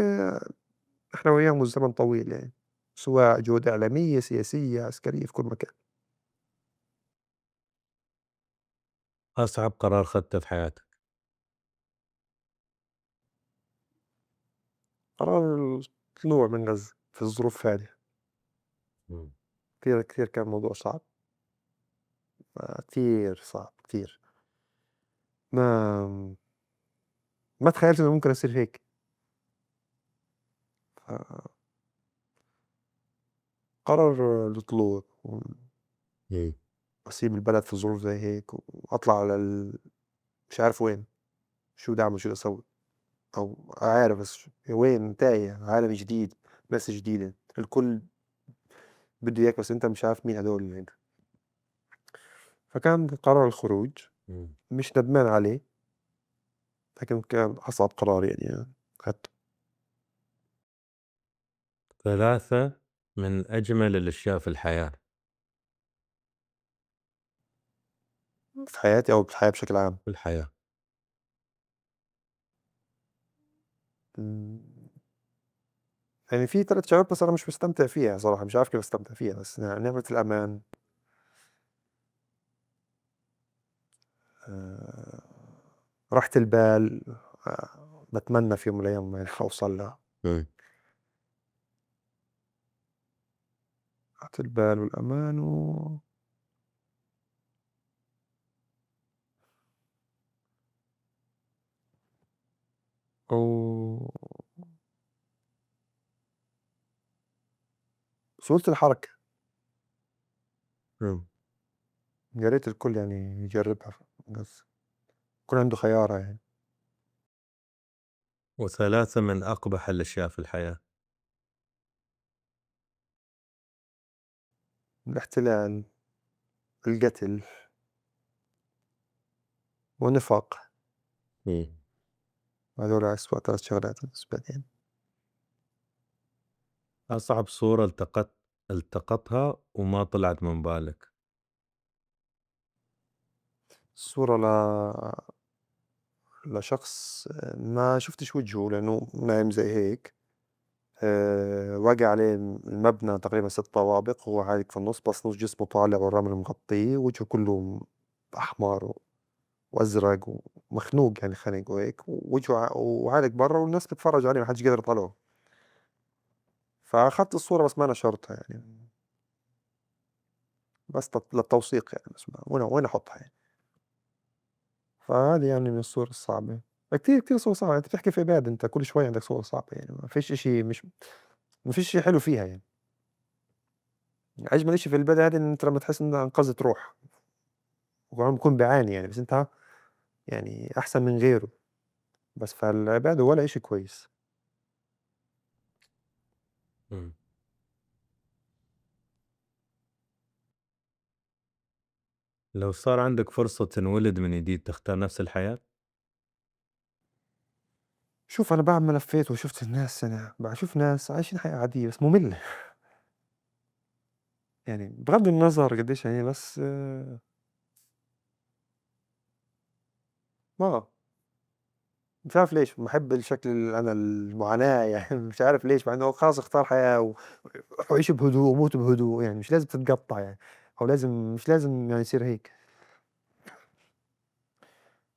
إحنا وياهم الزمن طويل يعني سواء جهود إعلامية سياسية عسكرية في كل مكان. أصعب قرار خدته في حياتك؟ قرار الطلوع من غزة في الظروف هذه مم. كتير كتير كان موضوع صعب كتير صعب كتير ما ما تخيلت إنه ممكن يصير هيك. قرر الطلوع مم. وأسيب البلد في ظروف زي هيك وأطلع على مش عارف وين شو بدي أعمل شو بدي أسوي أو عارف بس وين تايه عالم جديد ناس جديدة الكل بده إياك بس أنت مش عارف مين هدول اللي هنا. فكان قرار الخروج مم. مش ندمان عليه لكن كان أصعب قرار يعني أخدته. 3 من أجمل الأشياء في الحياة. في حياتي أو بالحياة بشكل عام؟ في الحياة. إمم، يعني في 3 شغلات بس أنا مش مستمتع فيها صراحة، مش عارف كيف أستمتع فيها، بس نعمة الأمان، آآ، راحة البال، باتمنى في يوم من الأيام يعني أوصل لها، إمم. راحة البال والأمان و سهولة الحركة، إمم. يا ريت الكل يعني يجربها بس يكون عنده خيارها يعني. و3 من أقبح الأشياء في الحياة. الاحتلال، القتل والنفاق، إمم. هذول أسوأ 3 شغلات بالنسبة لي يعني. أصعب صورة التقطتها وما طلعت من بالك. الصورة لشخص ما شُفتش وجهه لإنه نايم زي هيك، وقع عليه المبنى تقريبًا 6 طوابق، وهو عايق في النُص بس نُص جسمه طالع والرمل مغطّيه، ووجهه كلّه أحمر وأزرق ومخنوق يعني خنق وهيك، ووجهه وعالق برّا والناس بتتفرّج عليه ما حدش قادر يطلعه، فأخدت الصورة بس ما نشرتها يعني، بس للتوثيق يعني بس وين أحطها يعني، فهذه يعني من الصور الصعبة. كتير، كتير صور صعبة، أنت بتحكي في عبادة أنت كل شوي عندك صور صعبة يعني ما فيش شي حلو فيها يعني. أجمل إشي في البداية هذي إن أنت لمّا تحس إن أنقذت روح، وكمان بيكون بيعاني يعني، بس أنت يعني أحسن من غيره، بس فالعبادة ولا إشي كويس. إمم. لو صار عندك فرصة تنولد من جديد تختار نفس الحياة؟ شوف أنا بعد ما لفيت وشُفت الناس أنا باشوف ناس عايشين حياة عادية بس مملة، يعني بغض النظر قديش يعني بس آه، مش عارف ليش باحب الشكل أنا المعاناة يعني مش عارف ليش، مع إنه خلاص اختار حياة وعيش بهدوء وموت بهدوء يعني مش لازم تتقطّع يعني، أو مش لازم يعني يصير هيك.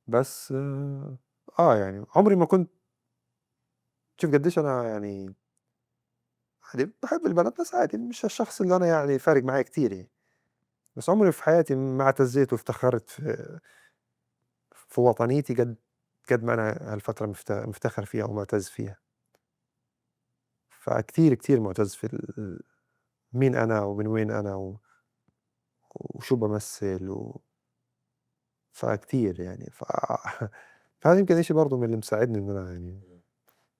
بس يعني عمري ما كنت شوف قديش أنا يعني عادي باحب البلد بس عادي مش الشخص اللي أنا يعني فارق معايا كتير يعني، بس عمري في حياتي ما اعتزيت وافتخرت في وطنيتي قد ما أنا هالفترة مفتخر فيها ومُعتز فيها، فكتير، كتير مُعتز في مين أنا ومن وين أنا وشو بامثّل فكتير يعني فهذا يمكن إشي برضه من اللي مساعدني إن أنا يعني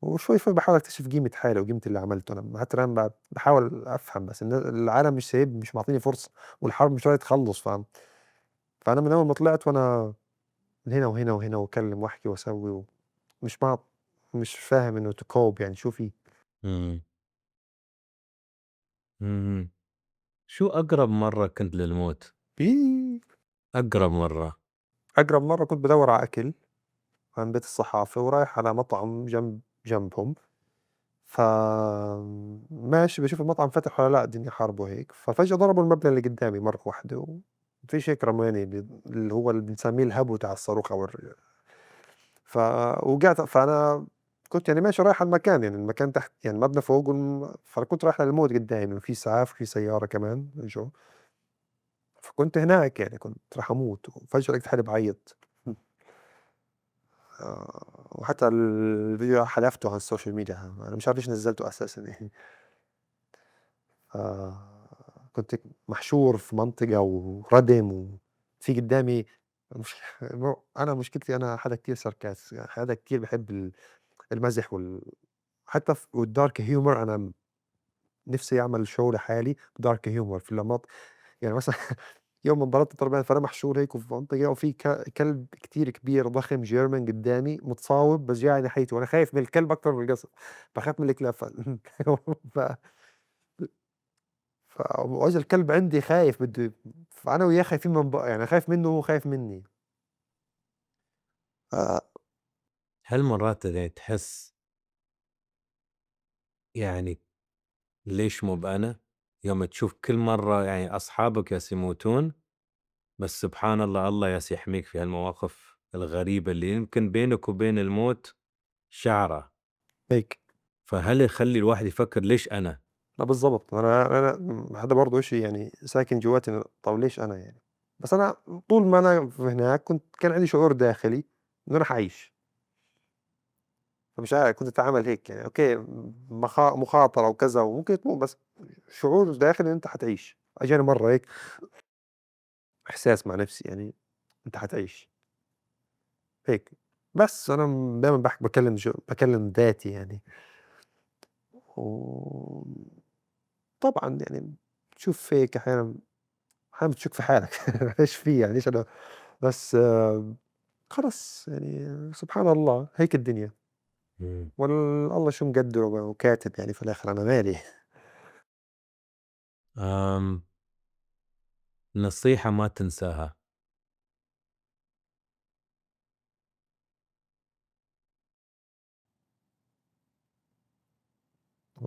وشوي شوي باحاول أكتشف قيمة حالي وقيمة اللي عملته، أنا حتى الآن باحاول أفهم بس العالم مش معطيني فرصة، والحرب مش راضية تخلّص فأنا من أول ما طلعت وأنا من هنا وهنا وهنا وأكلم وأحكي وأسوي ومش مع مش فاهم إنه to cope يعني شو في. إمم. اهم. شو أقرب مرّة كنت للموت؟ في أقرب مرّة. أقرب مرة كنت بادوّر على أكل عن بيت الصحافة ورايح على مطعم جنبهم، ماشي باشوف المطعم فتح والّا لأ الدنيا حرب وهيك، ففجأة ضربوا المبنى اللي قدامي مرة واحدة وفيش هيك رماني اللي هو اللي بنسميه الهبو تاع الصاروخ أو ف وقعت فأنا كنت يعني ماشي رايح على المكان يعني المكان تحت يعني المبنى فوق فأنا كنت رايح للموت قدامي وفي إسعاف وفي سيارة كمان إجوا، فكنت هناك يعني كنت راح أموت وفجأة لقيت حالي باعيط. وحتى الفيديو حذفته عن السوشيال ميديا أنا مش عارف ليش نزّلته أساسًا يعني. كنت محشور في منطقة وردم وفي قدّامي مش أنا مشكلتي أنا حدا كتير حدا كتير بيحب المزح حتى والdark humor أنا نِفْسي أعمل show لحالي dark humor في يعني مثلًا يوم ما انضربت ضربين، فأنا محشور هيك في منطقة وفي كلب كتير كبير ضخم German قدّامي متصاوب بس جاي على ناحيتي، وأنا خايف من الكلب أكتر من القصد، باخاف من الكلاب ف وإجا الكلب عندي خايف فأنا وياه خايفين من يعني خايف منه وهو خايف منّي. ف هل مرات يعني تحس يعني ليش مو بأنا؟ يوم تشوف كل مرة يعني أصحابك ياس يموتون، بس سبحان الله، الله ياس يحميك في هالمواقف الغريبة اللي يمكن بينك وبين الموت شعرة، هيك. فهل يخلي الواحد يفكر ليش أنا؟ لا بالضبط، أنا هذا برضه إشي يعني ساكن جوّاتي إنه طَب ليش أنا يعني؟ بس أنا طول ما أنا في هناك كان عندي شعور داخلي إنه أنا حاعيش. فمش عارف كنت أتعامل هيك يعني أوكي مخاطرة وكذا وممكن تموت بس شعور داخلي إن أنت حتعيش. أجاني مرّة هيك إحساس مع نفسي يعني أنت حتعيش، هيك. بس أنا دايمًا باكلم ذاتي يعني. وطبعًا يعني بتشوف هيك أحيانًا بتشك في حالك إيش في يعني ليش أنا بس خلص يعني سبحان الله هيك الدنيا، إمم. الله شو مقدّر وكاتب يعني في الآخر أنا مالي. آمم، نصيحة ما تنساها.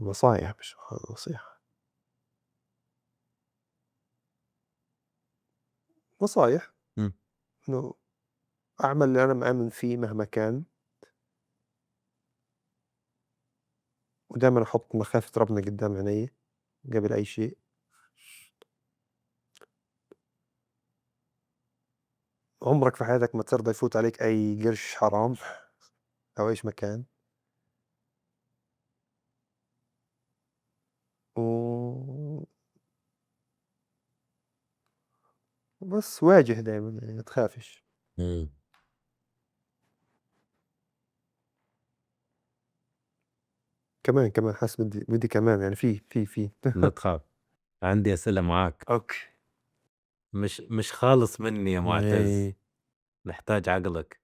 نصايح مش نصيحة. نصايح إمم. إنه أعمل اللي أنا مآمن فيه مهما كان، ودايمًا أحُط مخافة ربنا قدّام عينيّا قبل أي شيء. عمرك في حياتك ما ترضى يفوت عليك أي قرش حرام أو إيش ما كان. و وبس واجه دايمًا يعني ما تخافش. إمم. كمان حاسس بدي كمان يعني في. لا تخاف، عندي أسئلة معاك، أوكي. مش خالص مني يا مُعتز، إيه. محتاج عقلك،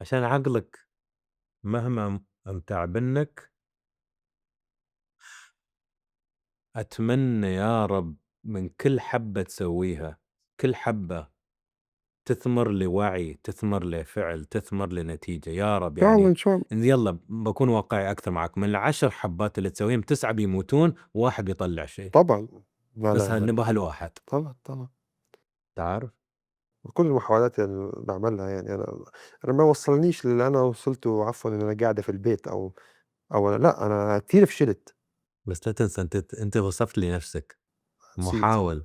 عشان عقلك مهما متعبنك، أتمنى يا رب من كل حبة تسويها، كل حبة تثمر لوعي، تثمر لفعل، تثمر لنتيجة، يا رب إن شاء الله، يعني. إن شاء الله. يالّا باكون واقعي أكثر معاك، من ال10 حبات اللي تسويهم 9 بيموتون و1 بيطلّع شيء، طبعًا. لا، بس لا، لا. نبغى الواحد، طبعًا. تعرف؟ وكل المحاولات اللي باعملها يعني أنا ما وصّلنيش للي أنا وصلته عفوًا إن أنا قاعدة في البيت أو لأ، أنا كتير فشلت. بس لا تنسى أنت وصفت لنفسك نسيت. محاول.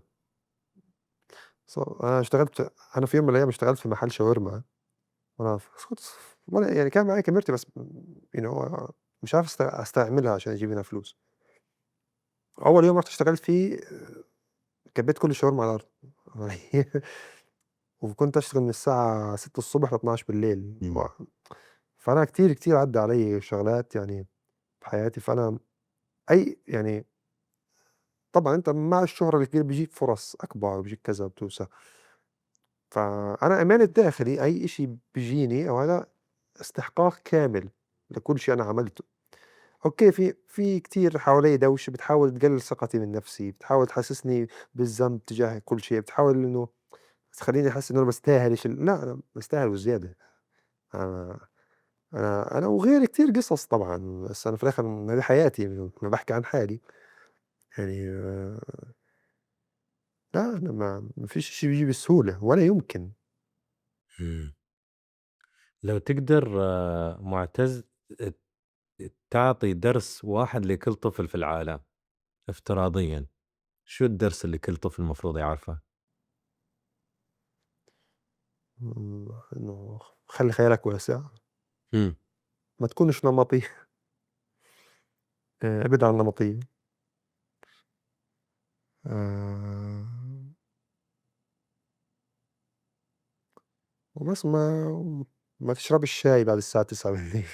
أنا في يوم من الأيام اشتغلت في محل شاورما. وأنا كنت ولا يعني كان معايا كاميرتي بس you know مش عارف أستعملها عشان أجيب منها فلوس. أول يوم رُحت اشتغلت فيه كبّيت كل الشاورما على الأرض. وكنت أشتغل من الساعة 6:00 ل12:00 إمم. فأنا كتير عدّى علي شغلات يعني في حياتي. فأنا يعني طبعًا أنت مع الشهرة الكتير بيجيك فرص أكبر وبيجيك كذا بتوسع. فأنا إيماني الداخلي أي إشي بيجيني أو هذا استحقاق كامل لكل شي أنا عملته. أوكي في كتير حواليّا دوشة بتحاول تقلل ثقتي من نفسي، بتحاول تحسسني بالذنب تجاه كل شيء، بتحاول إنه تخلّيني أحس إنه أنا باستاهل لأ أنا باستاهل وزيادة. أنا أنا وغيري كتير قصص طبعًا، بس أنا في الآخر هذه حياتي أنا باحكي عن حالي. يعني لا أنا ما فيش إشي بييجي بسهولة ولا يمكن. إمم. لو تقدر مُعتز، تعطي درس واحد لكل طفل في العالم افتراضيًا، شو الدرس اللي كل طفل المفروض يعرفه؟ إنه خلّي خيالك واسع، إمم. ما تكونش نمطي. ابعد عن النمطية. آآ وبس ما تشربش شاي بعد الساعة 21:00.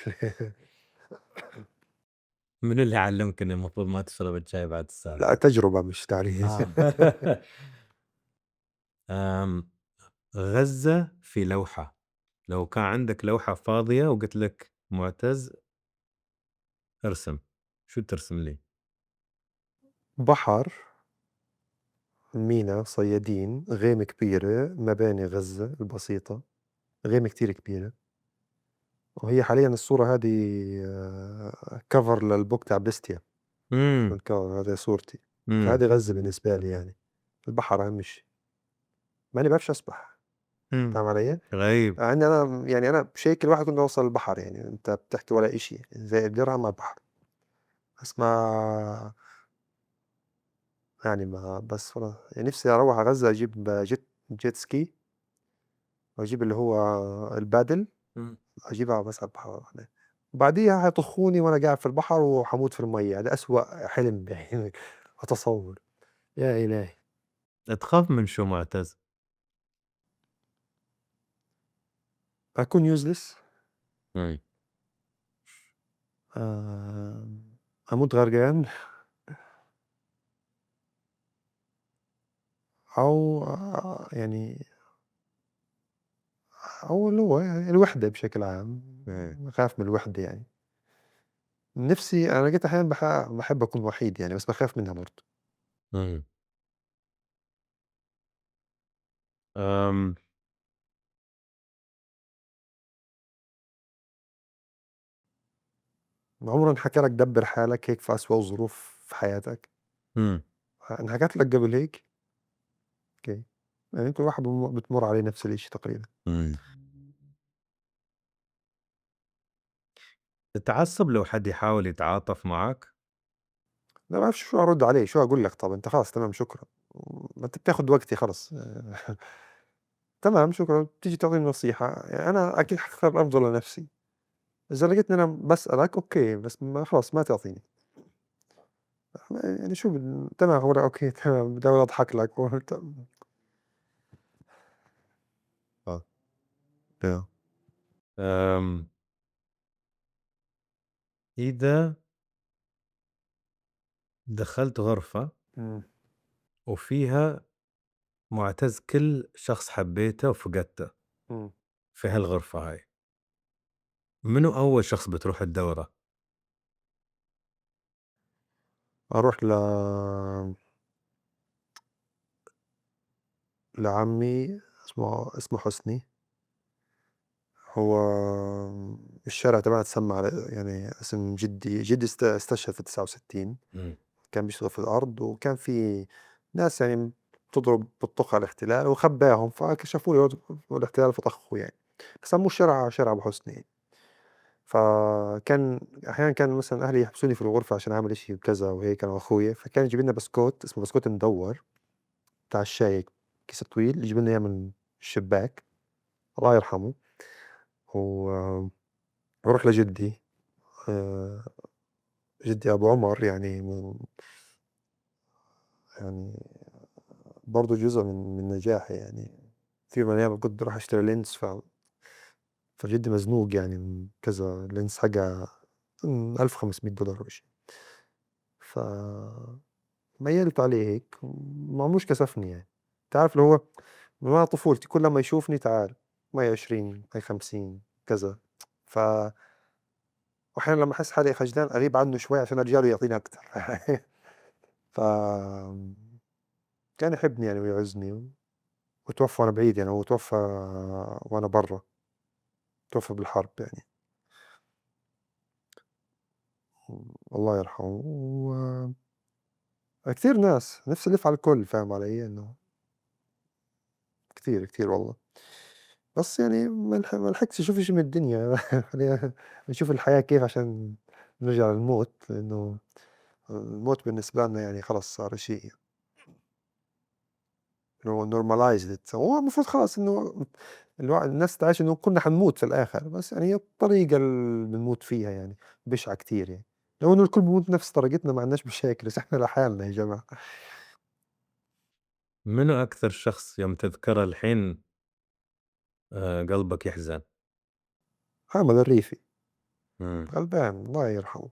من اللي علمك إن المفروض ما تشرب الشاي بعد الساعة لأ 21:00؟ تجربة مش تعليم. آه. آمم غزة في لوحة، لو كان عندك لوحة فاضية وقُلت لك معتز ارسم، شو ترسم لي؟ بحر، مينا، صيادين، غيمة كبيرة، مباني غزة البسيطة، غيمة كتير كبيرة، وهي حاليًا الصورة هذه cover للbook تاع بيستيا، إمم، هذه صورتي، إمم، فهذه غزة بالنسبة لي يعني، البحر أهم شي، مع إني باعرفش أسبح، إمم، فاهم علي؟ غريب، مع إني أنا يعني أنا بشكل واحد كنت أوصل البحر يعني، أنت بتحكي ولا إشي زي الدرهم على البحر، بس ما يعني ما بس والله يعني نفسي أروّح على غزة أجيب jet ski وأجيب اللي هو البادل، إمم، أجيبها بس على البحر هناك، وبعديها حيطخوني وأنا قاعد في البحر وحاموت في المَيّة، هذا أسوأ حلم يعني أتصوّر، يا إلهي! تخاف من شو معتز؟ أكون useless إمم، أموت غرقان أو يعني أو اللي هو يعني الوحدة بشكل عام، إيه، باخاف من الوحدة يعني، نِفْسي أنا لقيت أحيانًا باحب أكون وحيد يعني بس باخاف منها برضه. إمم، آمم، عمره انحكى لك دبّر حالك هيك في أسوأ الظروف في حياتك؟ إمم، انحكت لك قبل هيك؟ أوكي، يعني كل واحد بتمُر عليه نفس الإشي تقريبًا. إمم، تتعصب لو حد يحاول يتعاطف معك؟ لا ما باعرفش شو أرُد عليه، شو أقول لك طَب أنت خلاص تمام شكرًا، ما أنت بتاخد وقتي خلص تمام شكرًا، بتيجي تعطيني نصيحة، يعني أنا أكيد حاختار الأفضل لنفسي، إذا لقيتني أنا باسألك أوكي، بس ما خلاص ما تعطيني، يعني شو تمام والله أوكي تمام باحاول أضحك لك آه، ياه! آمم، إذا دخلت غرفة إمم، وفيها معتز كل شخص حبيته وفقدته إمم، في هالغرفة هاي، منو أول شخص بتروح تدوره؟ أروح لعمي اسمه حسني. هو الشارع تبعنا اتسمى على يعني اسم جدي، جدي استشهد في 69 إمم، كان بيشتغل في الأرض، وكان في ناس يعني بتضرب بتطخ على الاحتلال وخباهم، فكشفوا له الاحتلال فطخوا يعني، سموه شارع أبو حسني يعني. فكان أحيانًا كان مثلًا أهلي يحبسوني في الغرفة عشان أعمل إشي وكذا وهيك أنا وأخويا، فكان يجيب لنا بسكوت اسمه بسكوت مدوّر بتاع الشاي، كيسه طويل يجيب لنا إياه من الشباك الله يرحمه، و باروح لجدي آآ جدي أبو عمر يعني يعني برضه جزء من نجاحي يعني، في يوم من الأيام كنت رايح أشتري لينس فجدي مزنوق يعني من كذا اللينس حقها $1500 أو شي، فميّلت عليه هيك ما عمروش كسفني يعني، أنت عارف اللي هو من وأنا طفولتي كل لمّا يشوفني تعال معي 20 معي 50 كذا، ف وأحيانًا لمّا أحس حالي خجلان أغيب عنّه شوي عشان أرجع له يعطيني أكتر ف كان يحبني يعني ويعزني، واتوفى وأنا بعيد يعني هو اتوفى وأنا برّا، اتوفى بالحرب يعني، الله يرحمه، كتير ناس نفسي ألِف على الكل فاهم علي؟ إنه كتير، كتير والله، بس يعني ما لحقتش أشوف إشي من الدنيا خلّينا نشوف الحياة كيف عشان نرجع للموت، لإنه الموت بالنسبة لنا يعني خلص صار إشي اللي هو normalized it هو المفروض خلاص إنه الناس تعيش إنه كلنا حنموت في الآخر، بس يعني هي الطريقة اللي بنموت فيها يعني بشعة كتير يعني، لو إنه الكل بيموت بنفس طريقتنا ما عندناش مشاكل، بس إحنا لحالنا يا جماعة. منو أكثر شخص يوم تذكره الحين قلبك يحزن؟ محمد الريفي إمم، غلبان الله يرحمه،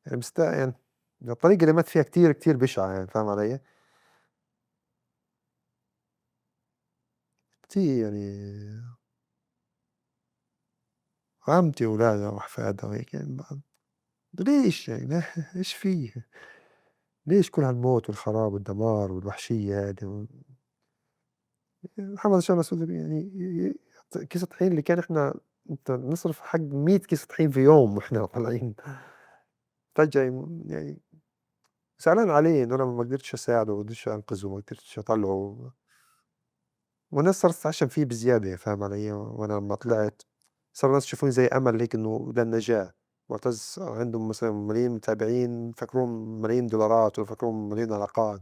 يعني يعني الطريقة اللي مات فيها كتير، كتير بشعة يعني فاهم علي؟ كتير يعني عمتي وولادها وأحفادها وهيك يعني ليش يعني إيش في؟ ليش كل هالموت والخراب والدمار والوحشية هذي محمد هشام مسعود يعني كيس الطحين اللي كان إحنا أنت نصرف حق 100 كيس طحين في يوم وإحنا طالعين فجأة يعني زعلان عليه إنه أنا ما قدرتش أساعده، ما قدرتش أنقذه، ما قدرتش أطلعه، والناس صارت تتعشم فيه بزيادة فاهم علي؟ وأنا لما طلعت صاروا الناس يشوفوني زي أمل هيك إنه للنجاة، معتز عندهم مثلا ملايين متابعين فكرون ملايين دولارات وفكرون ملايين علاقات،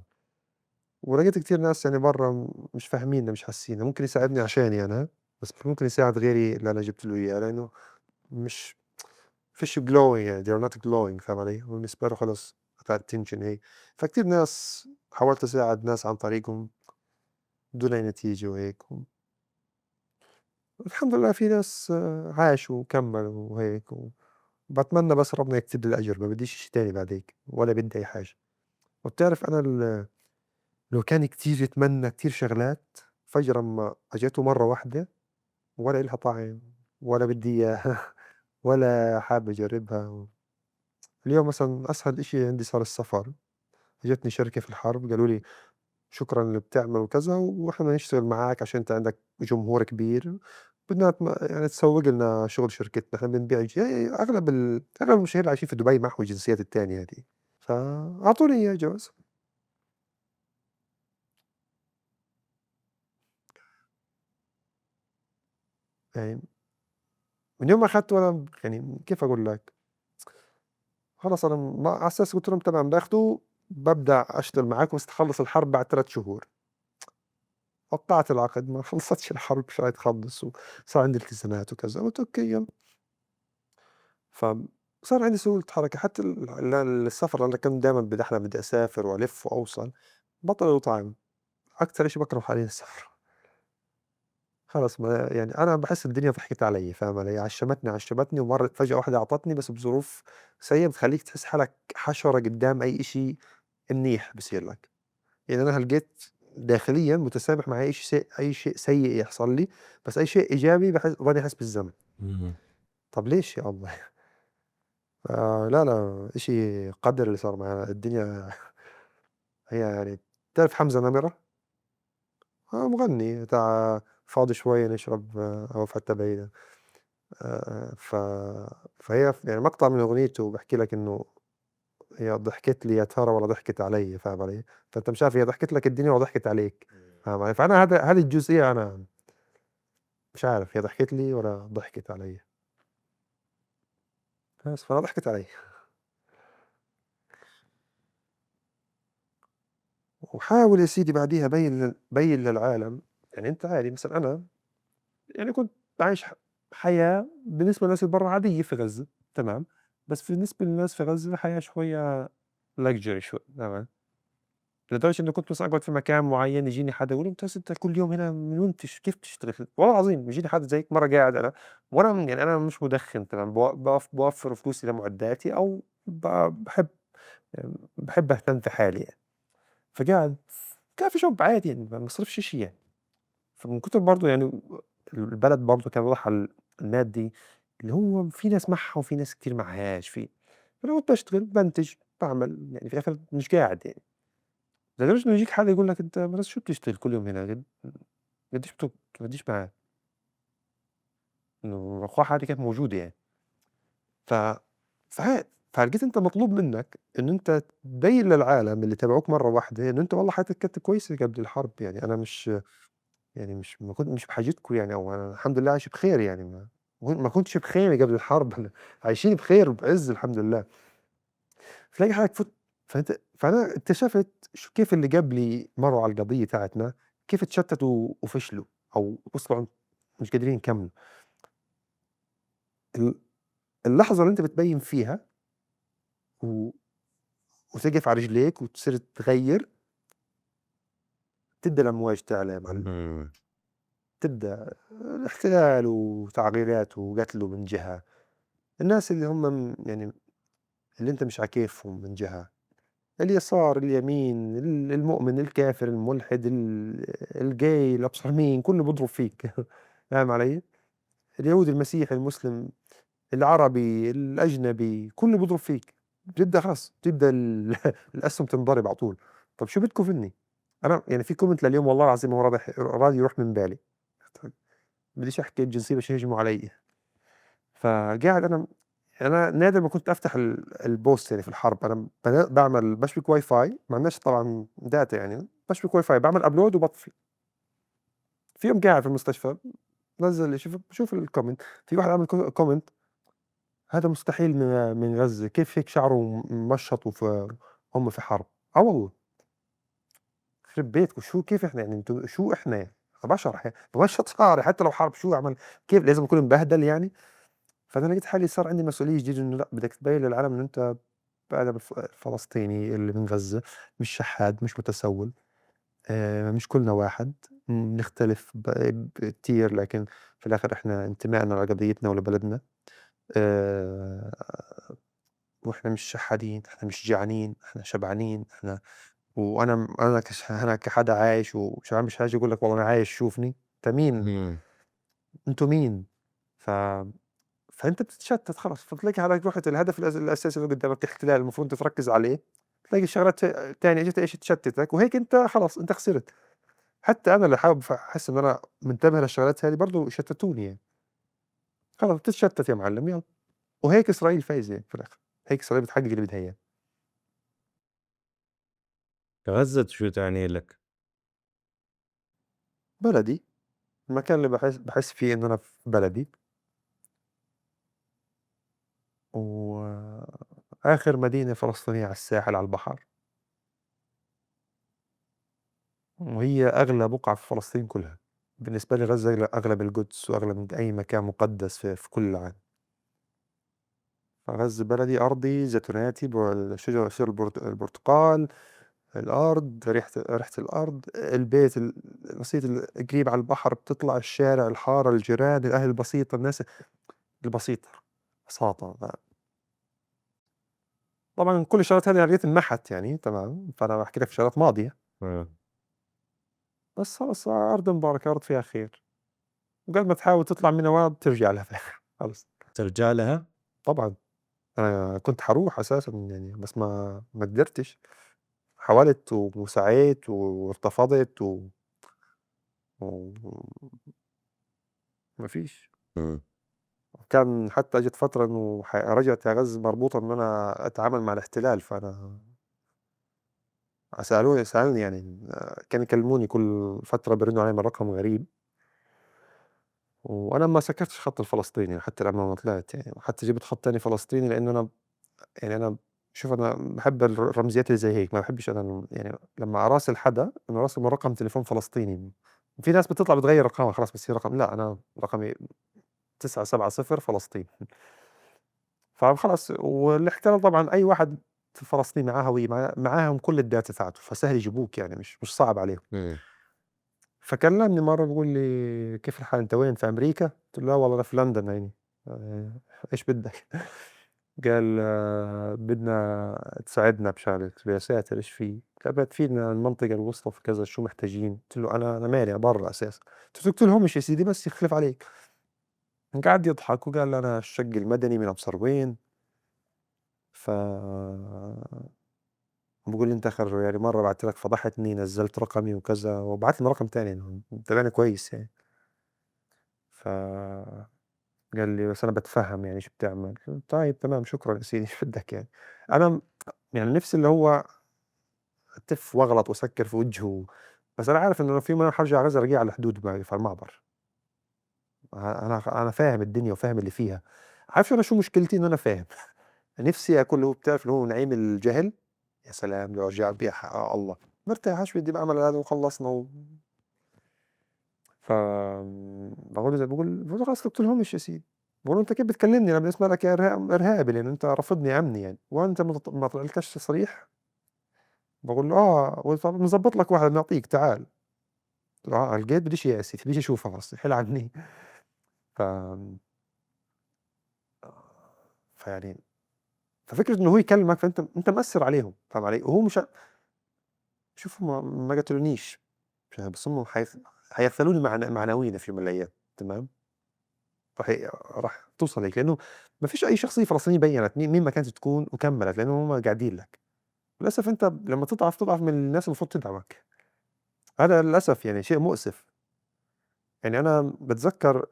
ولقيت كتير ناس يعني برا مش فاهميننا مش حاسيننا، ممكن يساعدني عشاني أنا بس ممكن يساعد غيري اللي أنا جبت له إياه لأنه مش فيش glowing يعني they're not glowing فاهم علي؟ هو بالنسبة له خلص قطع attention هيك، فكتير ناس حاولت أساعد ناس عن طريقهم بدون أي نتيجة وهيك. الحمد لله في ناس عاشوا وكمّلوا وهيك وباتمنى بس ربنا يكتب لي الأجر، ما بديش إشي تاني بعد هيك ولا بدي أي حاجة. وبتعرف أنا لو كان كتير يتمنى كتير شغلات، فجأة لمّا أجته مرّة واحدة ولا إلها طعم ولا بدي إياها ولا حابب أجربها. اليوم مثلًا أسهل إشي عندي صار السفر، إجتني شركة في الحرب قالوا لي: "شكرًا اللي بتعمل وكذا وإحنا بدنا نشتغل معاك عشان أنت عندك جمهور كبير." بدنا يعني تسوّق لنا شغل شركتنا، إحنا بنبيع أغلب المشاهير اللي عايشين في دبي معهم الجنسيات التانية هذي، فأعطوني إياه جواز. يعني من يوم ما أخدته وأنا يعني كيف أقول لك، خلص أنا ما على أساس قُلت لهم تمام باخده بابدأ أشتغل معاكم بس تخلّص الحرب بعد 3 شهور، قطّعت العقد ما خلصتش الحرب مش راضية تخلّص وصار عندي التزامات وكذا، قُلت أوكي يالّا. فصار عندي سهولة حركة حتى السفر أنا كنت دايمًا أحلم بدي أسافر وألِف وأوصل، بطل يطعم، أكتر إشي باكرهه حاليًا السفر. خلص ما يعني أنا باحس الدنيا ضحكت علي فاهم علي؟ عشّمتني ومرّت فجأة واحدة أعطتني بس بظروف سيئة بتخلّيك تحس حالك حشرة قدّام أي إشي منيح بيصير لك، يعني أنا لقيت داخليًا متسامح مع أي شيء سيء يحصل لي، بس أي شيء إيجابي باضلني أحس بالذنب، إمم. طَب ليش يا الله؟ لا، لا إشي قدر اللي صار معانا، الدنيا هي يعني بتعرف حمزة نمرة؟ مغني تاع فاضي شوية نشرب أوقف حتى بعيدة. ف فهي يعني مقطع من أغنيته بيحكي لك إنه هي ضحكت لي يا ترى والّا ضحكت علي، فاهم علي؟ فأنت مش عارف هي ضحكت لك الدنيا والّا ضحكت عليك، فاهم علي؟ فأنا هذه الجزئية أنا مش عارف هي ضحكت لي والّا ضحكت علي، بس فأنا ضحكت علي. وحاول يا سيدي بعديها بيّن للعالم يعني أنت عادي مثلًا أنا يعني كنت عايش حياة بالنسبة للناس اللي برّا عادية في غزة، تمام، بس بالنسبة للناس في غزة حياة شوية luxury شوي، تمام. لدرجة إني كنت مثلًا أقعد في مكان معيّن يجيني حدا يقول لي: "أنت كل يوم هنا من وين كيف بتشتغل؟" والله العظيم يجيني حدا زيك مرة قاعد أنا وأنا يعني أنا مش مدخن تمام، باوفّر فلوسي لمعداتي أو باحب أهتم في حالي يعني، فقاعد كافي شوب عادي يعني ما باصرفش شي يعني، فمن كتر برضه يعني البلد برضه كان وضعها المادي اللي هو في ناس معها وفي ناس كتير معهاش فأنا كنت باشتغل، بانتج، باعمل، يعني في الآخر مش قاعد يعني. لدرجة إنه يجيك حد يقول لك: "أنت بس شو بتشتغل كل يوم هنا قديش بتقعديش معاه؟" إنه الوقاحة هذه كانت موجودة يعني. ف فه فلقيت أنت مطلوب منك إنه أنت تبين للعالم اللي تابعوك مرّة واحدة إنه أنت والله حياتك كانت كويسة قبل الحرب، يعني أنا مش يعني مش ما كنت مش بحاجتكم يعني أو أنا الحمد لله عايش بخير يعني ما كنتش بخيمة قبل الحرب عايشين بخير وبعِز الحمد لله. تلاقي حالك فأنا اكتشفت كيف اللي قبلي مرّوا على القضية تاعتنا، كيف اتشتتوا وفشلوا أو وصلوا مش قادرين يكملوا. ال اللحظة اللي أنت بتبيّن فيها و وتقف على رجليك وتصير تغيّر، تبدأ الأمواج تعلى يا معلم، إمم. تبدأ الاحتلال وتعقيدات وقتل من جهة، الناس اللي هم يعني اللي أنت مش على كيفهم من جهة، اليسار، اليمين، المؤمن، الكافر، الملحد، الجاي، الأبصر مين، كله بيضرب فيك. فاهم علي؟ اليهودي، المسيحي، المسلم، العربي، الأجنبي، كله بيضرب فيك. بتبدأ خلاص، بتبدأ الأسهم تنضرب على طول. طب شو بدكم فيني؟ أنا يعني في كومنت لليوم والله العظيم هو راضي يروح من بالي. بديش أحكي الجنسية باش يهجموا علي. فقاعد أنا نادر ما كنت أفتح البوست يعني في الحرب. أنا بعمل بشبك واي فاي، ما عندناش طبعا داتا يعني، بشبك واي فاي، بعمل أبلود وبطفي. في يوم قاعد في المستشفى نزل شوف الكومنت. في واحد عمل كومنت: هذا مستحيل من غزة، كيف هيك شعره ممشط هم في حرب. والله يخرب بيتكم، شو كيف احنا يعني، انتوا شو احنا يعني؟ بشر بمشط شعري حتى لو حرب، شو اعمل؟ كيف لازم اكون مبهدل يعني؟ فانا لقيت حالي صار عندي مسؤوليه جديده، انه لا، بدك تبين للعالم انه انت بادم الفلسطيني اللي من غزه مش شحاد، مش متسول. مش كلنا واحد، بنختلف كتير، لكن في الاخر احنا انتمائنا لقضيتنا ولبلدنا. آه، واحنا مش شحادين، احنا مش جعانين، احنا شبعانين. احنا انا كحدا عايش وشبعان، مش هاجي اقول لك والله انا عايش شوفني. انت مين؟ إمم. انتوا مين؟ ف فانت بتتشتت خلص، فتلاقي حالك رحت الهدف الاساسي اللي قدامك، الاحتلال، المفروض انت تركز عليه. تلاقي الشغلات تانية اجت ايش تشتتك، وهيك انت خلاص انت خسرت. حتى انا اللي حابب احس ان انا منتبه للشغلات هذه برضه شتتوني يعني. خلاص بتتشتت يا معلم، يلا. وهيك اسرائيل فايزه يعني في الاخر، هيك اسرائيل بتحقق اللي بدها اياه. غزة شو تعني لك؟ بلدي، المكان اللي بحس فيه ان انا في بلدي. واخر مدينه فلسطينيه على الساحل على البحر، وهي أغلى بقعة في فلسطين كلها. بالنسبة لي غزة أغلى من القدس وأغلى من أي مكان مقدس في كل العالم. فغزة بلدي، أرضي، زيتوناتي، شجر البرتقال، الأرض، ريحة الأرض، البيت البسيط قريب على البحر، بتطلع الشارع، الحارة، الجيران، الأهل البسيطة، الناس البسيطة، بساطة. طبعا كل الشغلات هذه يا ريت انمحت يعني، تمام. فأنا بحكي لك في شغلات ماضية. آه. بس خلص، أرض مباركة، أرض فيها خير، وقبل ما تحاول تطلع من واد بترجع لها في الآخر. خلص. ترجع لها؟ طبعًا، أنا كنت حاروح أساسًا يعني، بس ما قدرتش. حاولت وسعيت وارتفضت وما فيش. إمم. كان حتى أجت فترة إنه رجعت يا غزة مربوطة إن أنا أتعامل مع الاحتلال. فأنا سألني يعني، كانوا يكلموني كل فترة بيرنوا علي من رقم غريب. وأنا ما سكرتش خط الفلسطيني حتى لمّا ما طلعت يعني، وحتى جِبت خط تاني فلسطيني، لإنه أنا يعني شوف، أنا باحب الرمزيات اللي زي هيك. ما باحبش أنا يعني لمّا أراسل حدا إنه أراسله من رقم تليفون فلسطيني. في ناس بتطلع بتغيّر رقمها خلاص بتصير رقم، لأ، أنا رقمي 970 فلسطين. فخلص، والاحتلال طبعًا أي واحد في فلسطين معاه هوية، معاهم كل الdata تاعته، فسهل يجيبوك يعني، مش صعب عليهم. إمم. فكلمني مرّة بيقول لي: "كيف الحال، أنت وين، في أمريكا؟" قُلت له: "لا والله أنا في لندن هيني." "إيش بدك؟" قال: بدنا تساعدنا بشغلة." قُلت له: "يا ساتر إيش في؟" قال: "تفيدنا المنطقة الوسطى في كذا، شو محتاجين؟" قُلت له: "أنا مالي، أنا برّا أساسًا." قُلت له: "لهمش يا سيدي، بس يخلف عليك." قعد يضحك وقال لي: "أنا الشق المدني من أبصر وين." ف بيقول لي: "أنت آخر يعني مرّة بعت لك فضحتني، نزّلت رقمي وكذا." وبعت لي رقم تاني إنه متابعني كويس يعني. فقال لي: "بس أنا باتفهم يعني شو بتعمل." قُلت له: "طيب تمام، شكرًا يا سيدي." إيش بدك يعني؟ أنا يعني نفسي اللي هو أتف وأغلط وأسكّر في وجهه. بس أنا عارف إنه لو في يوم أنا حارجع غزة ألاقيه على الحدود في المعبر. أنا فاهم الدنيا وفاهم اللي فيها. عارف أنا شو مشكلتي؟ إن أنا فاهم. نفسي أكون اللي هو بتعرف اللي هو نعيم الجهل. يا سلام لو رجعت بيها الله مرتاح، إيش بدي باعمل هذا وخلصنا ف باقول له: "خلاص." قُلت لهمش يا سيدي. باقول له: "أنت كيف بتكلمني؟ أنا بالنسبة لك يا إرهابي، لإن أنت رافضني أمني يعني، وأنت ما طلعلكش تصريح." باقول له: "آه، طب مضبّط لك واحد بنعطيك تعال." قُلت له: "آه، لقيت بديش إياه يا سيدي، بديش أشوفها خلاص، حِل عني." ف فيعني ففكرة إنه هو يكلمك فأنت مأثّر عليهم، فاهم علي؟ وهو مش شوف هم ما قتلونيش، بس هم حيقتلوني معنويًا في يوم من الأيام، تمام؟ راح توصل هيك، لإنه ما فيش أي شخصية فلسطينية بيّنت مين ما كانت تكون وكمّلت، لإنه هم قاعدين لك. للأسف أنت لمّا تضعف من الناس المفروض تدعمك، هذا للأسف يعني شيء مؤسف. يعني أنا باتذكّر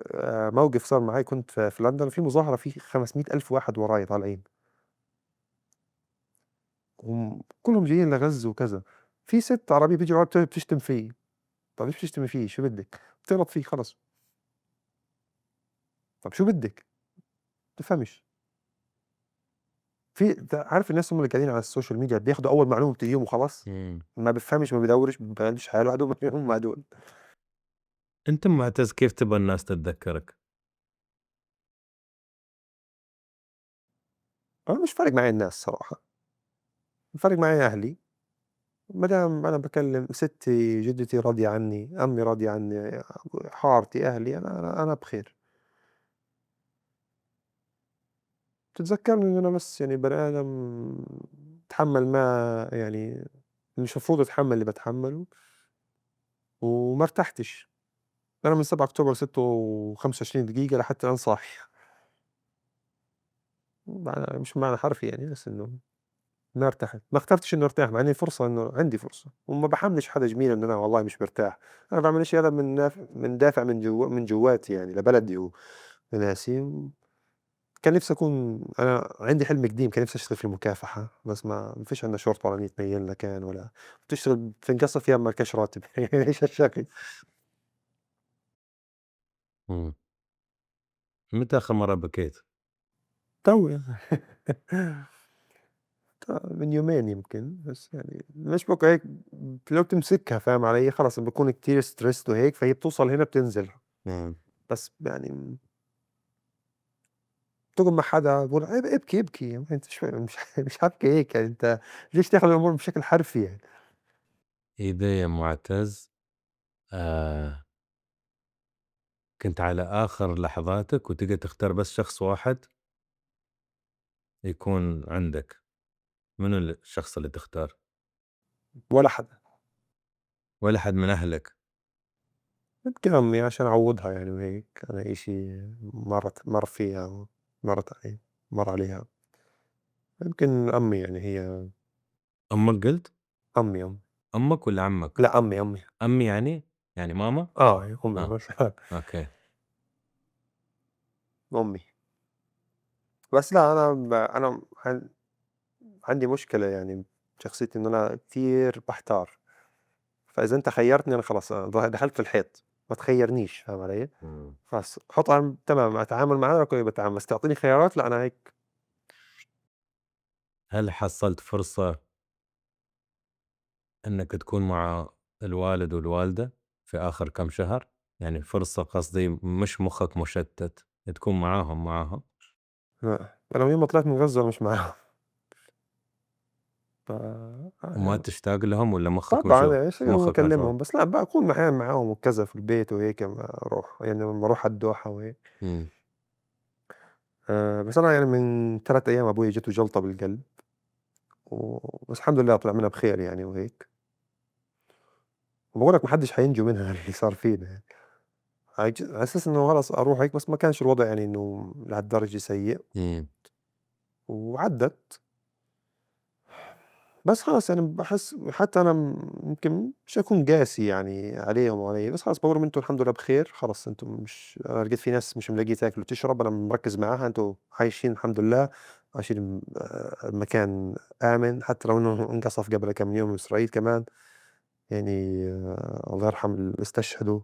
موقف صار معي، كنت في لندن في مظاهرة في 500,000 واحد وراي طالعين، كلّهم جايين لغزّة وكذا، في سِت عربية بتيجي وراي بتشتم فيّ. طَب ليش بتشتمي فيي، شو بدِّك؟ بتغلط فيك خلص، طَب شو بدِّك؟ بتفهمش. أنت عارف الناس هم اللي قاعدين على السوشيال ميديا بياخدوا أول معلومة بتجيهم وخلاص، إمم. ما بيفهمش، ما بيدوّرش، ما بيعملش حاله، هم هادول. أنت معتز كيف تبغى الناس تتذكّرك؟ أنا مش فارق معي الناس صراحة، فارق معي أهلي، ما دام أنا باكلم ستي، جدتي راضية عني، عمي راضية عني، حارتي، أهلي، أنا بخير. تتذكّرني إن أنا بس يعني بني آدم اتحمّل ما يعني مش المفروض أتحمّل اللي باتحمّله وما ارتحتش. أنا من 7 أكتوبر 6:25 دقيقة لحتى الآن صاحي، مش بمعنى حرفي يعني، بس إنه ما ارتحت، ما اخترتش إني أرتاح، مع إني فرصة إنه عندي فرصة، وما باحمّلش حدا جميلة إنه أنا والله مش مرتاح. أنا باعمل الشي هذا من دافع من جوّاتي يعني لبلدي ولناسي. كان نفسي أكون، أنا عندي حلم قديم، كان نفسي أشتغل في المكافحة، بس ما فيش عندنا شرطة ولا يتنيّلنا كان، ولا بتشتغل بتنقصها فيها ما لكاش راتب. إيش هالشكل. إمم. متى آخر مرّة بكيت؟ توي. من يومين يمكن، بس يعني مش بقى هيك، لو بتمسكها فاهم علي؟ خلص باكون كتير stressed وهيك، فهي بتوصل هنا بتنزل. إمم. بس يعني تقعد مع حدا بيقول ابكي، ابكي، أنت مش حابكي هيك يعني، أنت ليش تاخذ الأمور بشكل حرفي يعني؟ إذا يا معتز آآ كنت على آخر لحظاتك وتقدر تختار بس شخص واحد يكون عندك، منو الشخص اللي تختار؟ ولا حدا. ولا حد من أهلك؟ يمكن أمي عشان أعوّضها يعني وهيك، أنا إشي مَر فيها ومرّت علي مَر عليها. يمكن أمي يعني هي. أمك قُلت؟ أمي. أمك والّا عمك؟ لأ أمي. أمي يعني؟ يعني ماما؟ أمي آه، بس. أوكي. أمي. بس لأ أنا عندي مشكلة يعني بشخصيتي، إنه أنا كتير باحتار، فإذا أنت خيّرتني أنا خلاص أنا دخلت في الحيط، ما تخيّرنيش، فاهم علي؟ إمم. خلاص حُط تمام أتعامل معاه أوكي باتعامل، بس تعطيني خيارات لأ، أنا هيك. هل حصلت فرصة إنك تكون مع الوالد والوالدة في آخر كام شهر؟ يعني فرصة قصدي مش مخك مشتت، تكون معاهم. لأ، أنا من يوم ما طلعت من غزة وأنا مش معاهم. ف وما تشتاق لهم والّا مخك طبعًا إيش مخك مشغول؟ باكلمهم، بس لأ باكون أحيانًا معاهم وكذا في البيت وهيك، أمّا أروح يعني لمّا أروح على الدوحة وهيك. إمم. بس أنا يعني من 3 أيام أبويا جته جلطة بالقلب، بس الحمد لله طلع منها بخير يعني وهيك. وباقول لك ما حدش حينجو منها اللي صار فينا يعني. على أساس إنه خلص أروح هيك، بس ما كانش الوضع يعني إنه لهالدرجة سيء، إمم. وعدّت. بس خلاص يعني باحس حتى أنا يمكن مش هاكون قاسي يعني عليهم وعلي، بس خلاص باقول لهم أنتم الحمد لله بخير، خلاص أنتم مش، أنا لقيت في ناس مش ملاقية تاكل وتشرب، أنا مركّز معاها، أنتم عايشين الحمد لله، عايشين بمكان آمن، حتى لو إنه انقصف قبل كام يوم من إسرائيل كمان، يعني الله يرحم اللي استشهدوا،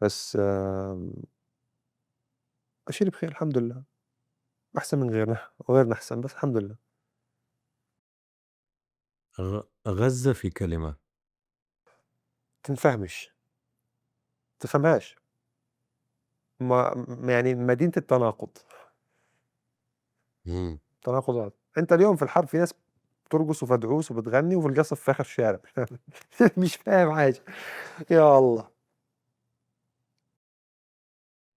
بس ماشيين بخير الحمد لله، أحسن من غيرنا وغيرنا أحسن، بس الحمد لله. غزة في كلمة. تنفهمش، تفهمهاش، يعني مدينة التناقض. إمم. تناقضات، أنت اليوم في الحرب في ناس بترقص وفدعوس وبتغني، وفي القصف في آخر الشارع. مش فاهم حاجة، يا الله.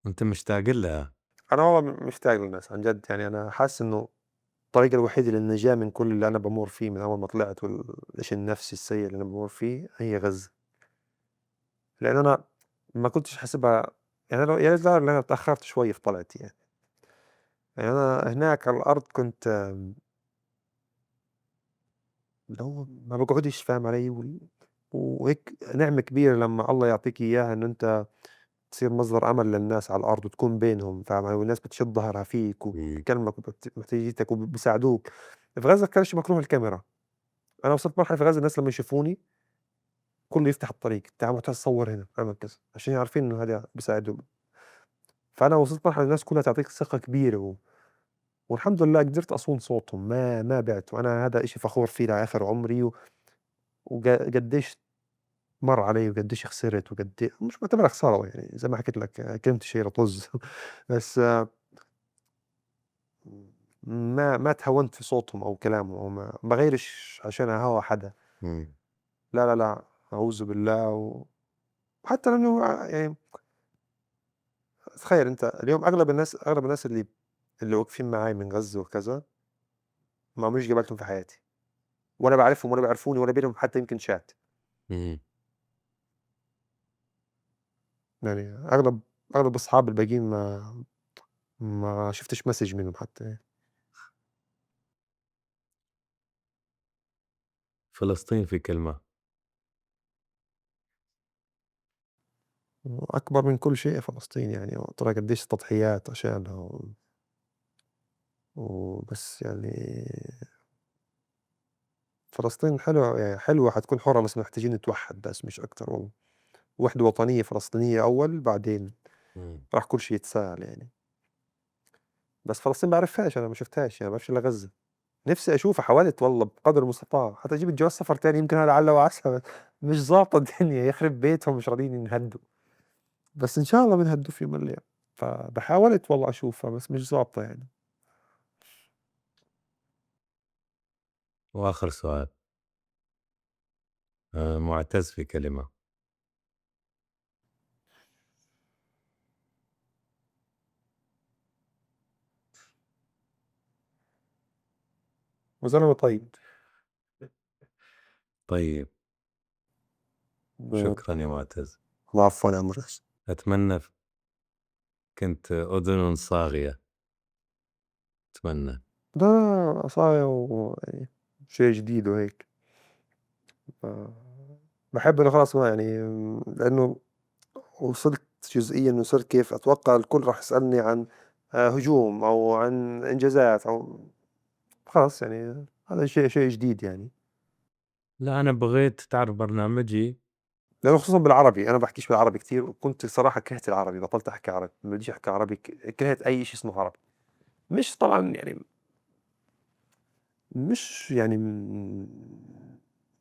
أنت مشتاق لها. أنا والله مشتاق للناس عن جد، يعني أنا حاسس إنه الطريقة الوحيدة للنجاة من كل اللي أنا بامُر فيه من أول ما طلعت والإشي النفسي السيء اللي أنا بامُر فيه هي غزة، لإن أنا ما كنتش حاسبها يعني أنا يا زعل إن أنا اتأخرت شوي في طلعتي يعني. يعني أنا هناك على الأرض كنت اللي هو ما باقعدش فاهم علي وهيك نعمة كبيرة لمّا الله يعطيك إياها إنه أنت تصير مصدر أمل للناس على الأرض وتكون بينهم فاهم علي، والناس بتشد ضهرها فيك وبتكلمك محتاجيتك وبيساعدوك. في غزة كانش مكروه الكاميرا، أنا وصلت مرحلة في غزة الناس لمّا يشوفوني كله يفتح الطريق، تعال معتز صوّر هنا، اعمل كذا، عشان عارفين إنه هذا بيساعدهم. فأنا وصلت مرحلة الناس كلها تعطيك ثقة كبيرة والحمد لله قدرت أصون صوتهم ما بِعت، وأنا هذا إشي فخور فيه لآخر عمري قديش مَر علي وقديش خسرت مش باعتبرها خسارة يعني زي ما حكيت لك كلمة الشهيرة طُز بس ما تهاونت في صوتهم أو كلامهم أو ما باغيرش عشان أهاوى حدا، إمم. لا، لا، لا، أعوذ بالله وحتى لإنه يعني تخيّل أنت اليوم أغلب الناس اللي واقفين معاي من غزة وكذا ما عمريش قابلتهم في حياتي، ولا باعرفهم ولا بيعرفوني ولا بينهم حتى يمكن chat. إمم. يعني أغلب أصحابي الباقيين ما شُفتش message منهم حتى يعني. فلسطين في كلمة. أكبر من كل شيء فلسطين يعني وترى قديش تضحيات عشانها وبس يعني فلسطين حلوة يعني حلوة حتكون حرة بس محتاجين نتوحد بس مش أكتر والله، وحدة وطنية فلسطينية أول بعدين إمم. راح كل شي يتساهل يعني. بس فلسطين باعرفهاش أنا ما شُفتهاش يعني ما باعرفش إلا غزة. نفسي أشوفها حاولت والله بقدر المستطاع، حتى أجيب جواز سفر تاني يمكن هذا لعل وعسى بس مش ضابطة الدنيا يخرب بيتهم مش راضيين ينهدوا، بس إن شاء الله بنهدوا في يوم من الأيام. فحاولت والله أشوفها بس مش ضابطة يعني. وآخر سؤال، مُعتز في كلمة. وزلمة طيب. طيب، ب شكرًا يا مُعتز. العفو يا مُرَس. أتمنى كنت أذن صاغية، أتمنى. ده عصاية ويعني شي جديد وهيك. ف باحب إنه خلاص ما يعني لإنه وصلت جزئيًا وصرت كيف أتوقع الكل راح يسألني عن هجوم أو عن إنجازات أو خلاص يعني هذا شيء جديد يعني. لا أنا بغيت تعرف برنامجي. لأنه خصوصًا بالعربي، أنا ما باحكيش بالعربي كتير وكنت الصراحة كرهت العربي، بطلت أحكي عربي، ما بديش أحكي عربي كرهت أي شي اسمه عربي. مش طبعًا يعني مش يعني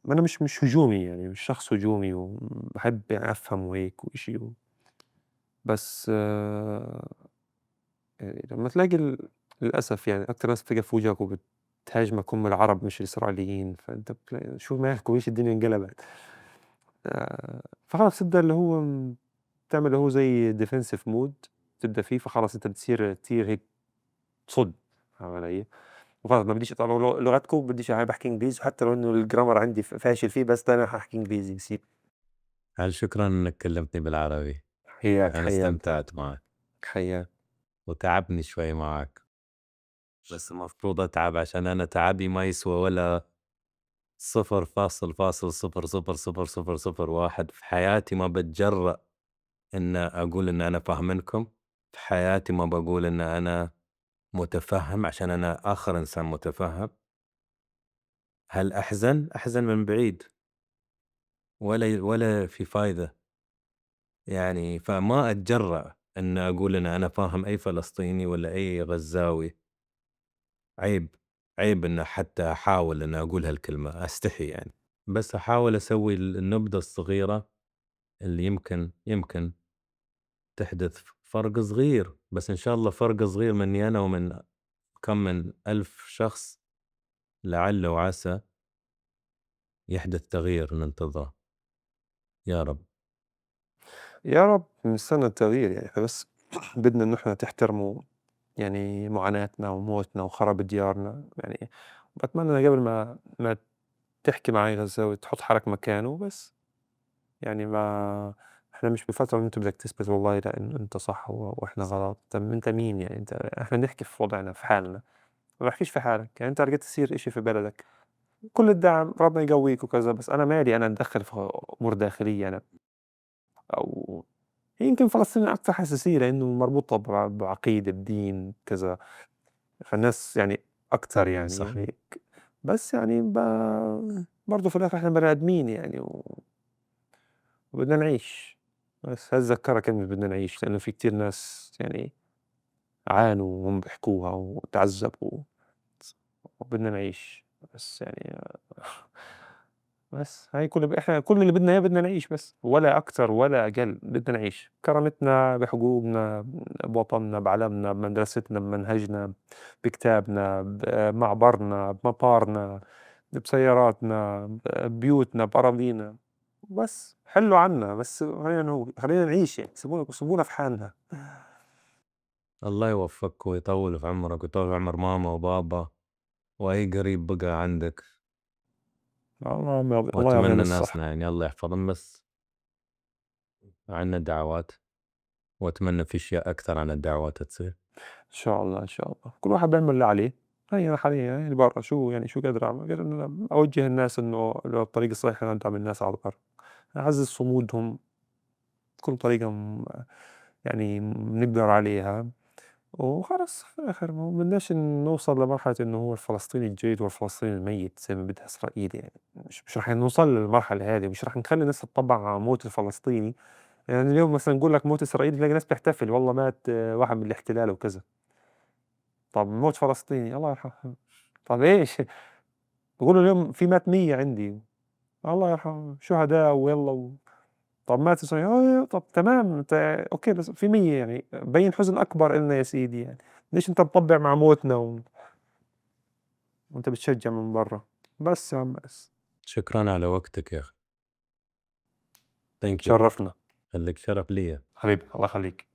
أنا مش هجومي يعني مش شخص هجومي وباحب يعني أفهم وهيك وإشي بس لمّا تلاقي للأسف يعني أكتر ناس بتقف في وجهك وبتهاجمك هم العرب مش الإسرائيليين، فأنت بتلاقي شو مالكم إيش الدنيا انقلبت. فخلاص تبدأ اللي هو تعمل اللي هو زي defensive mode تبدأ فيه، فخلاص أنت تطير هيك تصُد، فاهم علي؟ وخلاص ما بديش أطلع لغتكم، بديش باحكي إنجليزي، وحتى لو إنه الgrammar عندي فاشل فيه، بس أنا حاحكي إنجليزي بصير. هل شكرًا إنك كلمتني بالعربي، حياك، أنا حياك، استمتعت معك حياك. وتعبني شوي معك، بس المفروض أتعب عشان أنا تعبي ما يسوى ولا 0.0000001 في حياتي ما باتجرأ إن أقول إن أنا فاهمِنكم، في حياتي ما باقول إن أنا مُتفهِّم عشان أنا آخر إنسان مُتفهِّم. هل أحزن؟ أحزن من بعيد ولا في فايدة، يعني فما أتجرأ إن أقول إن أنا فاهم أي فلسطيني ولا أي غزاوي، عيب، عيب إن حتى أحاول إن أقول هالكلمة، أستحي يعني، بس أحاول أسوي النبذة الصغيرة اللي يمكن تحدث فرق صغير، بس إن شاء الله فرق صغير مني أنا ومن كم من 1000 شخص، لعل وعسى يحدث تغيير ننتظره، يا رب. يا رب نستنى التغيير يعني إحنا بس بدنا إنه إحنا تحترموا يعني معاناتنا وموتنا وخراب ديارنا يعني. بتمنى قبل ما تحكي معي غزاوي تحط حالك مكانه بس. يعني ما احنا مش بفترة ان انت بدك تثبت والله لا انه انت صح واحنا غلط. طب انت مين يعني؟ انت احنا نحكي في وضعنا في حالنا، ما بحكيش في حالك. يعني انت لقيت تصير اشي في بلدك، كل الدعم ربنا يقويك وكذا، بس انا مالي انا اتدخل في امور داخلية انا. او يمكن فلسطين اكثر حساسية لانه مربوطة بعقيدة بدين كذا، فالناس يعني اكثر يعني صح. هيك. بس يعني برضه في الاخر احنا بني ادمين يعني وبدنا نعيش. بس هتذكرها كلمة بدنا نعيش لأنه في كتير ناس يعني عانوا وهم بيحكوها وتعذبوا وبدنا نعيش. بس يعني بس هاي إحنا كل اللي بدنا إياه بدنا نعيش بس، ولا أكتر ولا أقل. بدنا نعيش كرامتنا بحقوقنا بوطننا بعلمنا بمدرستنا بمنهجنا بكتابنا بمعبرنا بمطارنا بسياراتنا ببيوتنا بأراضينا. بس حلوا عنا بس خلينا نعيش يعني. سيبونا في حالنا. الله يوفقك ويطول في عمرك ويطول في عمر ماما وبابا وأي قريب بقى عندك، الله يعطيهم وأتمنى الصحة. ناسنا يعني الله يحفظهم. بس عنا دعوات، وأتمنى في أشياء أكثر عن الدعوات تصير. إن شاء الله إن شاء الله كل واحد بيعمل اللي عليه. هي أنا حاليا يعني برا شو يعني شو قادر أعمل غير إنه أنا أوجه الناس إنه الطريق الصحيح إنه ندعم الناس على الأرض، أعزز صمودهم بكل طريقة يعني بنقدر عليها. وخلاص في الآخر ما بدناش نوصل لمرحلة إنه هو الفلسطيني الجيد والفلسطيني الميت زي ما بدها إسرائيل يعني. مش رح نوصل للمرحلة هذه، مش رح نخلي الناس تطبع على موت الفلسطيني. يعني اليوم مثلا نقول لك موت إسرائيل تلاقي ناس بتحتفل والله مات واحد من الاحتلال وكذا. طب موت فلسطيني الله يرحمه. طب إيش بقولوا اليوم في مات 100 عندي الله يرحمه شهداء ويلا طب مات إسرائيل طب تمام أنت أوكي بس في 100 يعني بين حزن أكبر إلنا يا سيدي يعني. ليش أنت مطبع مع موتنا وأنت بتشجع من برا؟ بس يا عم بس. شكرا على وقتك يا أخي. ثانك يو. تشرفنا خليك شرف لي. حبيبي الله يخليك.